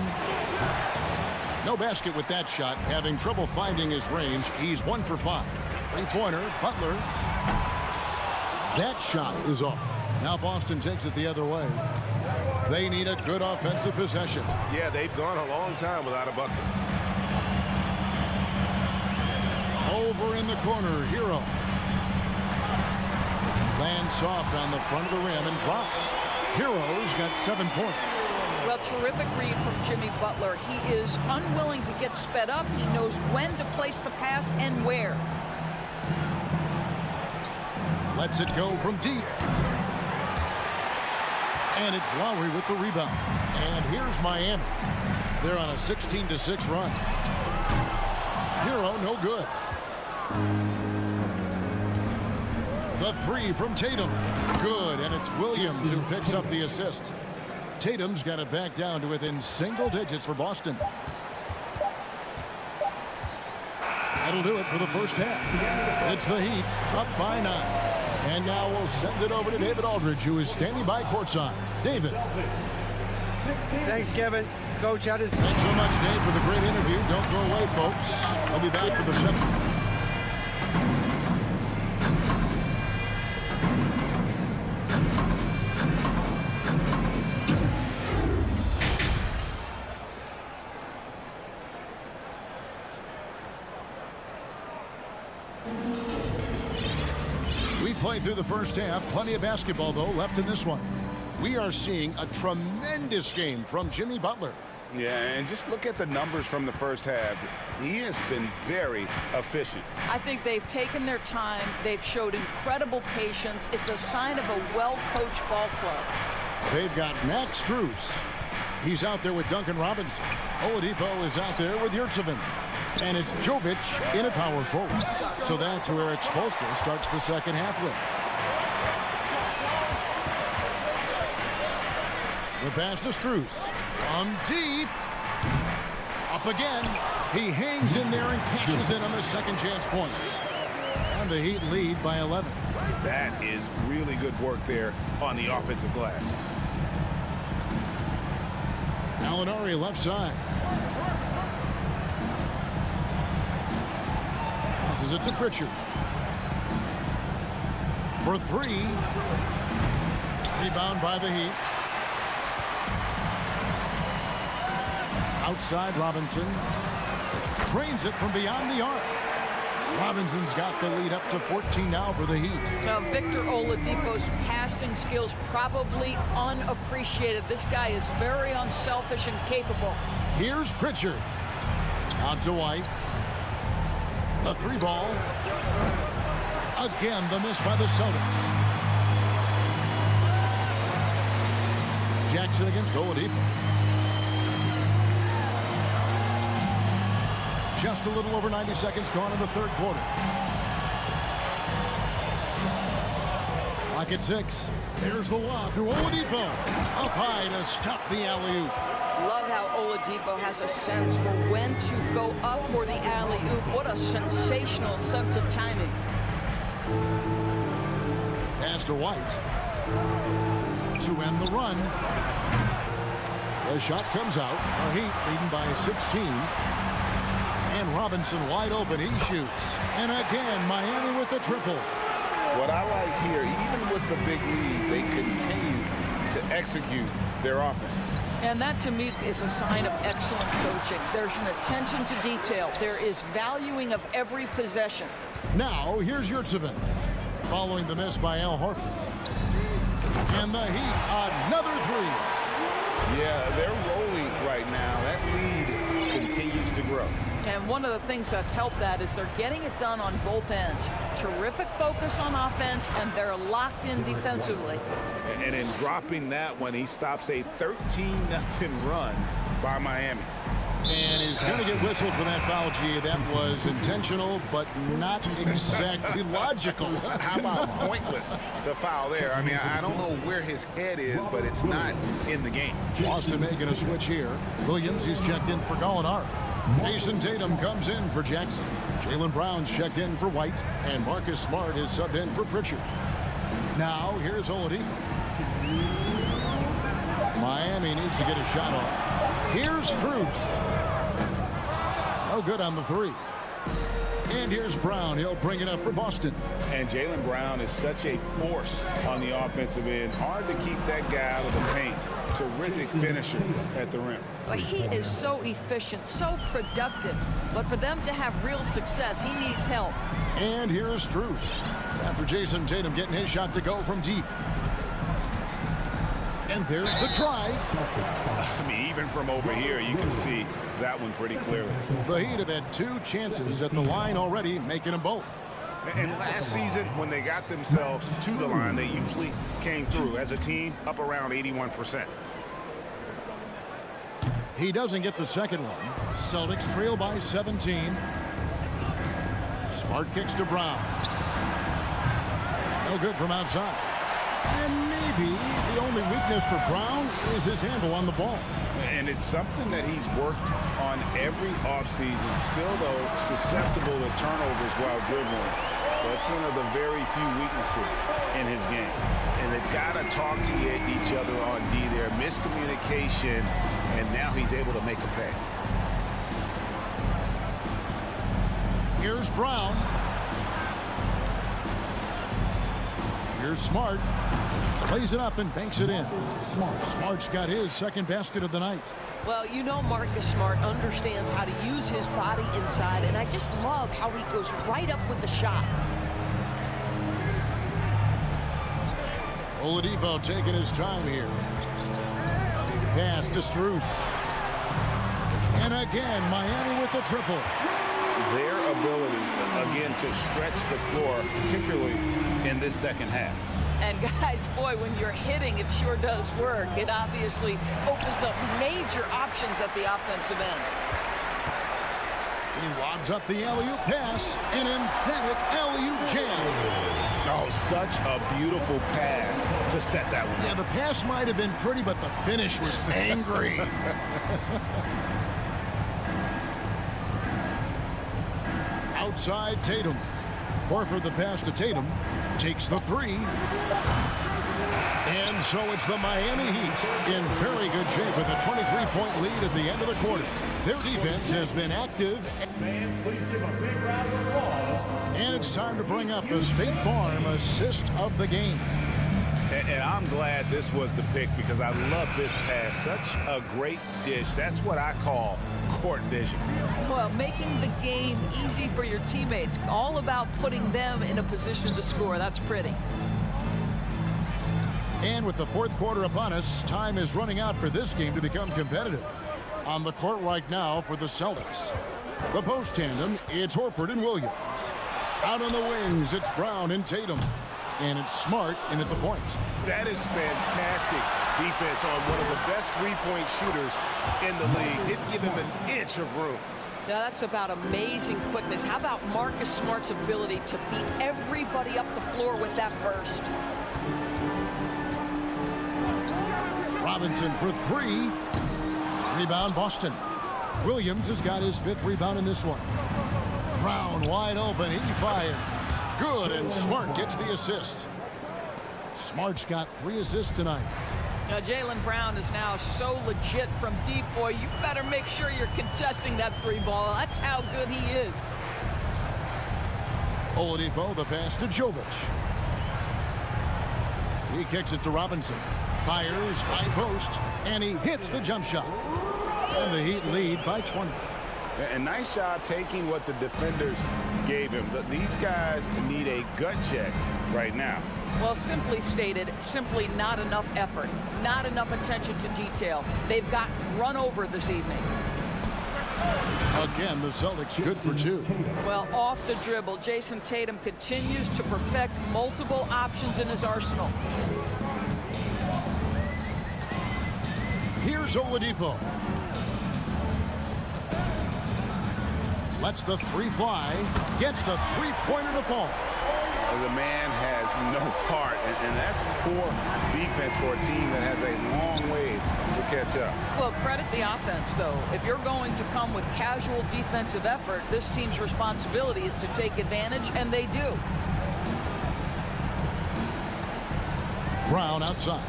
No basket with that shot. Having trouble finding his range. He's 1 for 5. 3-pointer. Butler. That shot is off. Now Boston takes it the other way. They need a good offensive possession. Yeah, they've gone a long time without a bucket. Over in the corner, Hero. Lands soft on the front of the rim and drops. Hero's got 7 points. Well, terrific read from Jimmy Butler. He is unwilling to get sped up. He knows when to place the pass and where. Lets it go from deep. And it's Lowry with the rebound. And here's Miami. They're on a 16-6 run. Hero, no good. The 3 from Tatum. Good, and it's Williams who picks up the assist. Tatum's got it back down to within single digits for Boston. That'll do it for the first half. It's the Heat up by 9. And now we'll send it over to David Aldridge, who is standing by courtside. David. Thanks, Kevin. Coach, how does... Thanks so much, Dave, for the great interview. Don't go away, folks. We'll be back for the second. Halfway through the first half, plenty of basketball, though, left in this one. We are seeing a tremendous game from Jimmy Butler. Yeah, and just look at the numbers from the first half. He has been very efficient. I think they've taken their time. They've showed incredible patience. It's a sign of a well-coached ball club. They've got Max Strus. He's out there with Duncan Robinson. Oladipo is out there with Yurtseven. And it's Jovic in a power forward. So that's who Eric Spoelstra starts the second half with. The pass to Strus. From deep. Up again. He hangs in there and cashes in on the second chance points. And the Heat lead by 11. That is really good work there on the offensive glass. Alinari left side. Passes it to Pritchard. For three. Rebound by the Heat. Outside Robinson. Trains it from beyond the arc. Robinson's got the lead up to 14 now for the Heat. Now, Victor Oladipo's passing skills probably unappreciated. This guy is very unselfish and capable. Here's Pritchard. Out to White. The three ball. Again, the miss by the Celtics. Jackson against Oladipo. Just a little over 90 seconds gone in the third quarter. Clock at 6. There's the lob to Oladipo. Up high to stuff the alley-oop. Love how Oladipo has a sense for when to go up for the alley-oop. What a sensational sense of timing. Pass to White. To end the run. The shot comes out. The Heat leading by 16. And Robinson wide open. He shoots. And again, Miami with the triple. What I like here, even with the big lead, they continue to execute their offense. And that, to me, is a sign of excellent coaching. There's an attention to detail. There is valuing of every possession. Now, here's Yurtseven. Following the miss by Al Horford. And the Heat, another three. Yeah, they're rolling right now. That lead continues to grow. And one of the things that's helped that is they're getting it done on both ends. Terrific focus on offense, and they're locked in defensively. And in dropping that one, he stops a 13-0 run by Miami. And he's going to get whistled for that foul, G. That was intentional, but not exactly logical. How about pointless to foul there? I mean, I don't know where his head is, but it's not in the game. Boston making a switch here. Williams, he's checked in for Gallinari. Jason Tatum comes in for Jackson. Jaylen Brown's checked in for White. And Marcus Smart is subbed in for Pritchard. Now, here's Oladipo. Miami needs to get a shot off. Here's Strus. No good on the three. And here's Brown. He'll bring it up for Boston. And Jaylen Brown is such a force on the offensive end. Hard to keep that guy out of the paint. Terrific finisher at the rim. But he is so efficient, so productive. But for them to have real success, he needs help. And here's Strus. After Jason Tatum getting his shot to go from deep. And there's the try. I mean, even from over here, you can see that one pretty clearly. The Heat have had two chances at the line already, making them both. And last season, when they got themselves to the line, they usually came through as a team up around 81%. He doesn't get the second one. Celtics trail by 17. Smart kicks to Brown. No good from outside. And maybe the only weakness for Brown is his handle on the ball. And it's something that he's worked on every offseason. Still, though, susceptible to turnovers while dribbling. That's one of the very few weaknesses in his game. And they've got to talk to each other on D there. Miscommunication, and now he's able to make a pay. Here's Brown. Here's Smart. Plays it up and banks it in. Smart's got his second basket of the night. Well, you know Marcus Smart understands how to use his body inside, and I just love how he goes right up with the shot. Oladipo taking his time here. Pass to Strus. And again, Miami with the triple. Their ability, again, to stretch the floor, particularly in this second half. And guys, boy, when you're hitting, it sure does work. It obviously opens up major options at the offensive end. He lobs up the alley-oop pass, an emphatic alley-oop jam. Oh, such a beautiful pass to set that one. Yeah, the pass might have been pretty, but the finish was angry. Outside Tatum. Horford the pass to Tatum. Takes the three. And so it's the Miami Heat in very good shape with a 23-point lead at the end of the quarter. Their defense has been active. And it's time to bring up the State Farm assist of the game. And I'm glad this was the pick because I love this pass. Such a great dish. That's what I call court vision. Well, making the game easy for your teammates. All about putting them in a position to score. That's pretty. And with the fourth quarter upon us, time is running out for this game to become competitive. On the court right now for the Celtics. The post tandem, it's Horford and Williams. Out on the wings, it's Brown and Tatum. And it's Smart in at the point. That is fantastic defense on one of the best three-point shooters in the league. Didn't give him an inch of room. Now that's about amazing quickness. How about Marcus Smart's ability to beat everybody up the floor with that burst? Robinson for three. Rebound Boston. Williams has got his fifth rebound in this one. Brown wide open. He fires. Good, and Smart gets the assist. Smart's got 3 assists tonight. Now Jaylen Brown is now so legit from deep. Boy, you better make sure you're contesting that three ball. That's how good he is. Oladipo, the pass to Jovic. He kicks it to Robinson. Fires, high post, and he hits the jump shot. And the Heat lead by 20. A nice job taking what the defenders gave him. These guys need a gut check right now. Well, simply stated, simply not enough effort, not enough attention to detail. They've gotten run over this evening. Again, the Celtics good for 2. Well, off the dribble, Jason Tatum continues to perfect multiple options in his arsenal. Here's Oladipo. Lets the three fly. Gets the three-pointer to fall. The man has no heart, and that's poor defense for a team that has a long way to catch up. Well, credit the offense, though. If you're going to come with casual defensive effort, this team's responsibility is to take advantage, and they do. Brown outside.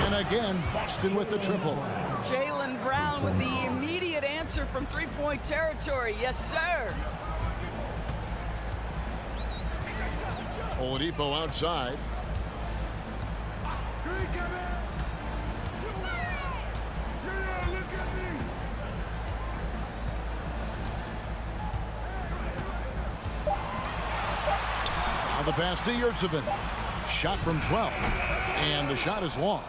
And again, Boston with the triple. Jaylen Brown with the immediate answer from three-point territory. Yes, sir. Oladipo outside. Now the pass to Yurtseven. Shot from 12. And the shot is long.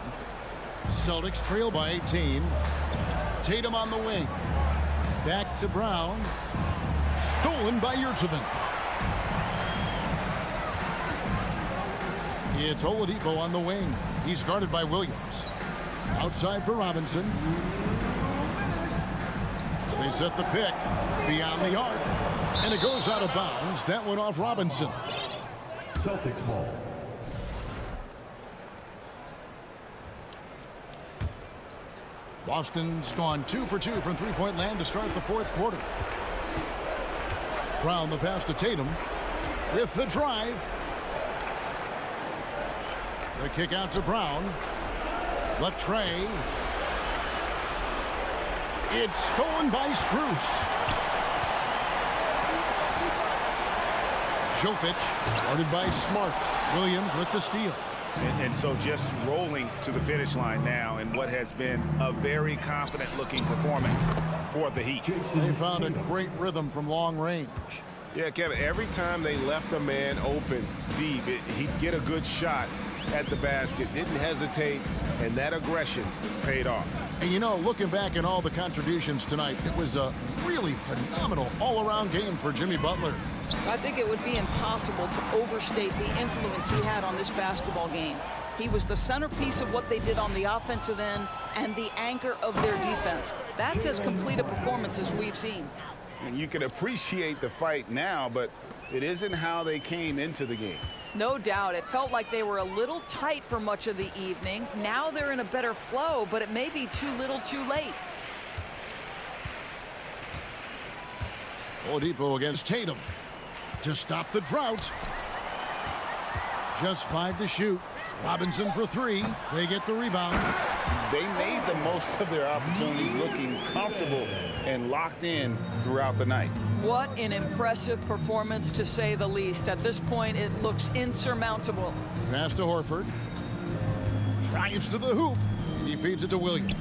Celtics trail by 18. Tatum on the wing. Back to Brown. Stolen by Yurtseven. It's Oladipo on the wing. He's guarded by Williams. Outside for Robinson. They set the pick beyond the arc. And it goes out of bounds. That went off Robinson. Celtics ball. Boston's gone 2 for 2 from three-point land to start the fourth quarter. Brown the pass to Tatum with the drive. The kick out to Brown. Latrey. It's stolen by Strus. Jovic guarded by Smart. Williams with the steal. And so just rolling to the finish line now in what has been a very confident looking performance for the Heat. They found a great rhythm from long range. Yeah, Kevin, every time they left a man open deep, he'd get a good shot at the basket, didn't hesitate, and that aggression paid off. And you know, looking back at all the contributions tonight, it was a really phenomenal all-around game for Jimmy Butler. I think it would be impossible to overstate the influence he had on this basketball game. He was the centerpiece of what they did on the offensive end and the anchor of their defense. That's as complete a performance as we've seen. And you can appreciate the fight now, but it isn't how they came into the game. No doubt. It felt like they were a little tight for much of the evening. Now they're in a better flow, but it may be too little too late. Oladipo against Tatum to stop the drought. Just 5 to shoot. Robinson for 3. They get the rebound. They made the most of their opportunities, looking comfortable and locked in throughout the night. What an impressive performance, to say the least. At this point, it looks insurmountable. Pass to Horford. Drives to the hoop. He feeds it to Williams.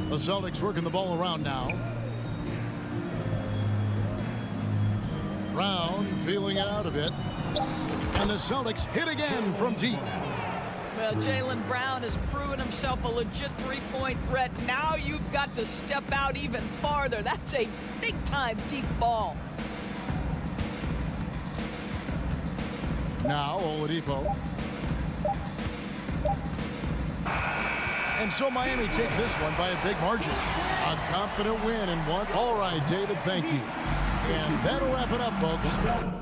The Celtics working the ball around now. Brown feeling it out a bit. And the Celtics hit again from deep. Well, Jaylen Brown has proven himself a legit three-point threat. Now you've got to step out even farther. That's a big-time deep ball. Now Oladipo. And so Miami takes this one by a big margin. A confident win and one. All right, David, thank you. And that'll wrap it up, folks.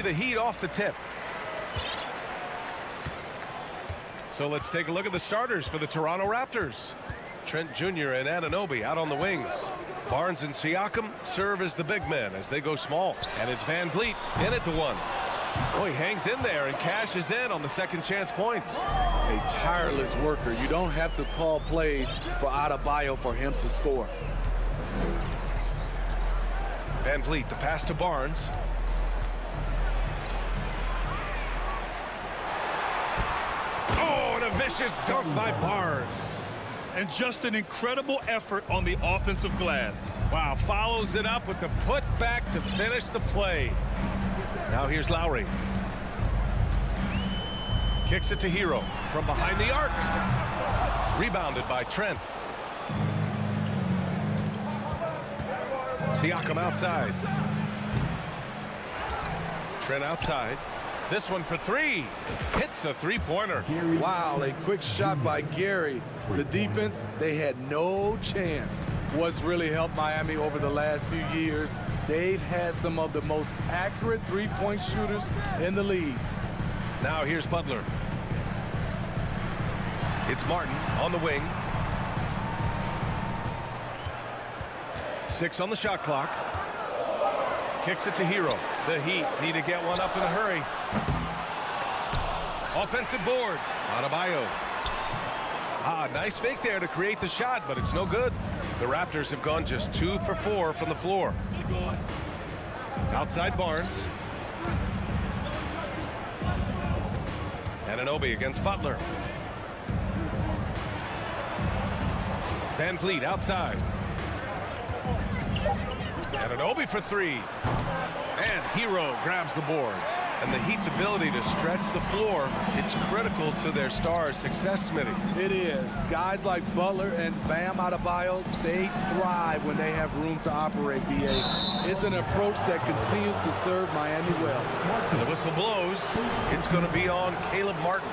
the Heat off the tip. So let's take a look at the starters for the Toronto Raptors. Trent Jr. and Anunoby out on the wings. Barnes and Siakam serve as the big men as they go small. And it's Van Vliet in at the one. Oh, he hangs in there and cashes in on the second chance points. A tireless worker. You don't have to call plays for Adebayo for him to score. Van Vliet, the pass to Barnes. Oh, and a vicious dunk by Barnes. And just an incredible effort on the offensive glass. Wow, follows it up with the putback to finish the play. Now here's Lowry. Kicks it to Hero from behind the arc. Rebounded by Trent. Siakam outside. Trent outside. This one for three. Hits a three-pointer. Wow, a quick shot by Gary. The defense, they had no chance. What's really helped Miami over the last few years, they've had some of the most accurate three-point shooters in the league. Now here's Butler. It's Martin on the wing. 6 on the shot clock. Kicks it to Hero. The Heat need to get one up in a hurry. Offensive board. Adebayo. Nice fake there to create the shot, but it's no good. The Raptors have gone just 2 for 4 from the floor. Outside Barnes. Anunoby against Butler. Van Vliet outside. Anunoby for 3. And Hero grabs the board. And the Heat's ability to stretch the floor, it's critical to their stars' success, Smitty. It is. Guys like Butler and Bam Adebayo, they thrive when they have room to operate, B.A. It's an approach that continues to serve Miami well. The whistle blows. It's going to be on Caleb Martin.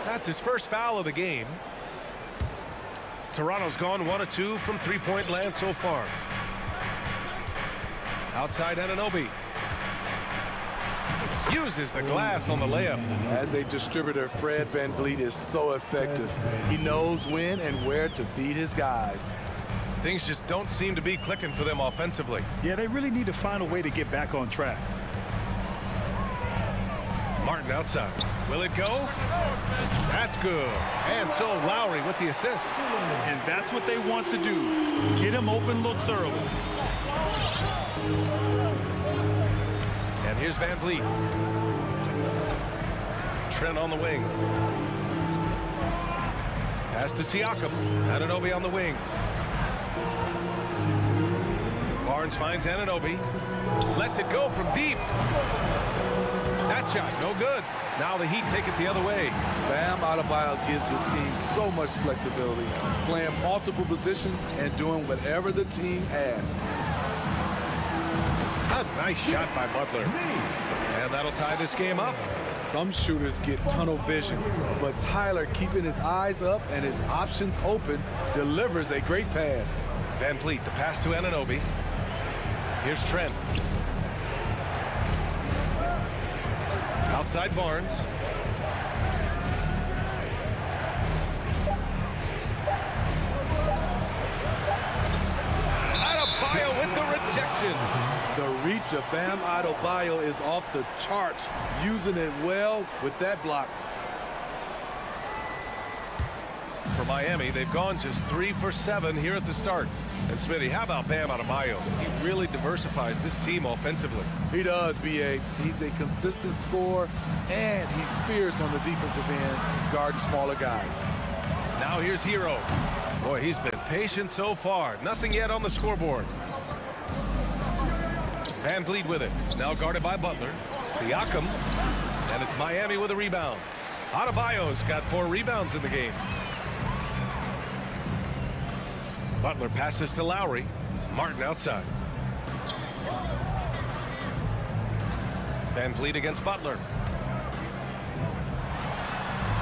That's his first foul of the game. Toronto's gone 1 of 2 from three-point land so far. Outside Anunoby. Uses the glass on the layup. As a distributor, Fred Van Vliet is so effective. He knows when and where to feed his guys. Things just don't seem to be clicking for them offensively. Yeah, they really need to find a way to get back on track. Martin outside. Will it go? That's good. And so Lowry with the assist. And that's what they want to do. Get him open looks early. And here's Van Vliet. Trent on the wing. Pass to Siakam. Anunoby on the wing. Barnes finds Anunoby. Lets it go from deep. That shot, no good. Now the Heat take it the other way. Bam Adebayo gives his team so much flexibility, playing multiple positions and doing whatever the team asks. A nice shot by Butler. And that'll tie this game up. Some shooters get tunnel vision, but Tyler, keeping his eyes up and his options open, delivers a great pass. Van Vliet, the pass to Anunoby. Here's Trent. Outside Barnes. Adebayo with the rejection. The reach of Bam Adebayo is off the charts, using it well with that block. For Miami, they've gone just 3 for 7 here at the start. And Smitty, how about Bam Adebayo? He really diversifies this team offensively. He does, B.A. He's a consistent scorer, and he's fierce on the defensive end, guarding smaller guys. Now here's Hero. Boy, he's been patient so far. Nothing yet on the scoreboard. Van Vliet with it. Now guarded by Butler. Siakam. And it's Miami with a rebound. Adebayo's got 4 rebounds in the game. Butler passes to Lowry. Martin outside. Van Vliet against Butler.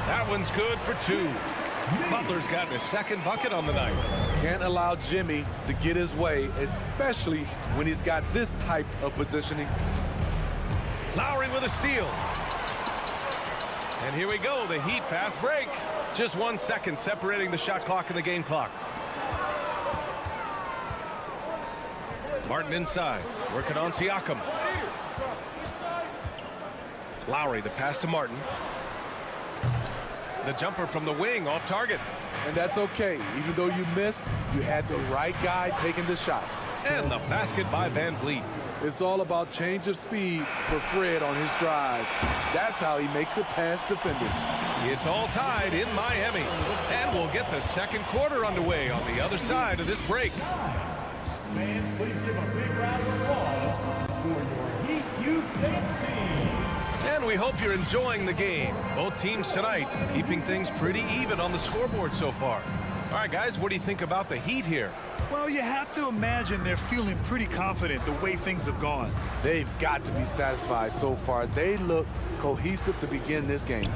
That one's good for 2. Butler's gotten his second bucket on the night. Can't allow Jimmy to get his way, especially when he's got this type of positioning. Lowry with a steal. And here we go, the Heat fast break. Just 1 second separating the shot clock and the game clock. Martin inside, working on Siakam. Lowry, the pass to Martin. The jumper from the wing, off target. And that's okay. Even though you miss, you had the right guy taking the shot. And the basket by Van Vliet. It's all about change of speed for Fred on his drives. That's how he makes it past defenders. It's all tied in Miami. And we'll get the second quarter underway on the other side of this break. Fans, please give a big round of applause for your Heat Youth Dance team. And we hope you're enjoying the game. Both teams tonight keeping things pretty even on the scoreboard so far. All right, guys, what do you think about the Heat here? Well, you have to imagine they're feeling pretty confident the way things have gone. They've got to be satisfied so far. They look cohesive to begin this game.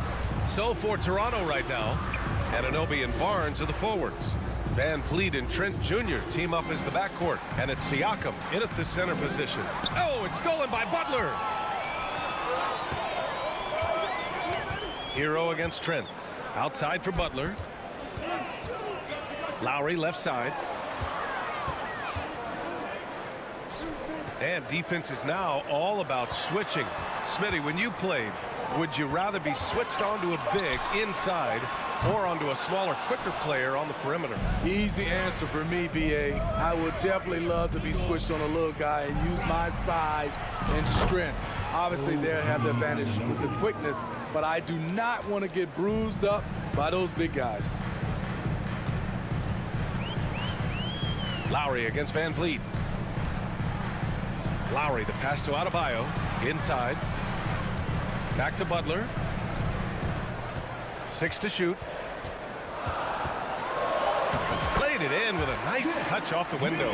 So for Toronto right now, Anunoby and Barnes are the forwards. Van Vliet and Trent Jr. team up as the backcourt. And it's Siakam in at the center position. Oh, it's stolen by Butler. Hero against Trent. Outside for Butler. Lowry left side. And defense is now all about switching. Smitty, when you played, would you rather be switched onto a big inside or onto a smaller, quicker player on the perimeter? Easy answer for me, B.A. I would definitely love to be switched on a little guy and use my size and strength. Obviously, they'll have the advantage with the quickness, but I do not want to get bruised up by those big guys. Lowry against Van Vliet. Lowry, the pass to Adebayo. Inside. Back to Butler. 6 to shoot. Played it in with a nice touch off the window.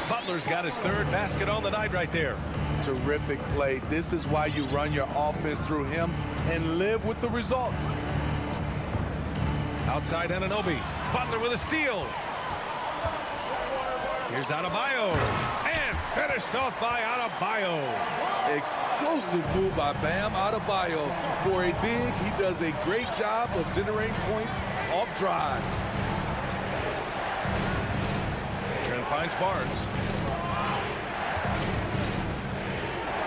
Butler's got his third basket on the night right there. Terrific play. This is why you run your offense through him and live with the results. Outside Anunoby. Butler with a steal. Here's Adebayo. And finished off by Adebayo. Explosive move by Bam Adebayo. For a big, he does a great job of generating points off drives. Trent finds Barnes.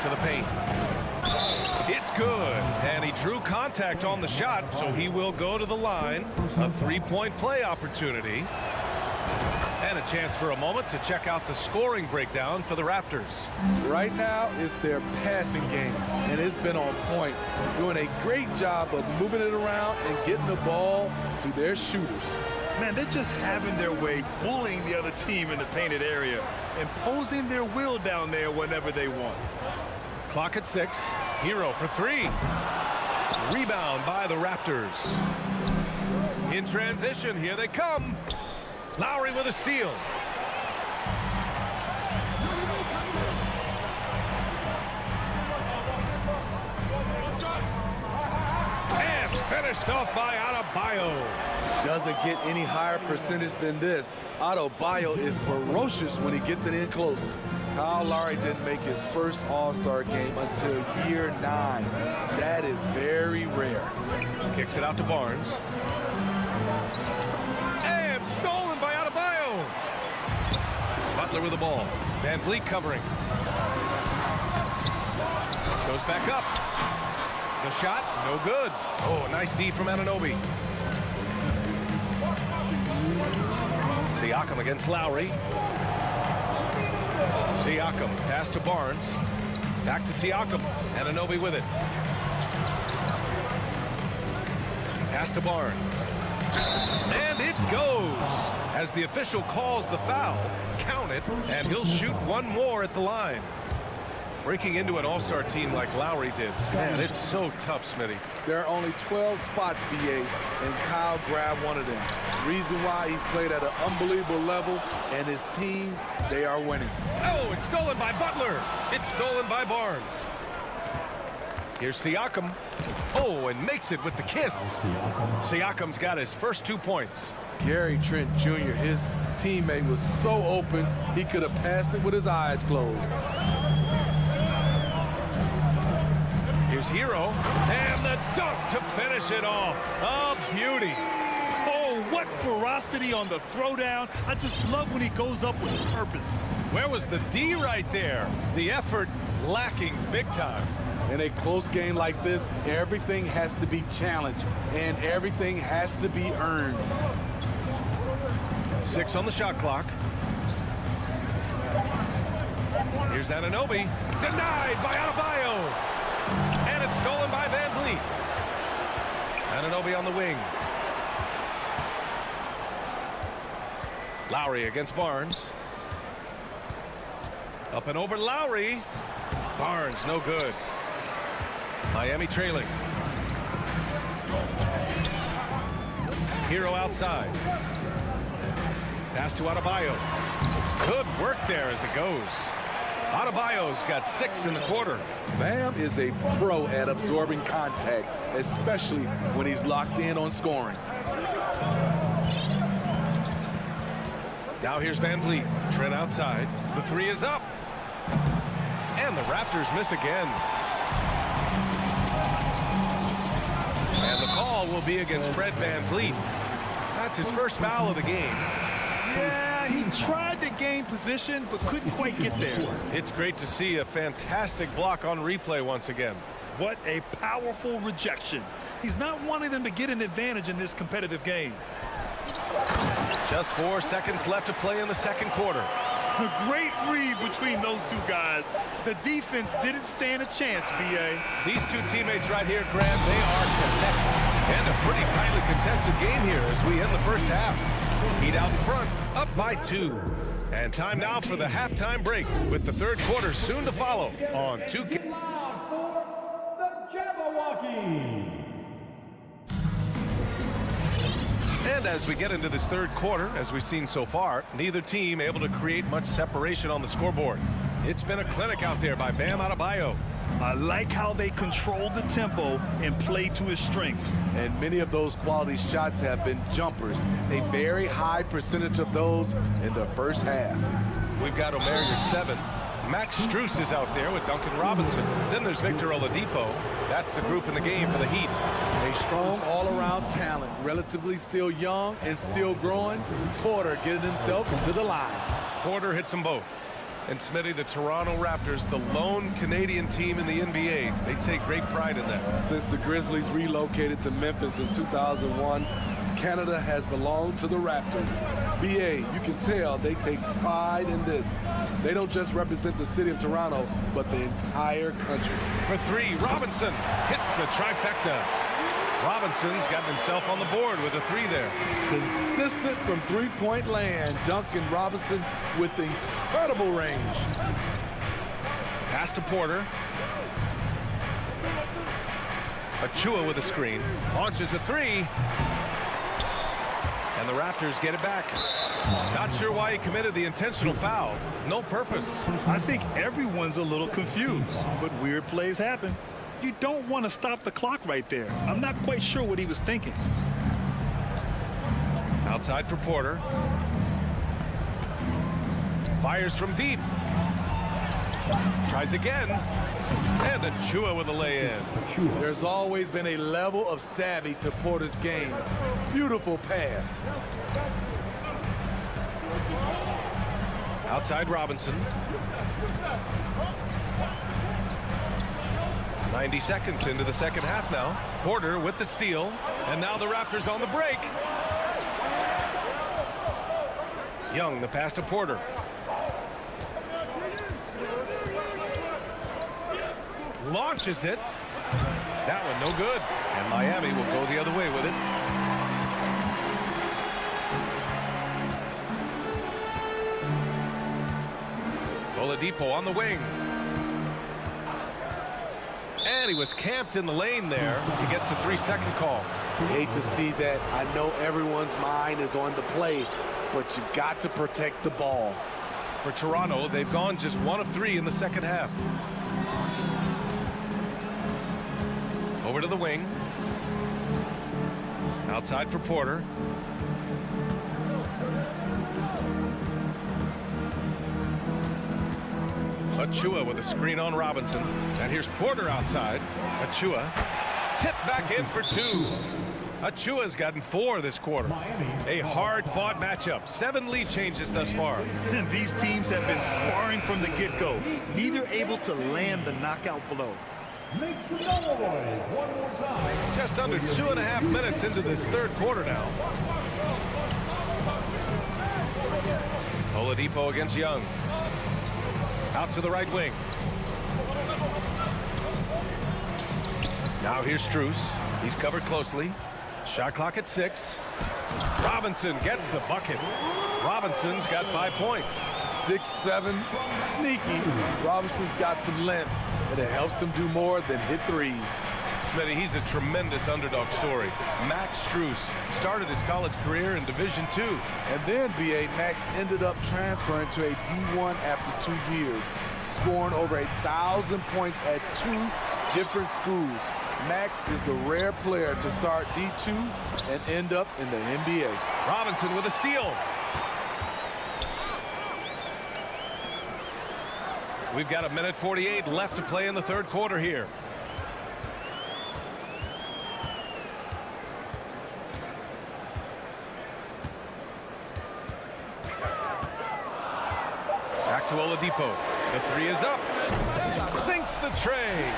To the paint. It's good. And he drew contact on the shot, so he will go to the line. A three-point play opportunity. And a chance for a moment to check out the scoring breakdown for the Raptors. Right now, it's their passing game, and it's been on point. Doing a great job of moving it around and getting the ball to their shooters. Man, they're just having their way, bullying the other team in the painted area, imposing their will down there whenever they want. Clock at 6. Hero for 3. Rebound by the Raptors. In transition, here they come. Lowry with a steal. And finished off by Adebayo. Doesn't get any higher percentage than this. Adebayo is ferocious when he gets it in close. Kyle Lowry didn't make his first All-Star game until year 9. That is very rare. Kicks it out to Barnes. And stolen by Adebayo. Butler with the ball. Van Vliet covering. Goes back up. The shot, no good. Oh, nice D from Anunoby. Siakam against Lowry. Siakam, pass to Barnes. Back to Siakam. Anunoby with it. Pass to Barnes. And it goes. As the official calls the foul, count it, and he'll shoot one more at the line. Breaking into an all-star team like Lowry did. Man, it's so tough, Smitty. There are only 12 spots, BA, and Kyle grabbed one of them. Reason why he's played at an unbelievable level, and his teams, they are winning. Oh, it's stolen by Butler. It's stolen by Barnes. Here's Siakam. Oh, and makes it with the kiss. Siakam's got his first 2 points. Gary Trent Jr., his teammate, was so open, he could have passed it with his eyes closed. Hero. And the dunk to finish it off. A beauty. Oh, what ferocity on the throwdown. I just love when he goes up with purpose. Where was the D right there? The effort lacking big time. In a close game like this, everything has to be challenged and everything has to be earned. 6 on the shot clock. Here's Anunoby. Denied by Adebayo. And it's stolen by Van Vliet. Anunoby on the wing. Lowry against Barnes. Up and over Lowry. Barnes no good. Miami trailing. Hero outside. Pass to Adebayo. Good work there as it goes. Adebayo's got 6 in the quarter. Bam is a pro at absorbing contact, especially when he's locked in on scoring. Now here's Van Vliet. Trent outside. The 3 is up. And the Raptors miss again. And the call will be against Fred Van Vliet. That's his first foul of the game. Yeah, he tried to gain position, but couldn't quite get there. It's great to see a fantastic block on replay once again. What a powerful rejection. He's not wanting them to get an advantage in this competitive game. Just 4 seconds left to play in the second quarter. A great read between those two guys. The defense didn't stand a chance, B.A. These two teammates right here, Graham, they are connected. And a pretty tightly contested game here as we end the first half. Heat out in front, up by 2. And time now for the halftime break with the third quarter soon to follow on 2K. The Jabberwockies. And as we get into this third quarter, as we've seen so far, neither team able to create much separation on the scoreboard. It's been a clinic out there by Bam Adebayo. I like how they control the tempo and play to his strengths. And many of those quality shots have been jumpers. A very high percentage of those in the first half. We've got Omer at 7. Max Strus is out there with Duncan Robinson. Then there's Victor Oladipo. That's the group in the game for the Heat. A strong all-around talent, relatively still young and still growing. Porter getting himself into the line. Porter hits them both. And Smitty, the Toronto Raptors, the lone Canadian team in the NBA. They take great pride in that. Since the Grizzlies relocated to Memphis in 2001, Canada has belonged to the Raptors. BA, you can tell they take pride in this. They don't just represent the city of Toronto, but the entire country. For 3, Robinson hits the trifecta. Robinson's gotten himself on the board with a 3 there. Consistent from three-point land, Duncan Robinson with incredible range. Pass to Porter. Achua with a screen. Launches a 3. And the Raptors get it back. Not sure why he committed the intentional foul. No purpose. I think everyone's a little confused, but weird plays happen. You don't want to stop the clock right there. I'm not quite sure what he was thinking. Outside for Porter. Fires from deep. Tries again. And Achua with a lay-in. There's always been a level of savvy to Porter's game. Beautiful pass. Outside Robinson. 90 seconds into the second half now. Porter with the steal. And now the Raptors on the break. Young, the pass to Porter. Launches it. That one no good. And Miami will go the other way with it. Oladipo on the wing. And he was camped in the lane there. He gets a 3-second call. Hate to see that. I know everyone's mind is on the play, but you got to protect the ball. For Toronto, they've gone just 1 of 3 in the second half. Over to the wing. Outside for Porter. Achua with a screen on Robinson. And here's Porter outside. Achua tipped back in for 2. Achua's gotten 4 this quarter. A hard-fought matchup. 7 lead changes thus far. These teams have been sparring from the get-go. Neither able to land the knockout blow. Make some noise one more time. Just under 2.5 minutes into this third quarter now. Oladipo against Young. Out to the right wing. Now here's Strus. He's covered closely. Shot clock at 6. Robinson gets the bucket. Robinson's got 5 points. 6'7", sneaky. Robinson's got some length, and it helps him do more than hit threes. Smitty, he's a tremendous underdog story. Max Strus started his college career in Division II. And then B.A. Max ended up transferring to a D1 after 2 years, scoring over 1,000 points at 2 different schools. Max is the rare player to start D2 and end up in the NBA. Robinson with a steal. We've got 1:48 left to play in the third quarter here. Back to Oladipo. The 3 is up. Sinks the tray.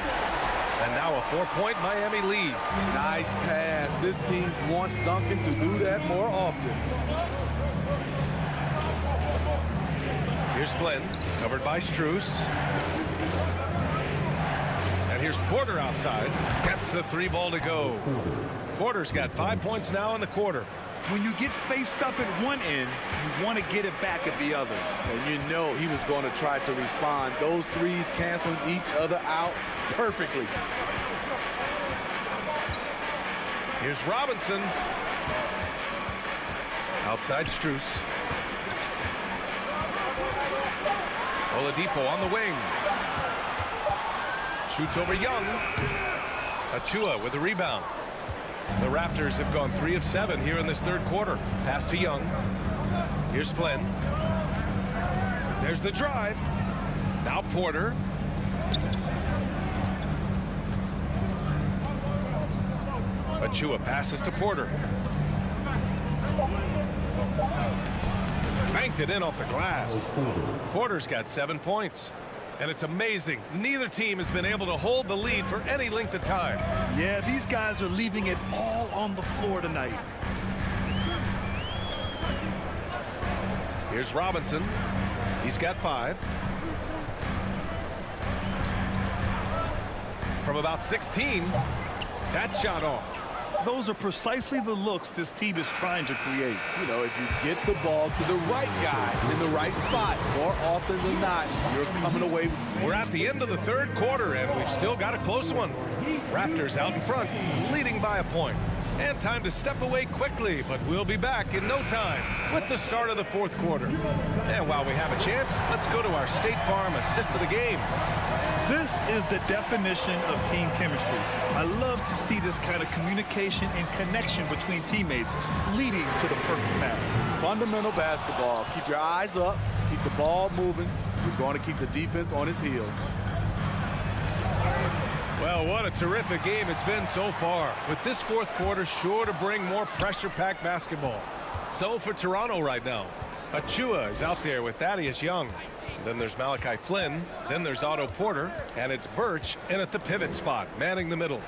And now a 4-point Miami lead. Nice pass. This team wants Duncan to do that more often. Here's Flynn, covered by Strus. And here's Porter outside. Gets the 3 ball to go. Porter's got 5 points now in the quarter. When you get faced up at one end, you want to get it back at the other. And you know he was going to try to respond. Those threes canceling each other out perfectly. Here's Robinson. Outside Strus. Oladipo on the wing. Shoots over Young. Achua with a rebound. The Raptors have gone 3 of 7 here in this third quarter. Pass to Young. Here's Flynn. There's the drive. Now Porter. Achua passes to Porter. Banked it in off the glass. Porter's got 7 points. And it's amazing. Neither team has been able to hold the lead for any length of time. Yeah, these guys are leaving it all on the floor tonight. Here's Robinson. He's got 5. From about 16, that shot off. Those are precisely the looks this team is trying to create. You know, if you get the ball to the right guy in the right spot, more often than not, you're coming away with. We're at the end of the third quarter, and we've still got a close one. Raptors out in front, leading by a point. And time to step away quickly, but we'll be back in no time with the start of the fourth quarter. And while we have a chance, let's go to our State Farm assist of the game. This is the definition of team chemistry. I love to see this kind of communication and connection between teammates leading to the perfect pass. Fundamental basketball. Keep your eyes up. Keep the ball moving. You're going to keep the defense on its heels. Well, what a terrific game it's been so far. With this fourth quarter sure to bring more pressure-packed basketball. So for Toronto right now, Achua is out there with Thaddeus Young. Then there's Malachi Flynn. Then there's Otto Porter. And it's Birch in at the pivot spot, manning the middle.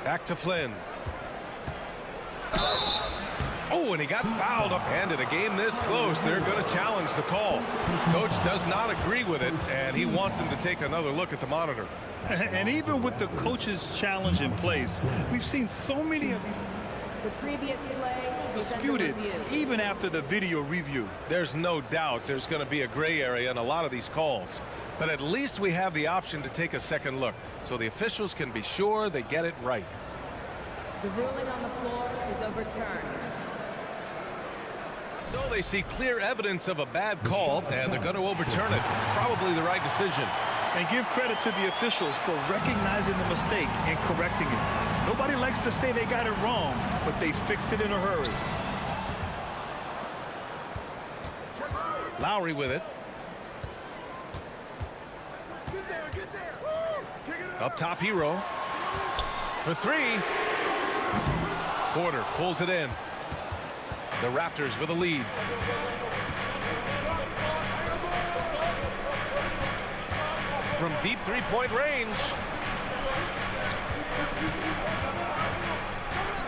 Back to Flynn. Oh, and he got fouled up. And in a game this close, they're going to challenge the call. Coach does not agree with it, and he wants him to take another look at the monitor. And even with the coach's challenge in place, we've seen so many of these The previous play disputed even after the video review. There's no doubt there's going to be a gray area in a lot of these calls. But at least we have the option to take a second look so the officials can be sure they get it right. The ruling on the floor is overturned. So they see clear evidence of a bad call, and they're going to overturn it. Probably the right decision. And give credit to the officials for recognizing the mistake and correcting it. Nobody likes to say they got it wrong, but they fixed it in a hurry. Lowry with it. Up top, Hero. For three. Porter pulls it in. The Raptors with a lead. From deep three-point range.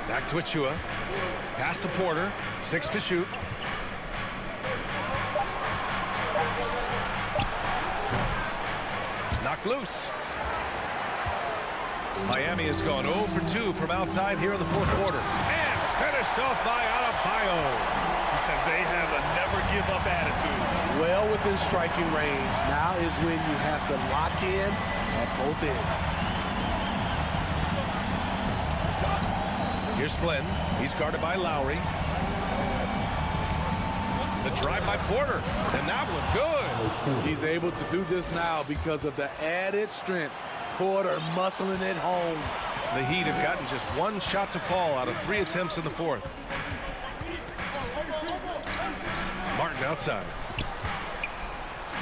Back to Achua. Pass to Porter. 6 to shoot. Knocked loose. Miami has gone 0 for 2 from outside here in the fourth quarter. And finished off by Adebayo. They have a never-give-up attitude. Well within striking range. Now is when you have to lock in at both ends. Here's Flynn. He's guarded by Lowry. The drive by Porter. And that one good. He's able to do this now because of the added strength. Porter muscling it home. The Heat have gotten just one shot to fall out of 3 attempts in the fourth. Martin outside.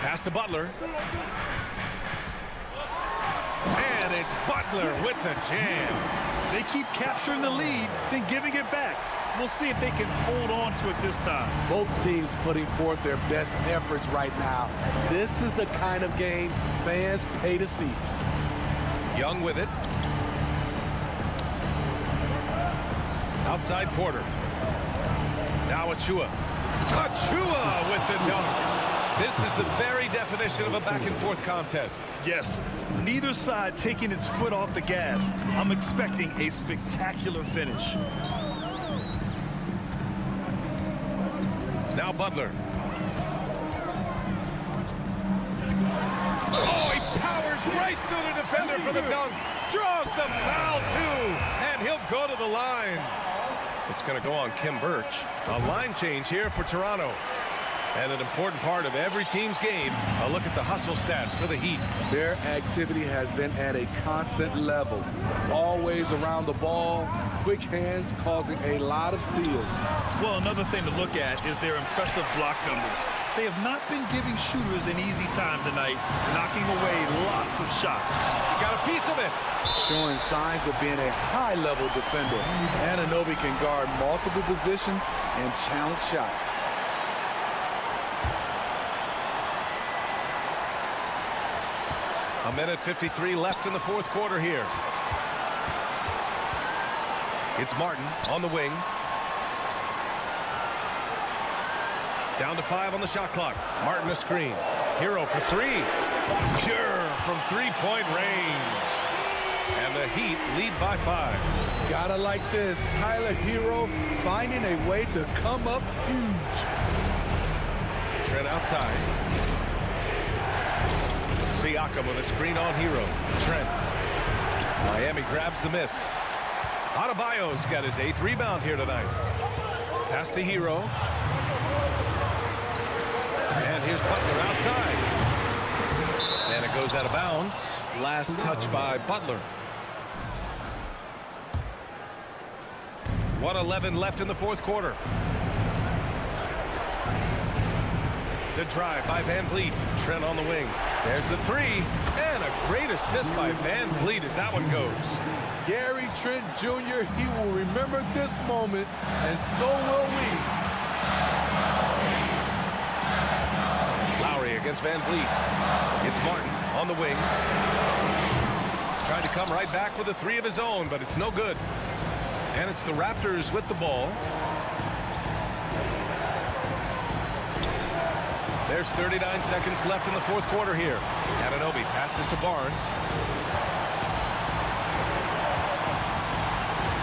Pass to Butler. And it's Butler with the jam. They keep capturing the lead, then giving it back. We'll see if they can hold on to it this time. Both teams putting forth their best efforts right now. This is the kind of game fans pay to see. Young with it. Outside Porter. Now Achua. Achua with the dunk. This is the very definition of a back-and-forth contest. Yes, neither side taking its foot off the gas. I'm expecting a spectacular finish. Now Butler. Oh, he powers right through the defender for the dunk. Draws the foul, too. And he'll go to the line. It's going to go on Kim Birch. A line change here for Toronto. And an important part of every team's game, a look at the hustle stats for the Heat. Their activity has been at a constant level. Always around the ball, quick hands causing a lot of steals. Well, another thing to look at is their impressive block numbers. They have not been giving shooters an easy time tonight, knocking away lots of shots. He got a piece of it. Showing signs of being a high-level defender. Anunoby can guard multiple positions and challenge shots. A minute 53 left in the fourth quarter here. It's Martin on the wing. Down to 5 on the shot clock. Martin a screen. Hero for 3. Pure from three-point range. And the Heat lead by 5. Gotta like this. Tyler Hero finding a way to come up huge. Trent outside. Siakam with a screen on Hero. Trent. Miami grabs the miss. Adebayo's got his 8th rebound here tonight. Pass to Hero. And here's Butler outside. And it goes out of bounds. Last touch by Butler. 1:11 left in the fourth quarter. The drive by Van Vliet. Trent on the wing. There's the 3. And a great assist by Van Vliet as that one goes. Gary Trent Jr., he will remember this moment, and so will we. Lowry against Van Vliet. It's Martin on the wing. Tried to come right back with a 3 of his own, but it's no good. And it's the Raptors with the ball. There's 39 seconds left in the fourth quarter here. Anunoby passes to Barnes.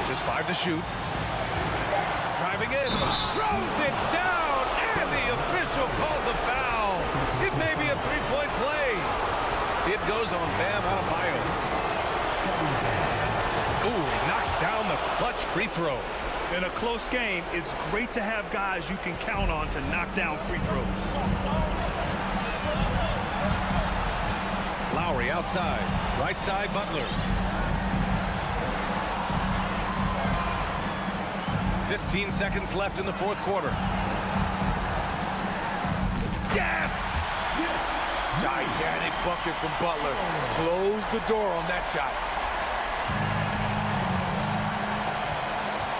Just 5 to shoot. Driving in. Throws it down. And the official calls a foul. It may be a 3-point play. It goes on Bam Adebayo. Ooh, knocks down the clutch free throw. In a close game, it's great to have guys you can count on to knock down free throws. Lowry outside. Right side, Butler. 15 seconds left in the fourth quarter. Yes! Gigantic bucket from Butler. Close the door on that shot.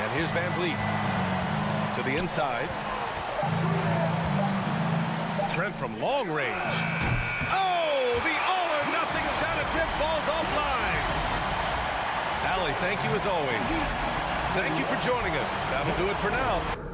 And here's Van Vliet to the inside. Trent from long range. Oh, the all-or-nothing shot attempt falls offline. Allie, thank you as always. Thank you for joining us. That'll do it for now.